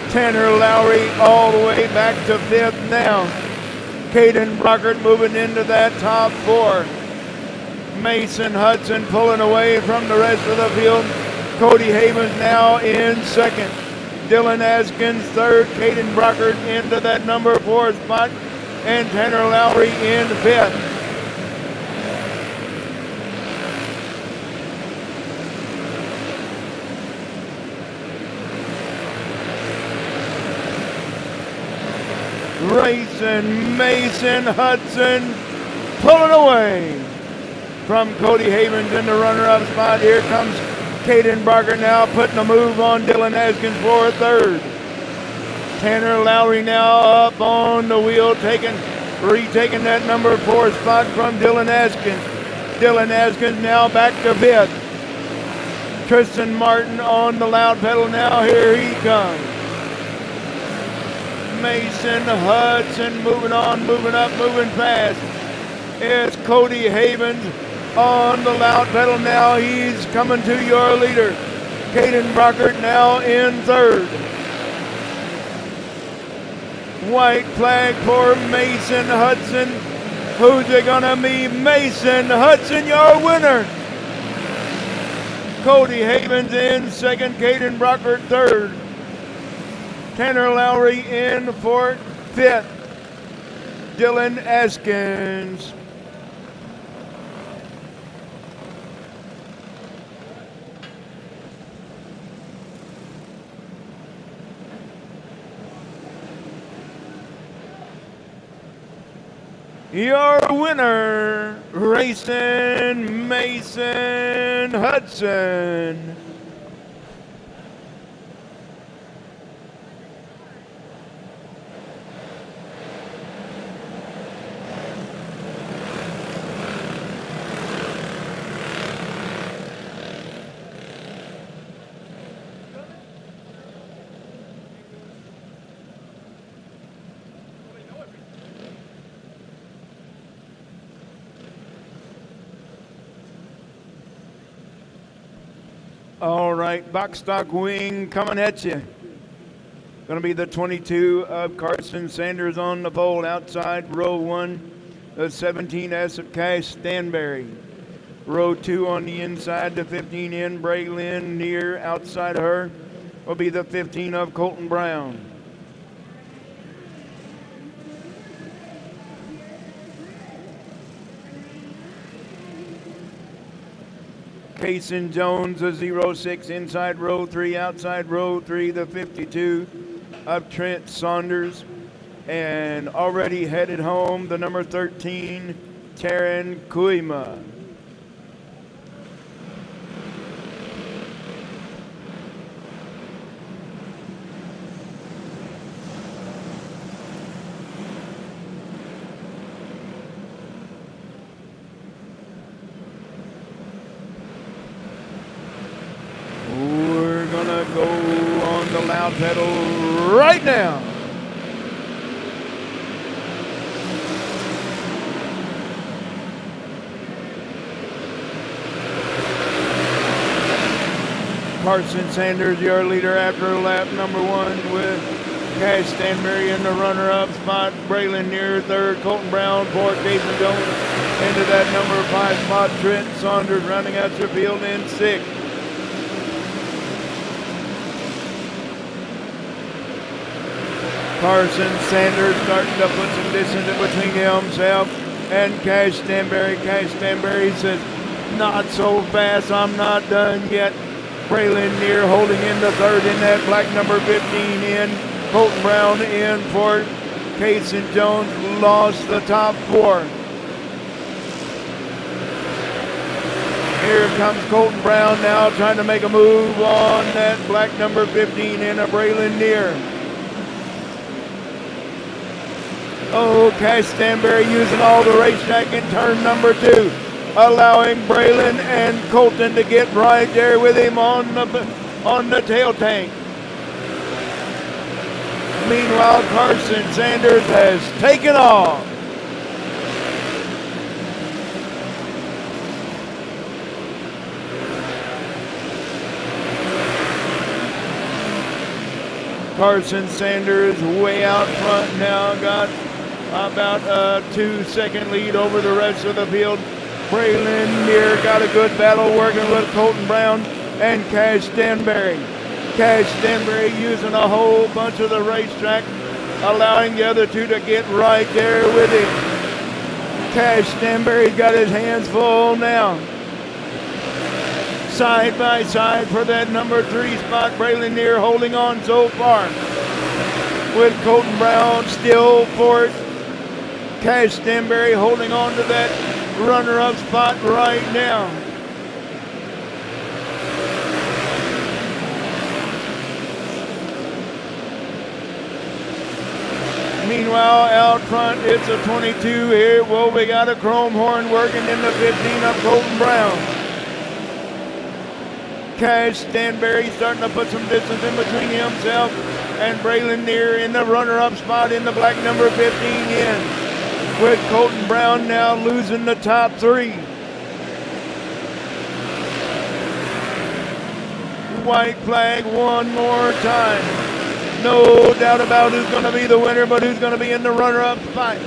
Tanner Lowry all the way back to 5th now. Caden Brockert moving into that top 4. Mason Hudson pulling away from the rest of the field. Cody Havens now in 2nd. Dylan Askins 3rd. Caden Brockert into that number 4 spot. And Tanner Lowry in 5th. Racing Mason Hudson pulling away from Cody Havens in the runner-up spot. Here comes Caden Barker now putting a move on Dylan Askins for 3rd. Tanner Lowry now up on the wheel, retaking that number 4 spot from Dylan Askins. Dylan Askins now back to 5th. Tristan Martin on the loud pedal now. Here he comes. Mason Hudson moving on, moving up, moving fast. It's Cody Havens on the loud pedal now. He's coming to your leader. Caden Brockert now in 3rd. White flag for Mason Hudson. Who's it gonna be? Mason Hudson, your winner. Cody Havens in 2nd, Caden Brockert 3rd. Tanner Lowry in 4th, 5th. Dylan Askins. Your winner, Racing Mason Hudson. All right, box stock wing coming at you. Going to be the 22 of Carson Sanders on the pole outside row 1. The 17S of Cash Stanberry. Row 2 on the inside, the 15 in Braylon near outside her will be the 15 of Colton Brown. Kason Jones, a 06 inside row 3, outside row 3, the 52 of Trent Saunders. And already headed home, the number 13, Taryn Kuima. We're gonna go on the loud pedal right now. Carson Sanders, your leader after lap number 1 with Cash Stanberry in the runner-up spot. Braylon near 3rd, Colton Brown, 4th, Jason Jones into that number 5 spot. Trent Saunders running out your field in 6th. Carson Sanders starting to put some distance in between himself and Cash Stanberry. Cash Stanberry says, not so fast, I'm not done yet. Braylon near holding in the 3rd in that black number 15 in. Colton Brown in 4th. Kason Jones lost the top 4. Here comes Colton Brown now trying to make a move on that black number 15 in a Braylon near. Oh, Cash Stanberry using all the racetrack in turn number 2. allowing Braylon and Colton to get right there with him on the tail tank. Meanwhile, Carson Sanders has taken off. Carson Sanders way out front now, got about a 2-second lead over the rest of the field. Braylon Neer got a good battle working with Colton Brown and Cash Stanberry. Cash Stanberry using a whole bunch of the racetrack, allowing the other two to get right there with him. Cash Stanberry's got his hands full now. Side by side for that number 3 spot. Braylon Neer holding on so far, with Colton Brown still fourth. Cash Stanberry holding on to that runner-up spot right now. Meanwhile, out front, it's a 22 here. Well, we got a chrome horn working in the 15 of Colton Brown. Cash Stanberry starting to put some distance in between himself and Braylon Neer in the runner-up spot in the black number 15 in, with Colton Brown now losing the top 3. White flag one more time. No doubt about who's going to be the winner, but who's going to be in the runner-up spot.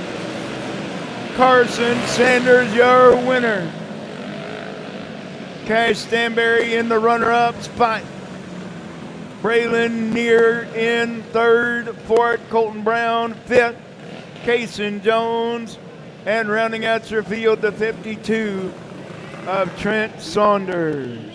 Carson Sanders, your winner. Cash Stanberry in the runner-up spot. Braylon Neer in third, fourth, Colton Brown fifth, Cason Jones, and rounding out your field, the 52 of Trent Saunders.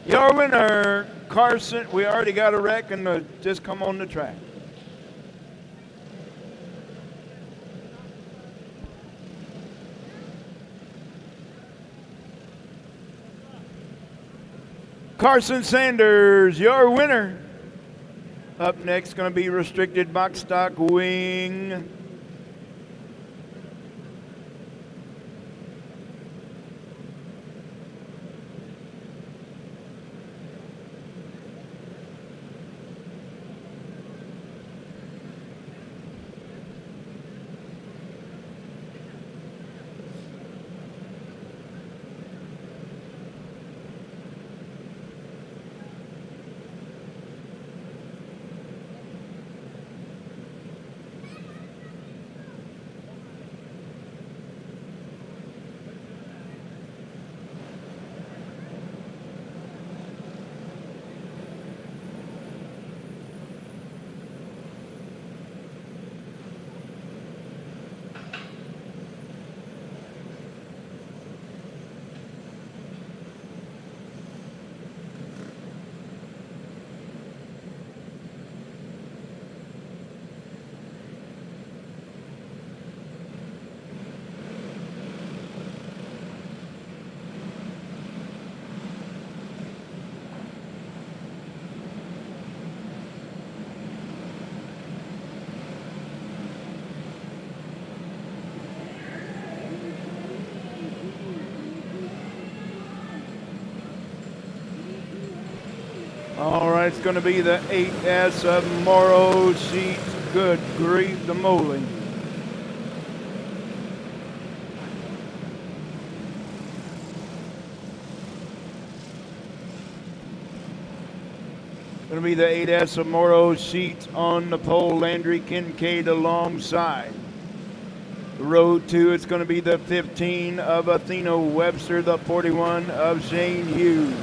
Your winner, Carson. We already got a wreck and just come on the track. Carson Sanders, your winner. Up next, going to be restricted box stock wing. All right, it's going to be the 8S of Morrow Sheets. Good grief, the moly. Going to be the 8S of Morrow Sheets on the pole. Landry Kincaid alongside. Road 2, it's going to be the 15 of Athena Webster, the 41 of Shane Hughes.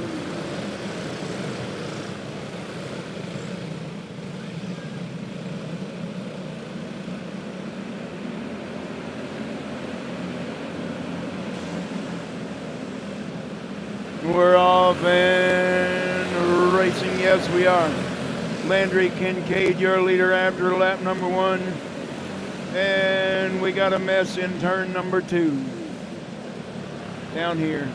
We're off and Yes, we are. Landry Kincaid, your leader after lap number 1. And we got a mess in turn number 2. Down here.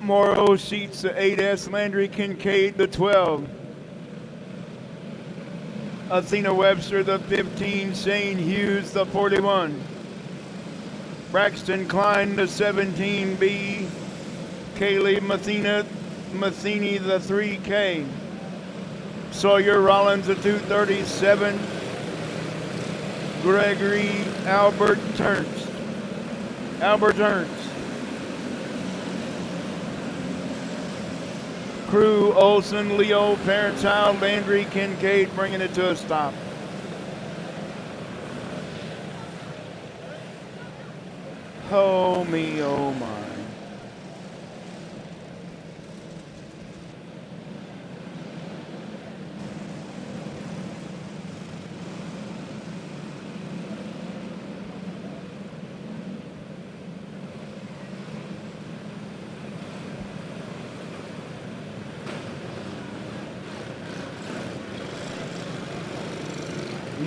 Morrow seats the 8S, Landry Kincaid the 12. Athena Webster the 15, Shane Hughes the 41. Braxton Klein the 17B, Kaylee Matheny the 3K. Sawyer Rollins the 237, Gregory Albert Ernst. Crew Olson, Leo Fairchild, Landry Kincaid bringing it to a stop. Oh me, oh my.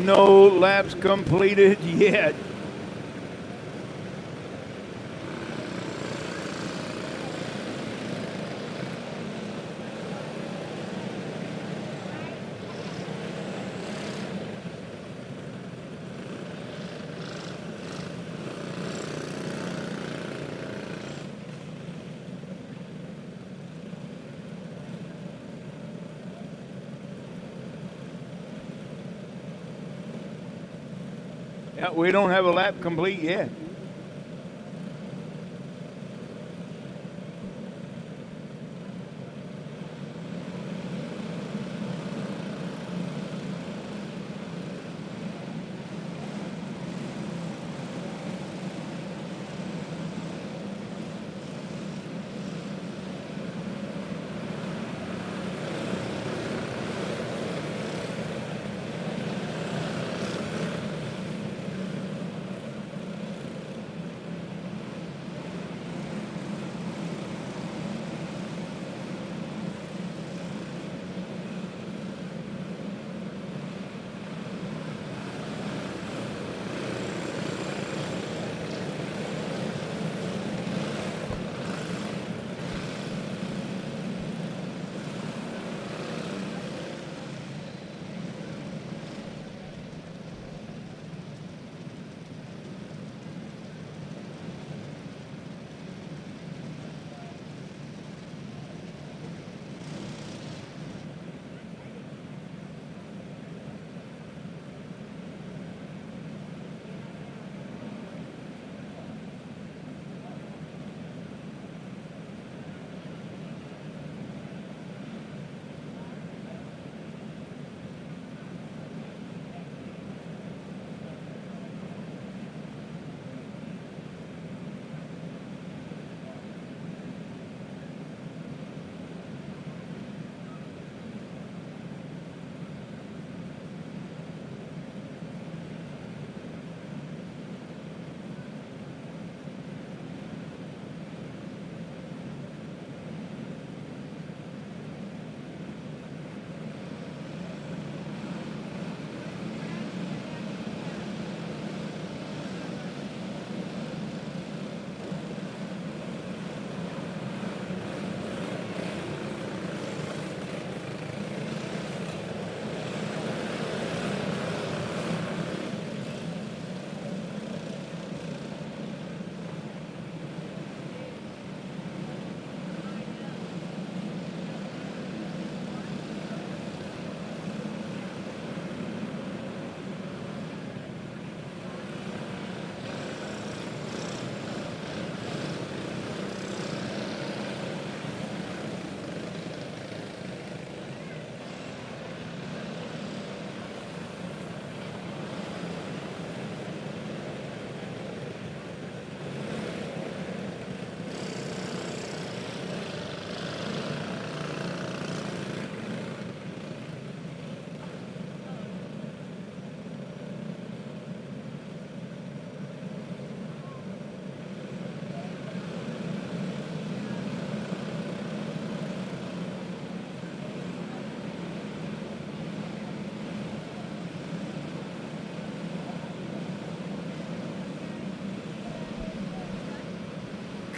No laps completed yet. Yeah, we don't have a lap complete yet.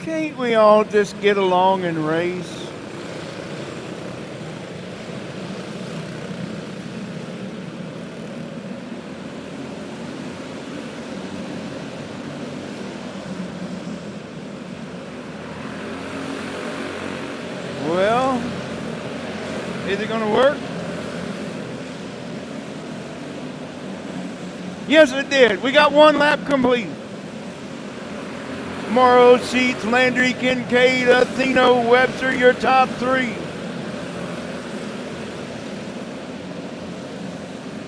Can't we all just get along and race? Well, is it going to work? Yes, it did. We got one lap complete. Morrow, Sheets, Landry, Kincaid, Athena, Webster, your top three.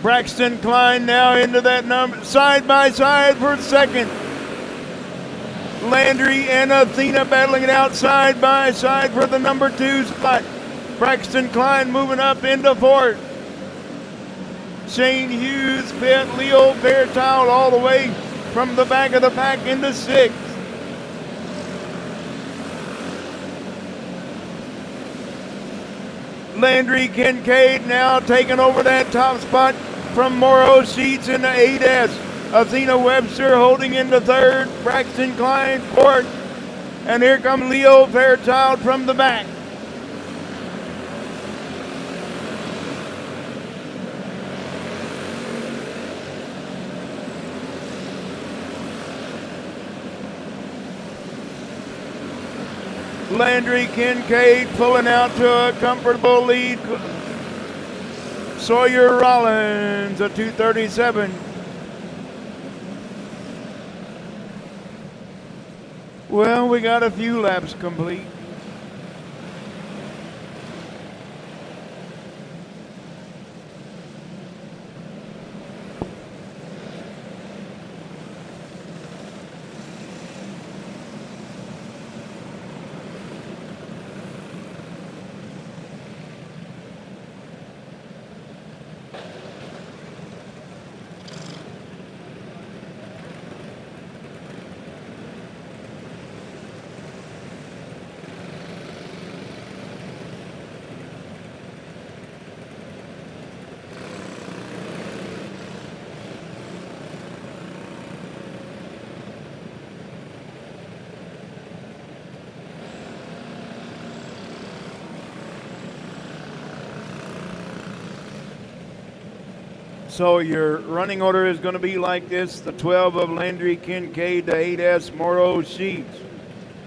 Braxton Klein now into that number, side by side for second. Landry and Athena battling it out side by side for the number 2 spot. Braxton Klein moving up into fourth. Shane Hughes, fifth. Leo Fairchild all the way from the back of the pack into sixth. Landry Kincaid now taking over that top spot from Morrow Sheets in the 8S. Athena Webster holding into third. Braxton Klein fourth. And here comes Leo Fairchild from the back. Landry Kincaid pulling out to a comfortable lead. Sawyer Rollins, a 237. Well, we got a few laps complete. So your running order is going to be like this: the 12 of Landry Kincaid, the 8S Morrow Sheets,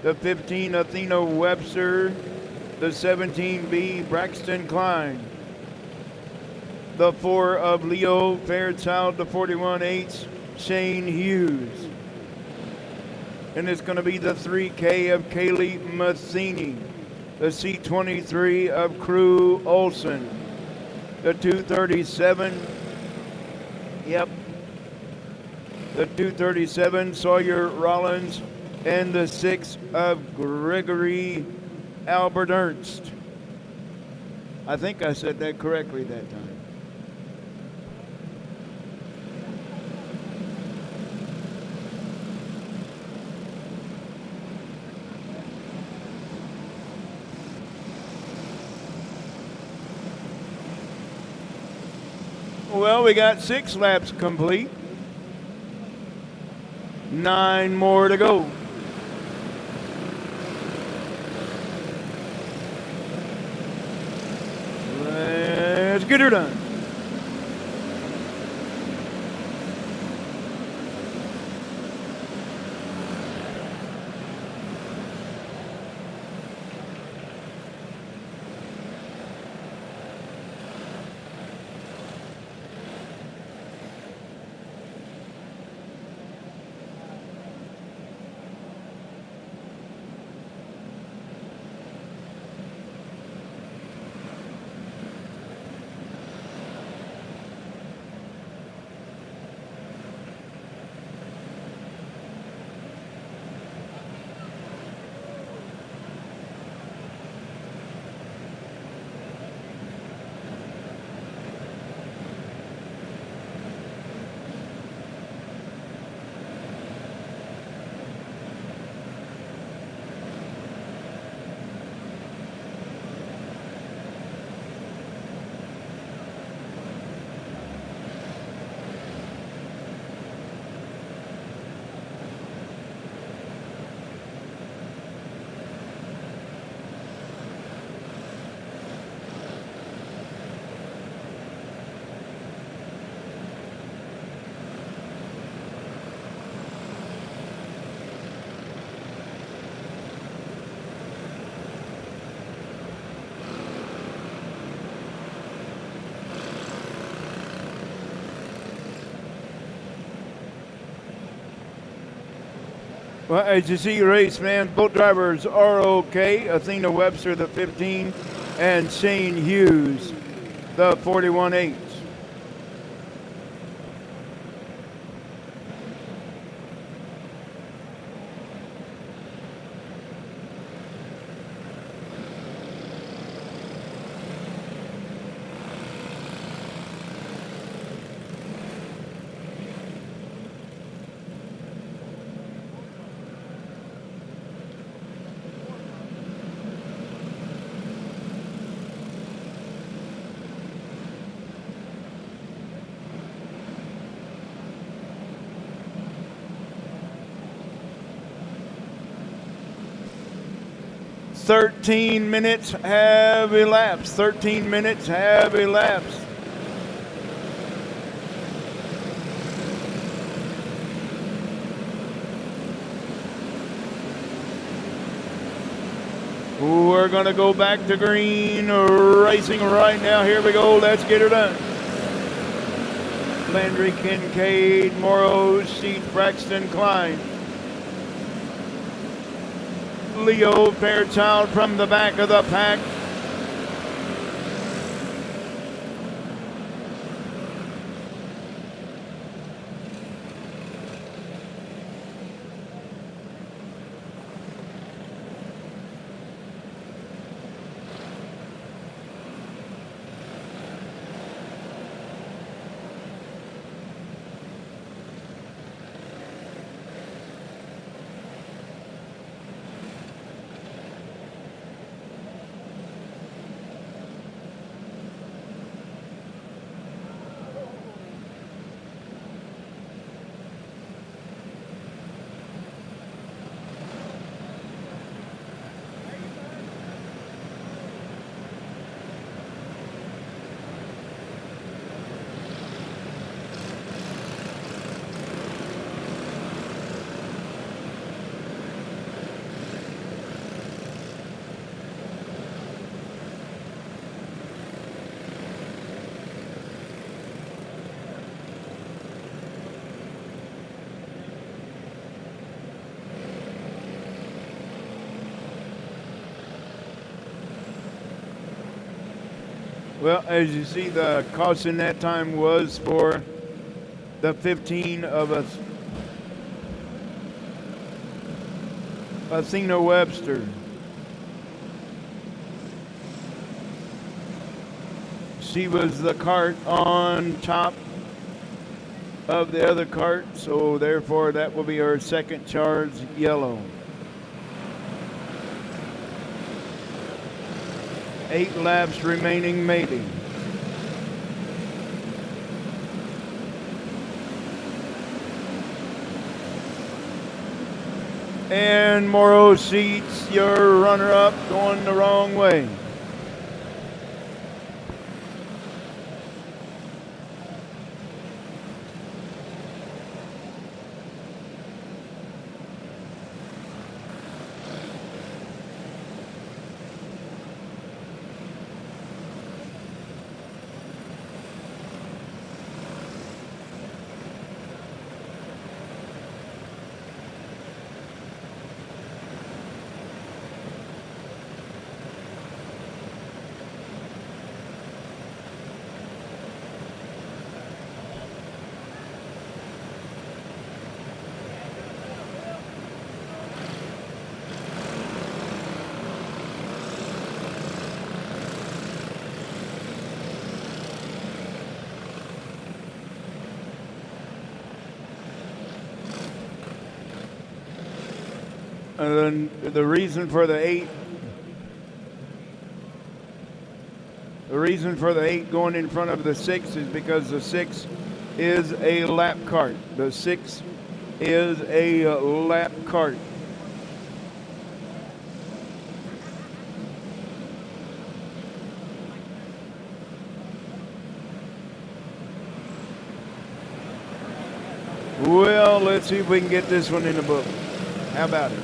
the 15 Athena Webster, the 17B Braxton Klein, the 4 of Leo Fairchild, the 41H Shane Hughes, and it's going to be the 3K of Kaylee Matheny, the C23 of Crew Olson, the 237. Yep. The 237, Sawyer Rollins, and the 6 of Gregory Albert Ernst. I think I said that correctly that time. Well, we got 6 laps complete. 9 more to go. Let's get her done. Well, as you see, race fans, both drivers are okay. Athena Webster, the 15, and Shane Hughes, the 41.8. 13 minutes have elapsed. 13 minutes have elapsed. We're going to go back to green racing right now. Here we go. Let's get her done. Landry Kincaid, Morrow, Sheets, Braxton Klein. Leo Fairchild from the back of the pack. Well, as you see, the caution that time was for the 15 of us. Athena Webster. She was the cart on top of the other cart, so therefore that will be her second charge yellow. 8 laps remaining, maybe. And Morrow Sheets, your runner-up, going the wrong way. And the reason for the 8, going in front of the 6 is because the 6 is a lap cart. The 6 is a lap cart. Well, let's see if we can get this one in the book. How about it?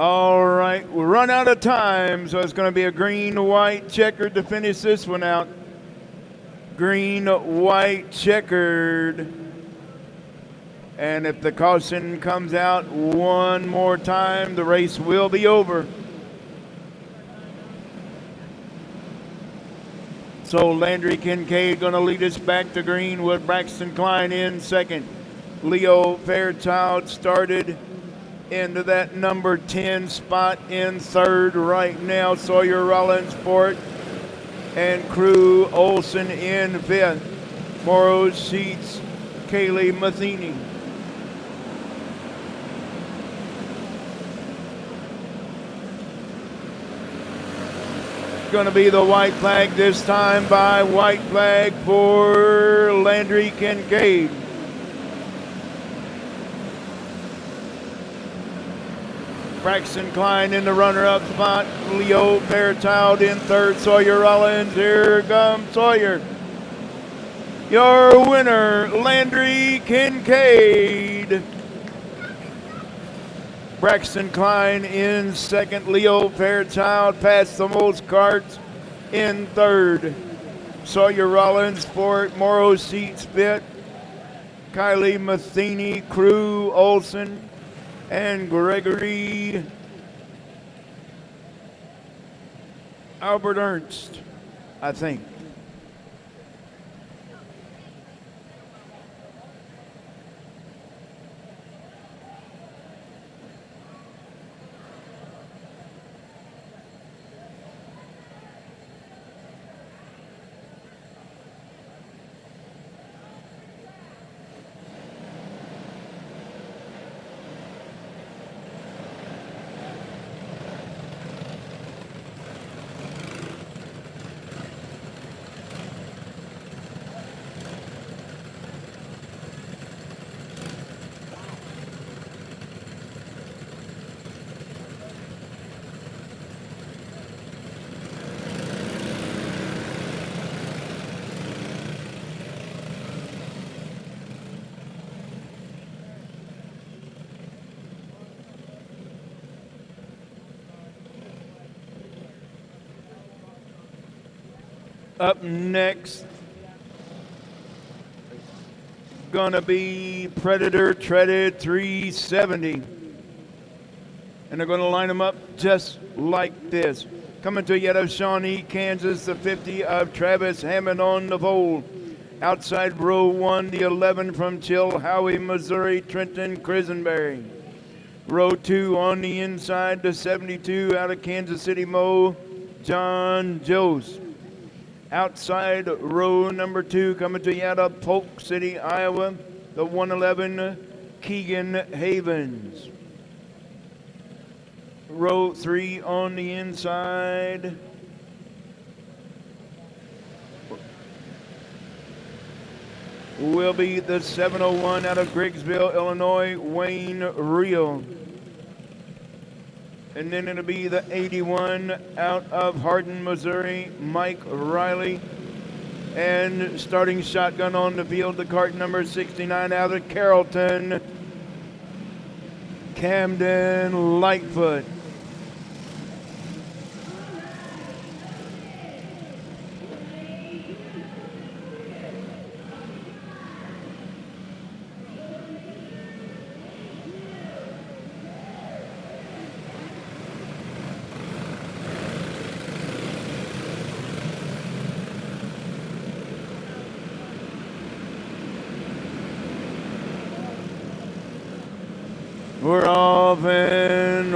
All right, we'll run out of time, so it's going to be a green-white checkered to finish this one out. Green-white checkered. And if the caution comes out one more time, the race will be over. So Landry Kincaid going to lead us back to green with Braxton Klein in second. Leo Fairchild started into that number 10 spot in third right now. Sawyer Rollins fourth and Crew Olson in fifth. Morrow Sheets, Kaylee Matheny. Going to be the white flag this time by white flag for Landry Kincaid. Braxton Klein in the runner-up spot. Leo Fairchild in third. Sawyer Rollins. Here comes Sawyer. Your winner, Landry Kincaid. Braxton Klein in second. Leo Fairchild past the most carts in third. Sawyer Rollins fourth. Morrow Sheets fifth. Kylie Matheny, Crew Olson, and Gregory Albert Ernst, I think. Up next, gonna be Predator Treaded 370. And they're gonna line them up just like this. Coming to you out of Shawnee, Kansas, the 50 of Travis Hammond on the pole. Outside row 1, the 11 from Chilhowie, Missouri, Trenton Crisenberry. Row 2 on the inside, the 72 out of Kansas City Mo, John Jost. Outside row number 2, coming to you out of Polk City, Iowa, the 111 Keegan Havens. Row 3 on the inside. Will be the 701 out of Griggsville, Illinois, Wayne Reel. And then it'll be the 81 out of Hardin, Missouri, Mike Riley. And starting shotgun on the field, the cart number 69 out of Carrollton, Camden Lightfoot. We're off and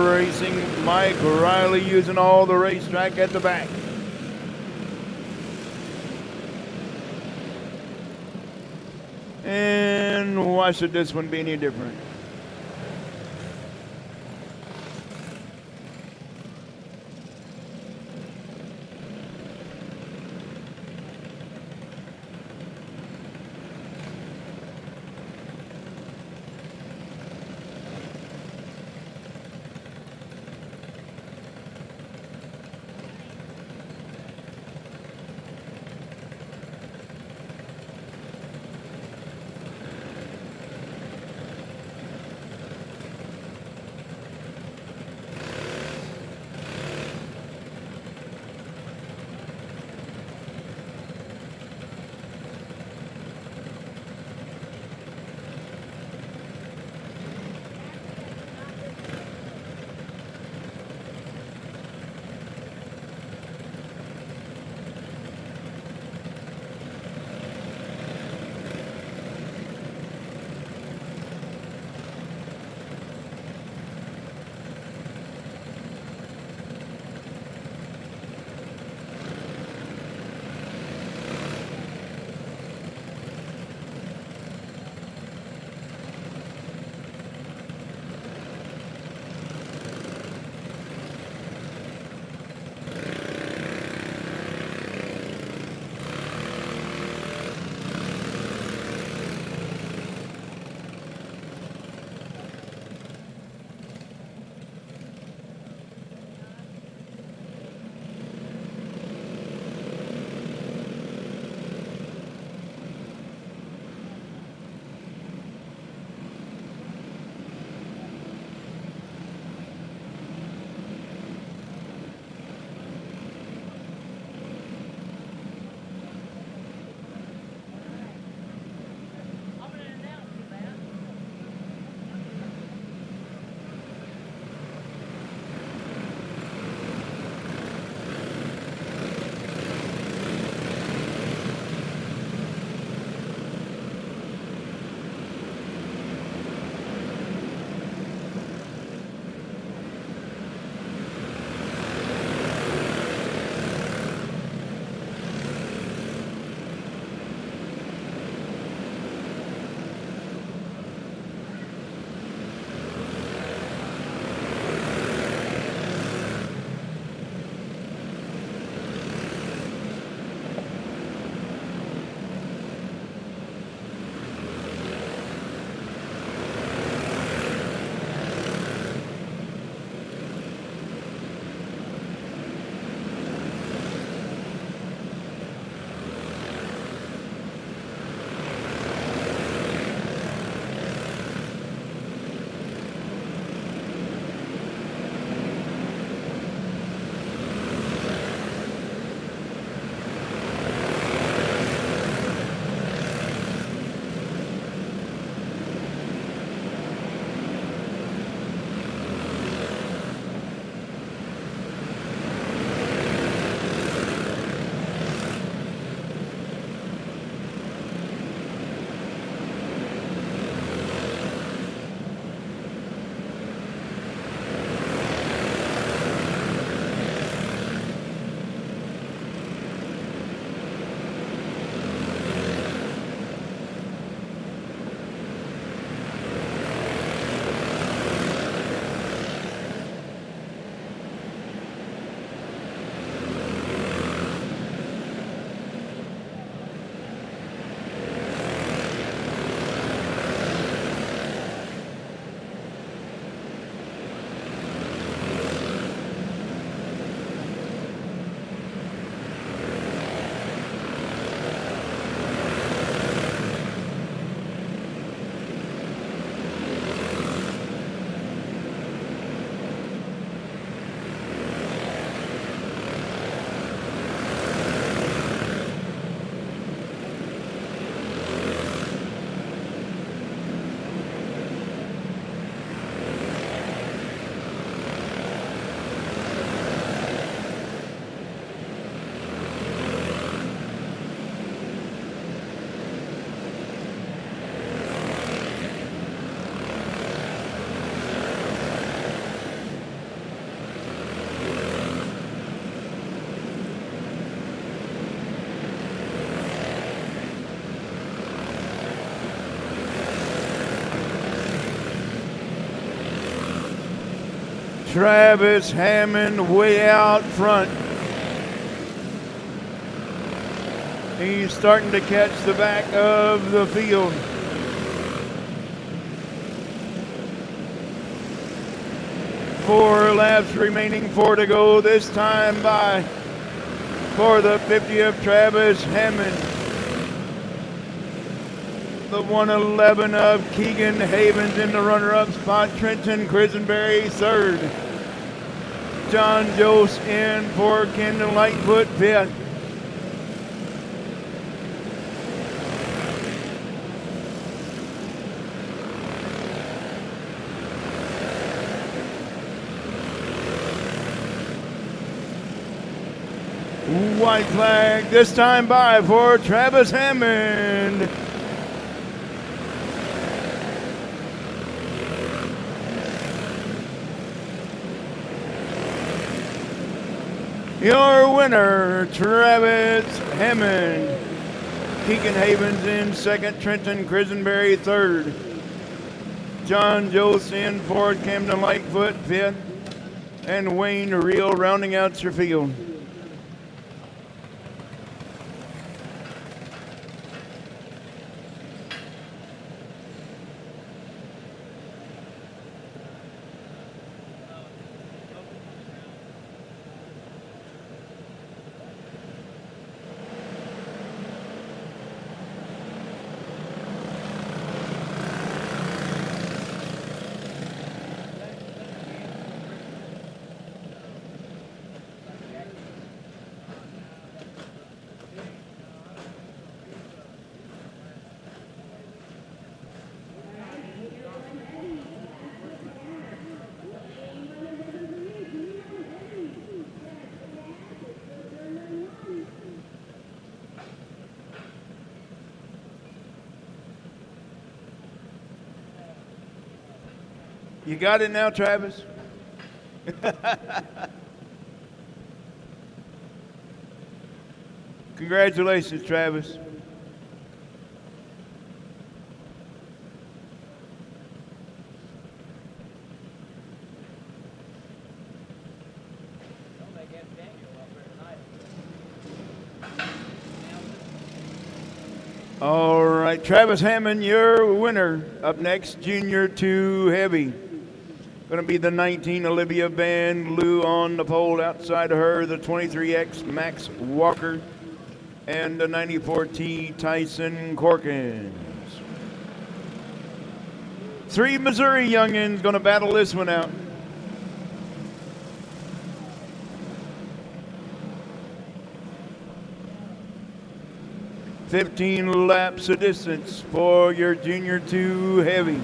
racing. Mike Riley using all the racetrack at the back. And why should this one be any different? Travis Hammond way out front. He's starting to catch the back of the field. Four laps remaining, 4 to go. This time by for the 50th, Travis Hammond. The 111 of Keegan Havens in the runner-up spot. Trenton Crisenberry third. John Jose in for Kendall Lightfoot fifth. White flag this time by for Travis Hammond. Your winner, Travis Hammond. Keegan Havens in second, Trenton Crisenberry third. John Jose in fourth, Camden Lightfoot fifth, and Wayne Reel rounding out your field. You got it now, Travis? Congratulations, Travis. All right, Travis Hammond, your winner. Up next, Junior 2 Heavy. Going to be the 19 Olivia Van Loo on the pole. Outside of her, the 23X Max Walker and the 94T Tyson Corkins. 3 Missouri youngins going to battle this one out. "15 laps of distance for your Junior 2 Heavy."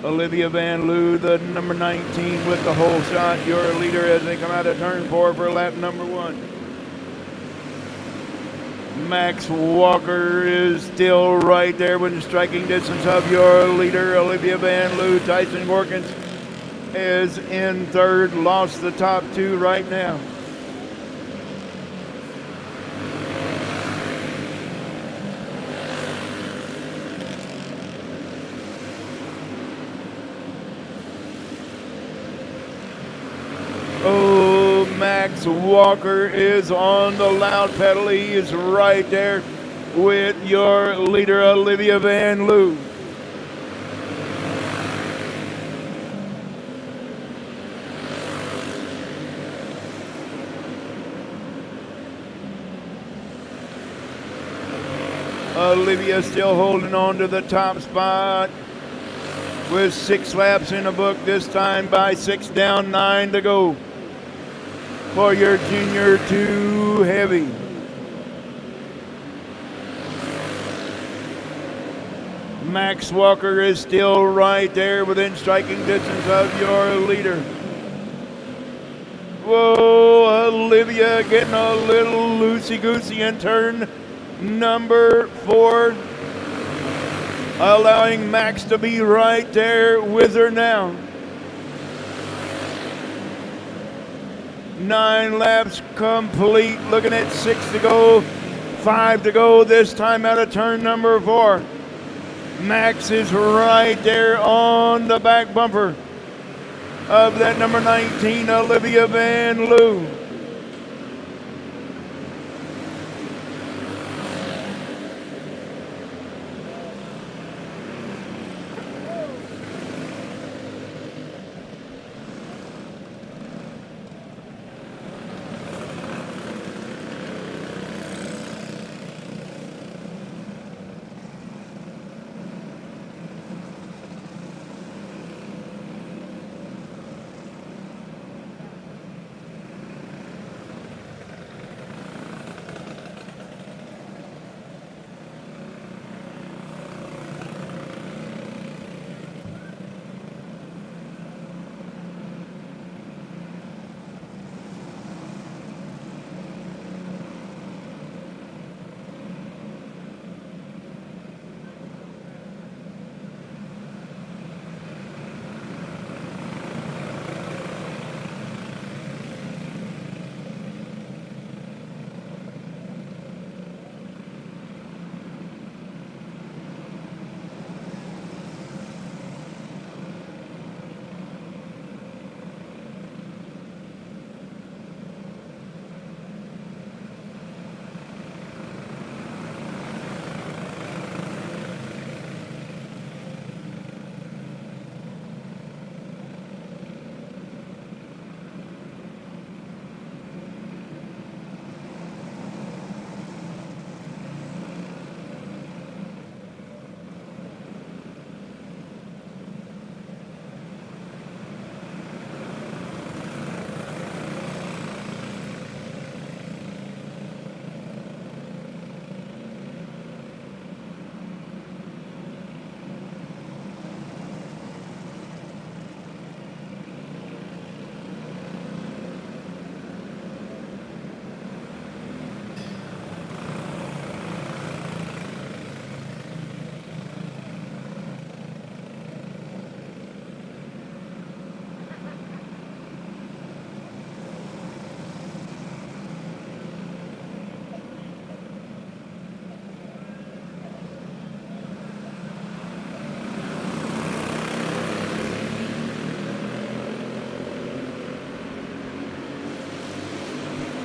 Olivia Van Loo, the number 19 with the whole shot, your leader as they come out of turn 4 for lap number 1. Max Walker is still right there within striking distance of your leader, Olivia Van Loo. Tyson Corkins is in third, lost the top 2 right now. Oh, Max Walker is on the loud pedal. He is right there with your leader, Olivia Van Loo. Olivia still holding on to the top spot with 6 laps in the book, this time by 6 down, 9 to go for your Junior 2 Heavy. Max Walker is still right there within striking distance of your leader. Whoa, Olivia getting a little loosey-goosey in turn number 4, allowing Max to be right there with her now. 9 laps complete. Looking at 6 to go, 5 to go this time out of turn number 4. Max is right there on the back bumper of that number 19, Olivia Van Loo.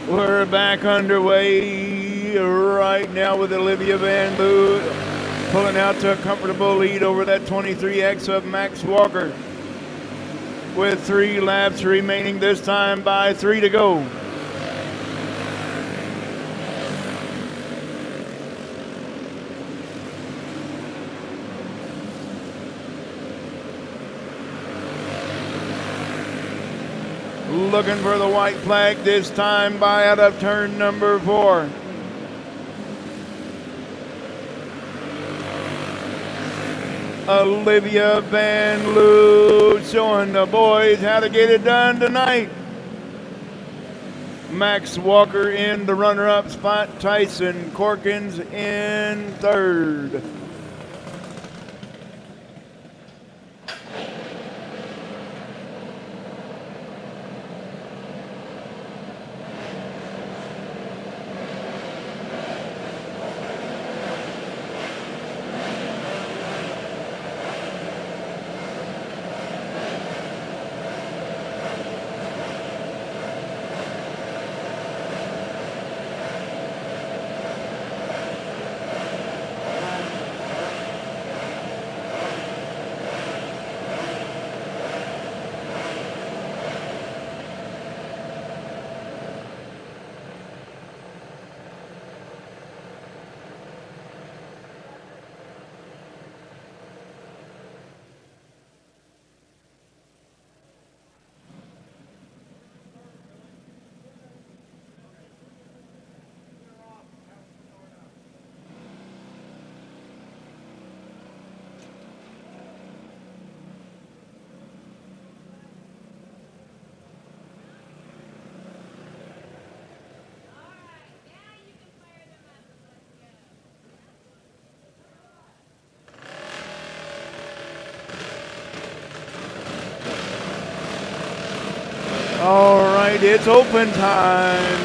We're back underway right now with Olivia Van Loo pulling out to a comfortable lead over that 23X of Max Walker with 3 laps remaining this time by 3 to go. Looking for the white flag this time by out of turn number 4. Olivia Van Loo showing the boys how to get it done tonight. Max Walker in the runner-up spot. Tyson Corkins in third. All right, it's open time.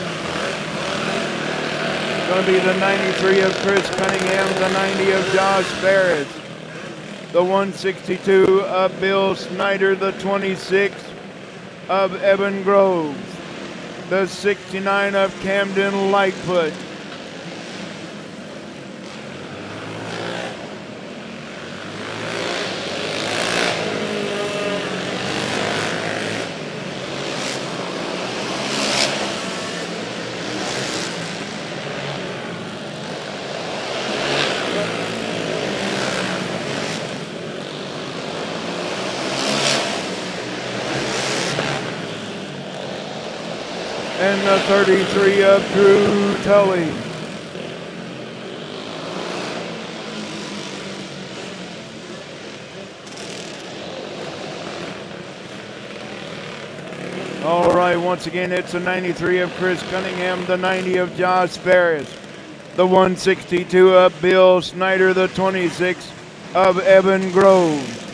Going to be the 93 of Chris Cunningham, the 90 of Josh Ferris, the 162 of Bill Snyder, the 26 of Evan Groves, the 69 of Camden Lightfoot, and the 33 of Drew Tully. All right, once again, it's the 93 of Chris Cunningham, the 90 of Josh Ferris, the 162 of Bill Snyder, the 26 of Evan Groves,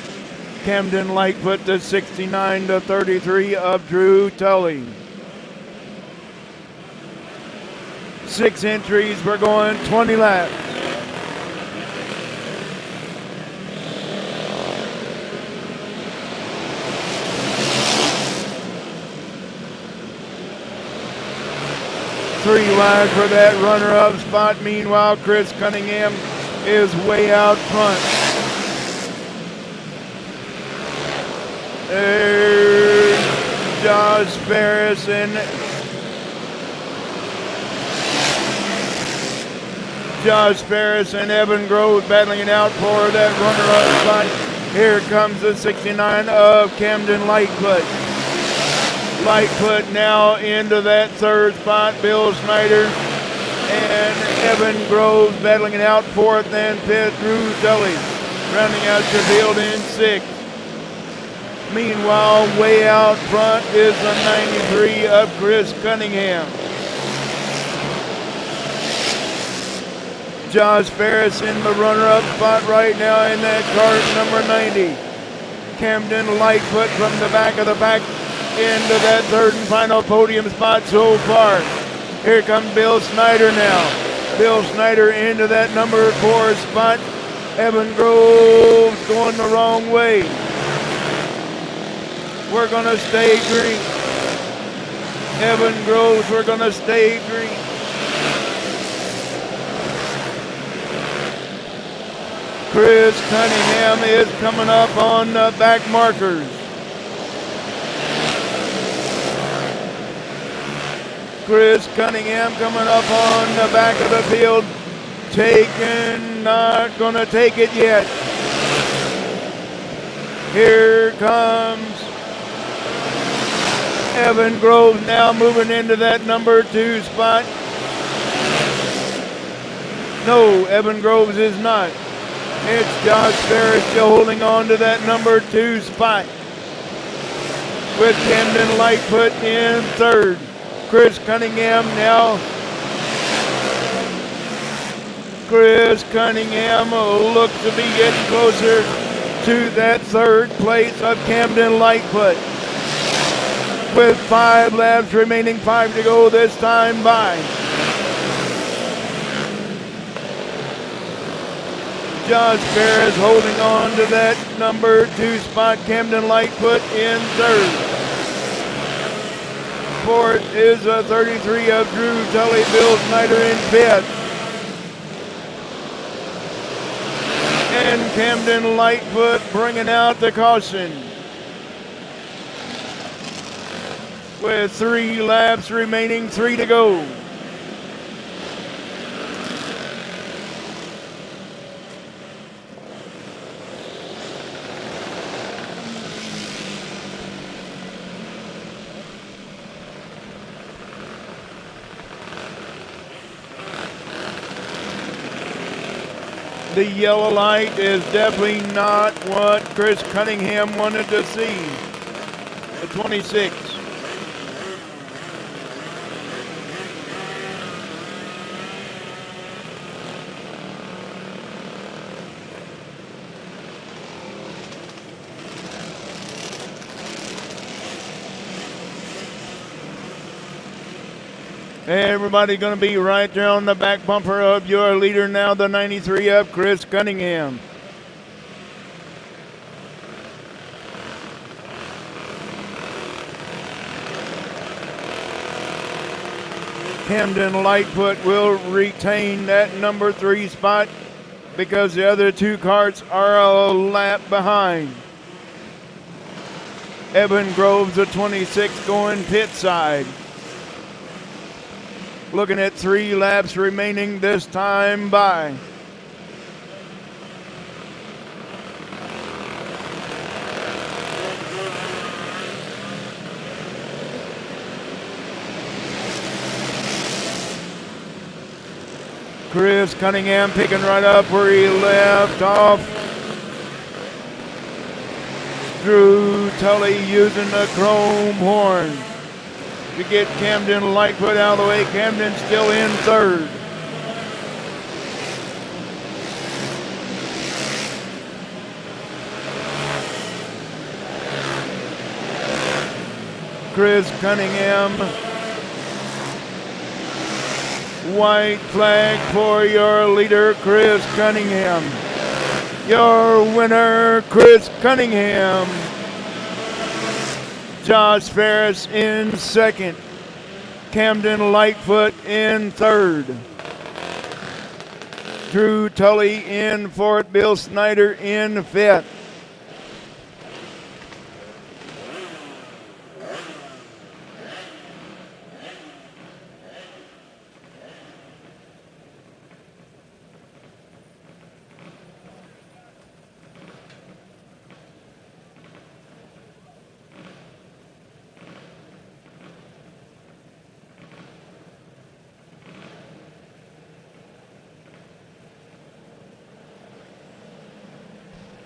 Camden Lightfoot, the 69 to 33 of Drew Tully. 6 entries, we're going 20 laps. Three wide for that runner-up spot. Meanwhile, Chris Cunningham is way out front. There's Josh Ferris and Evan Groves battling it out for that runner-up spot. Here comes the 69 of Camden Lightfoot. Lightfoot now into that third spot. Bill Snyder and Evan Groves battling it out fourth and fifth. Drew Tully rounding out your field in sixth. Meanwhile, way out front is the 93 of Chris Cunningham. Josh Ferris in the runner-up spot right now in that cart, number 90. Camden Lightfoot from the back of the pack into that third and final podium spot so far. Here comes Bill Snyder now. Bill Snyder into that number 4 spot. Evan Groves going the wrong way. We're going to stay green. Evan Groves, we're going to stay green. Chris Cunningham is coming up on the back markers. Chris Cunningham coming up on the back of the field. Taken, not gonna take it yet. Here comes Evan Groves now moving into that number 2 spot. No, Evan Groves is not. It's Josh Ferris still holding on to that number 2 spot, with Camden Lightfoot in third. Chris Cunningham now. Chris Cunningham looks to be getting closer to that third place of Camden Lightfoot. With 5 laps remaining, 5 to go this time by. Josh Ferris holding on to that number 2 spot. Camden Lightfoot in third. Fourth is a 33 of Drew Tully. Bill Snyder in fifth. And Camden Lightfoot bringing out the caution. With 3 laps remaining, 3 to go. The yellow light is definitely not what Chris Cunningham wanted to see. The 26. Everybody going to be right there on the back bumper of your leader now, the 93 of Chris Cunningham. Camden Lightfoot will retain that number 3 spot because the other 2 carts are a lap behind. Evan Groves, the 26, going pit side. Looking at 3 laps remaining this time by. Chris Cunningham picking right up where he left off. Drew Tully using the chrome horn to get Camden Lightfoot out of the way. Camden still in 3rd. Chris Cunningham. White flag for your leader, Chris Cunningham. Your winner, Chris Cunningham. Josh Ferris in 2nd. Camden Lightfoot in 3rd. Drew Tully in 4th. Bill Snyder in 5th.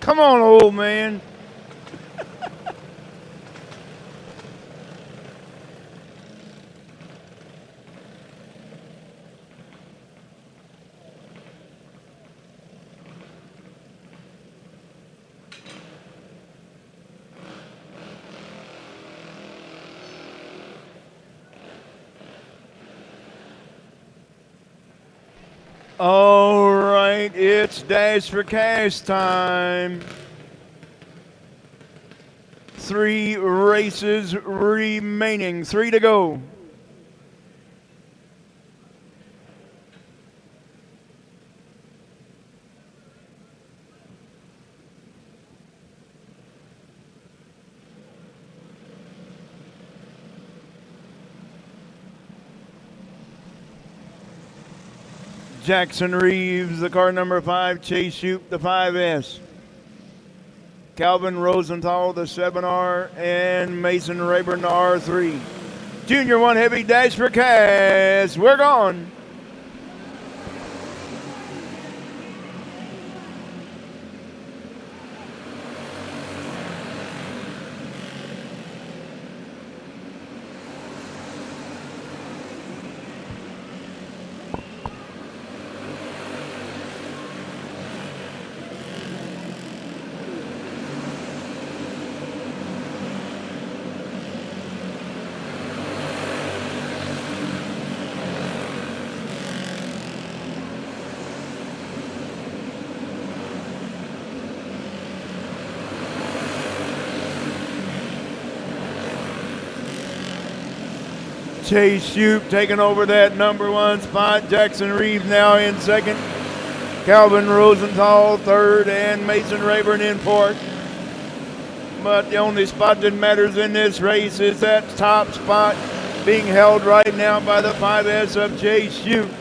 Come on, old man. All right, it's Dash for Cash time. 3 races remaining, 3 to go. Jackson Reeves, the car number 5. Chase Shoup, the 5S. Calvin Rosenthal, the 7R, and Mason Rayburn, the R3. Junior 1 Heavy Dash for Cash. We're gone. Chase Shoup taking over that number 1 spot. Jackson Reeves now in 2nd. Calvin Rosenthal 3rd, and Mason Rayburn in 4th. But the only spot that matters in this race is that top spot being held right now by the 5S of Chase Shoup.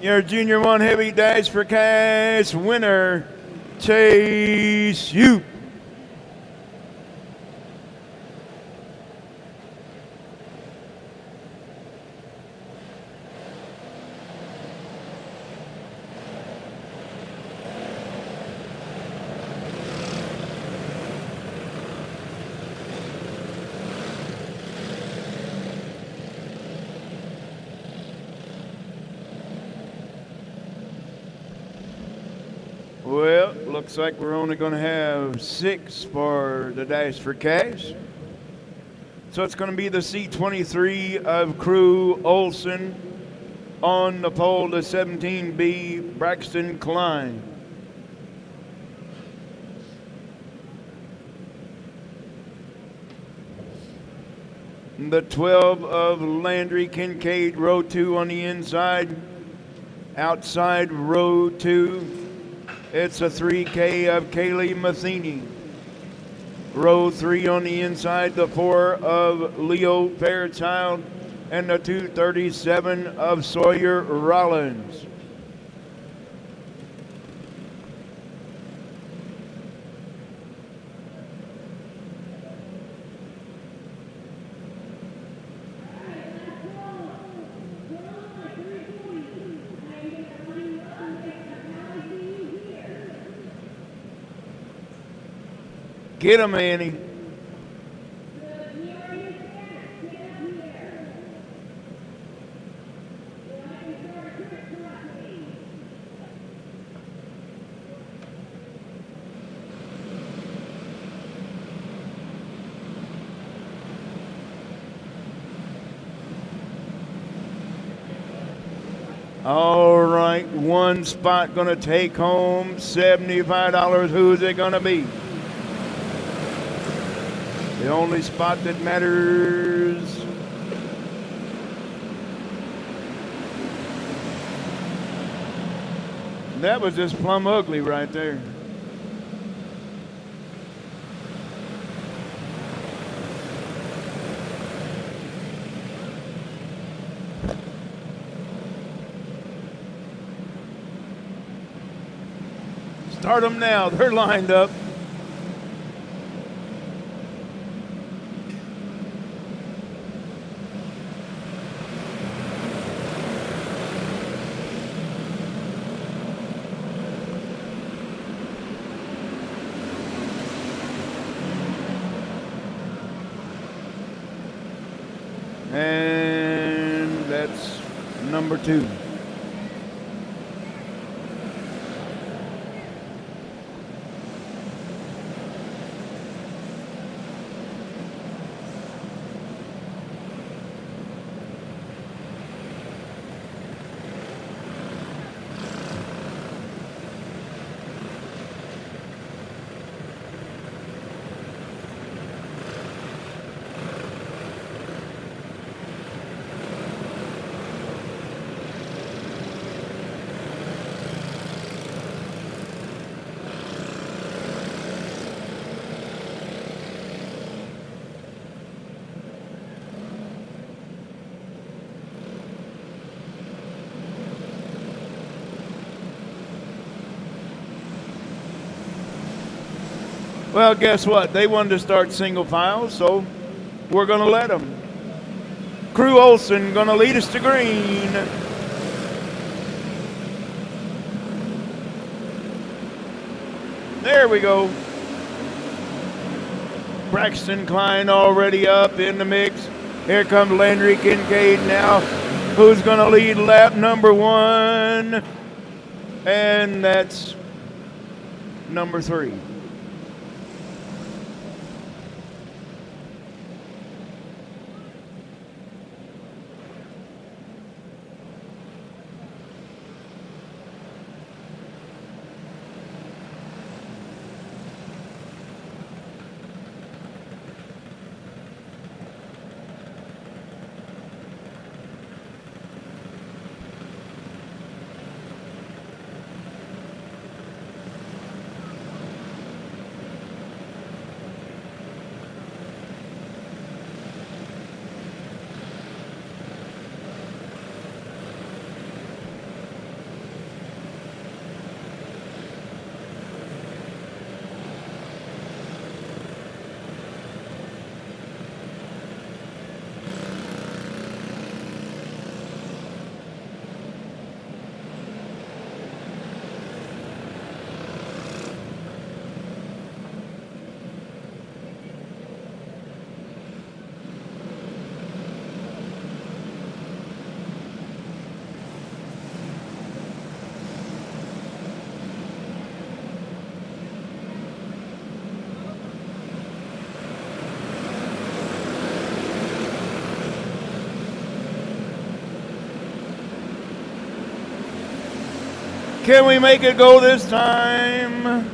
Your Junior 1 Heavy Dash for Cash winner, Chase you. Well, looks like we're only going to have 6 for the Dash for Cash. So it's going to be the C23 of Crew Olson. On the pole, the 17B, Braxton Klein. The 12 of Landry Kincaid, row 2 on the inside. Outside row 2. It's a 3K of Kaylee Matheny. Row 3 on the inside, the 4 of Leo Fairchild, and the 237 of Sawyer Rollins. Get him, Annie. All right, one spot going to take home $75. Who's it going to be? The only spot that matters. That was just plumb ugly right there. Start them now. They're lined up. And that's number 2. Well, guess what? They wanted to start single file, so we're going to let them. Crew Olson going to lead us to green. There we go. Braxton Klein already up in the mix. Here comes Landry Kincaid now. Who's going to lead lap number 1? And that's number 3. Can we make it go this time?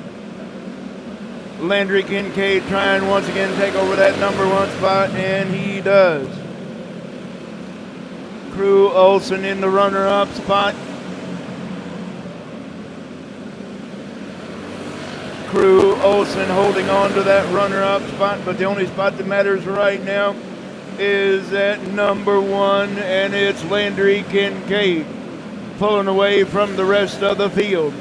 Landry Kincaid trying once again to take over that number 1 spot, and he does. Crew Olsen in the runner-up spot. Crew Olsen holding on to that runner-up spot, but the only spot that matters right now is at number 1, and it's Landry Kincaid pulling away from the rest of the field.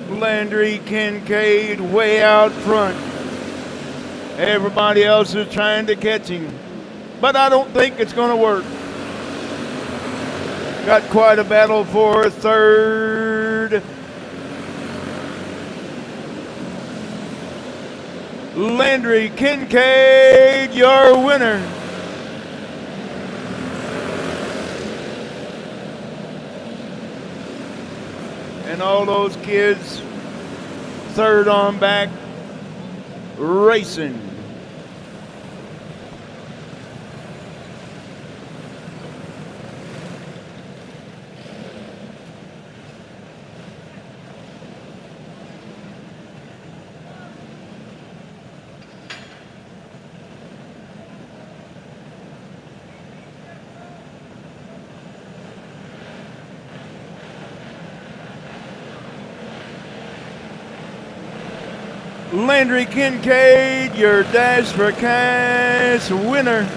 Landry Kincaid way out front. Everybody else is trying to catch him, but I don't think it's going to work. Got quite a battle for third. Landry Kincaid, your winner. And all those kids third on back racing. Landry Kincaid, your Dash for Cash winner.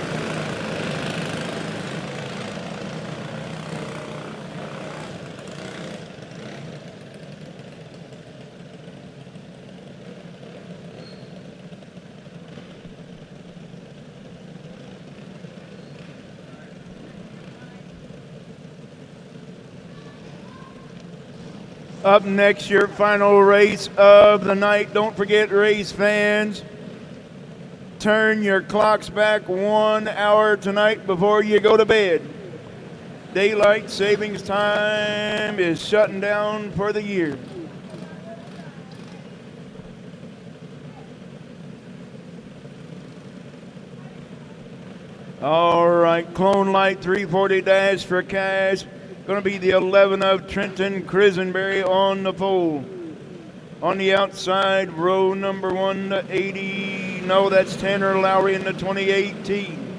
Up next, your final race of the night. Don't forget, race fans, turn your clocks back 1 hour tonight before you go to bed. Daylight savings time is shutting down for the year. All right, Clone Light 340 Dash for Cash. Going to be the 11 of Trenton Crisenberry on the pole. On the outside, row number 180. No, that's Tanner Lowry in the 2018.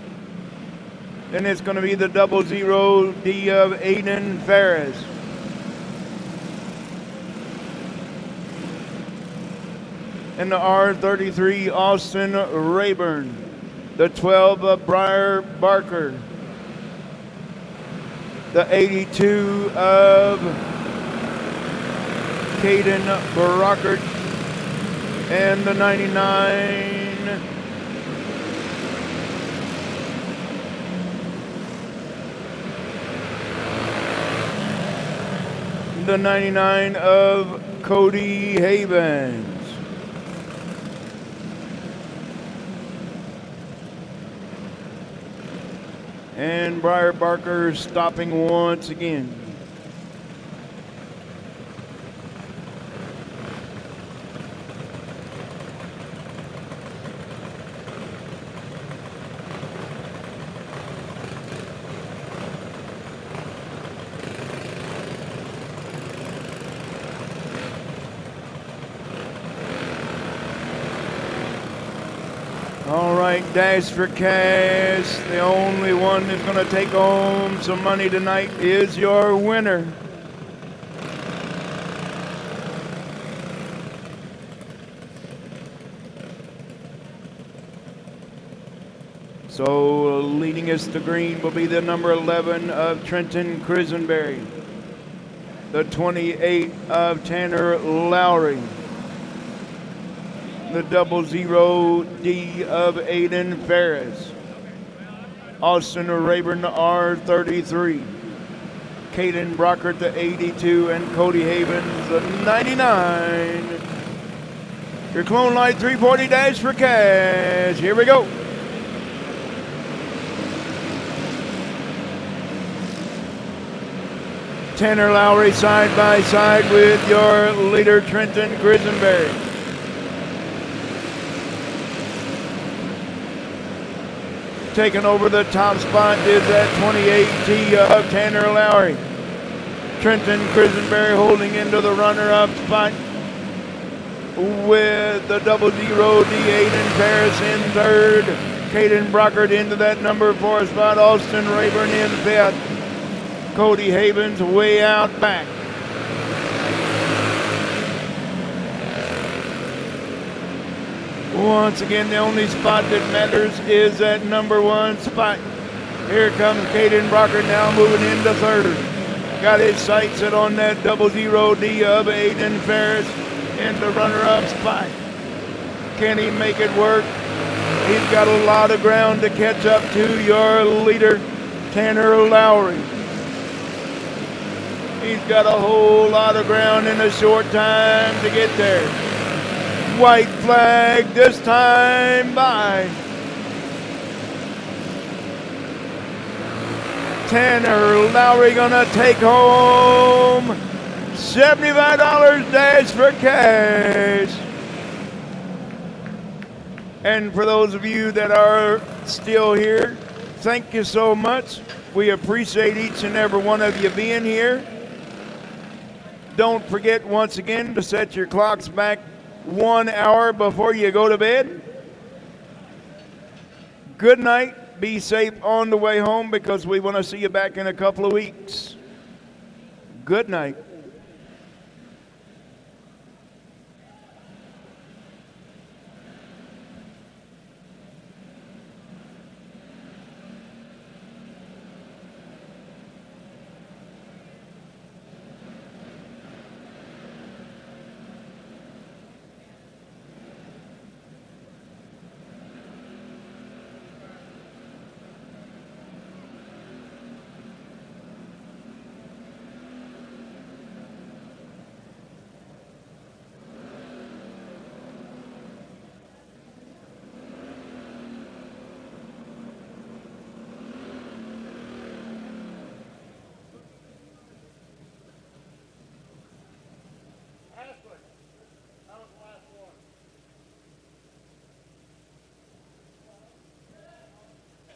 Then it's going to be the 00 D of Aiden Ferris. And the R33 Austin Rayburn. The 12 of Briar Barker. The 82 of Caden Brockert, and the 99 of Cody Havens. And Briar Barker stopping once again. All right, Dash for Cash. The only one that's going to take home some money tonight is your winner. So leading us to green will be the number 11 of Trenton Crisenberry. the 28 of Tanner Lowry, the 00D of Aiden Ferris, Austin Rayburn R33, Caden Brockert the 82, and Cody Havens the 99. Your Clone Light 340 dash for cash. Here we go. Tanner Lowry side by side with your leader Trenton Grisenberry. Taking over the top spot is that 28T of Tanner Lowry. Trenton Grisenberry holding into the runner-up spot with the 00D Aiden Ferris in third. Caden Brockert into that number 4 spot. Austin Rayburn in fifth. Cody Havens way out back. Once again, the only spot that matters is that number 1 spot. Here comes Caden Brockert now moving into third. Got his sights set on that 00D of Aiden Ferris in the runner-up spot. Can he make it work? He's got a lot of ground to catch up to your leader, Tanner Lowry. He's got a whole lot of ground in a short time to get there. White flag this time by Tanner Lowry gonna take home $75 dash for cash. And for those of you that are still here, thank you so much. We appreciate each and every one of you being here. Don't forget once again to set your clocks back 1 hour before you go to bed. Good night. Be safe on the way home because we want to see you back in a couple of weeks. Good night. Ashley.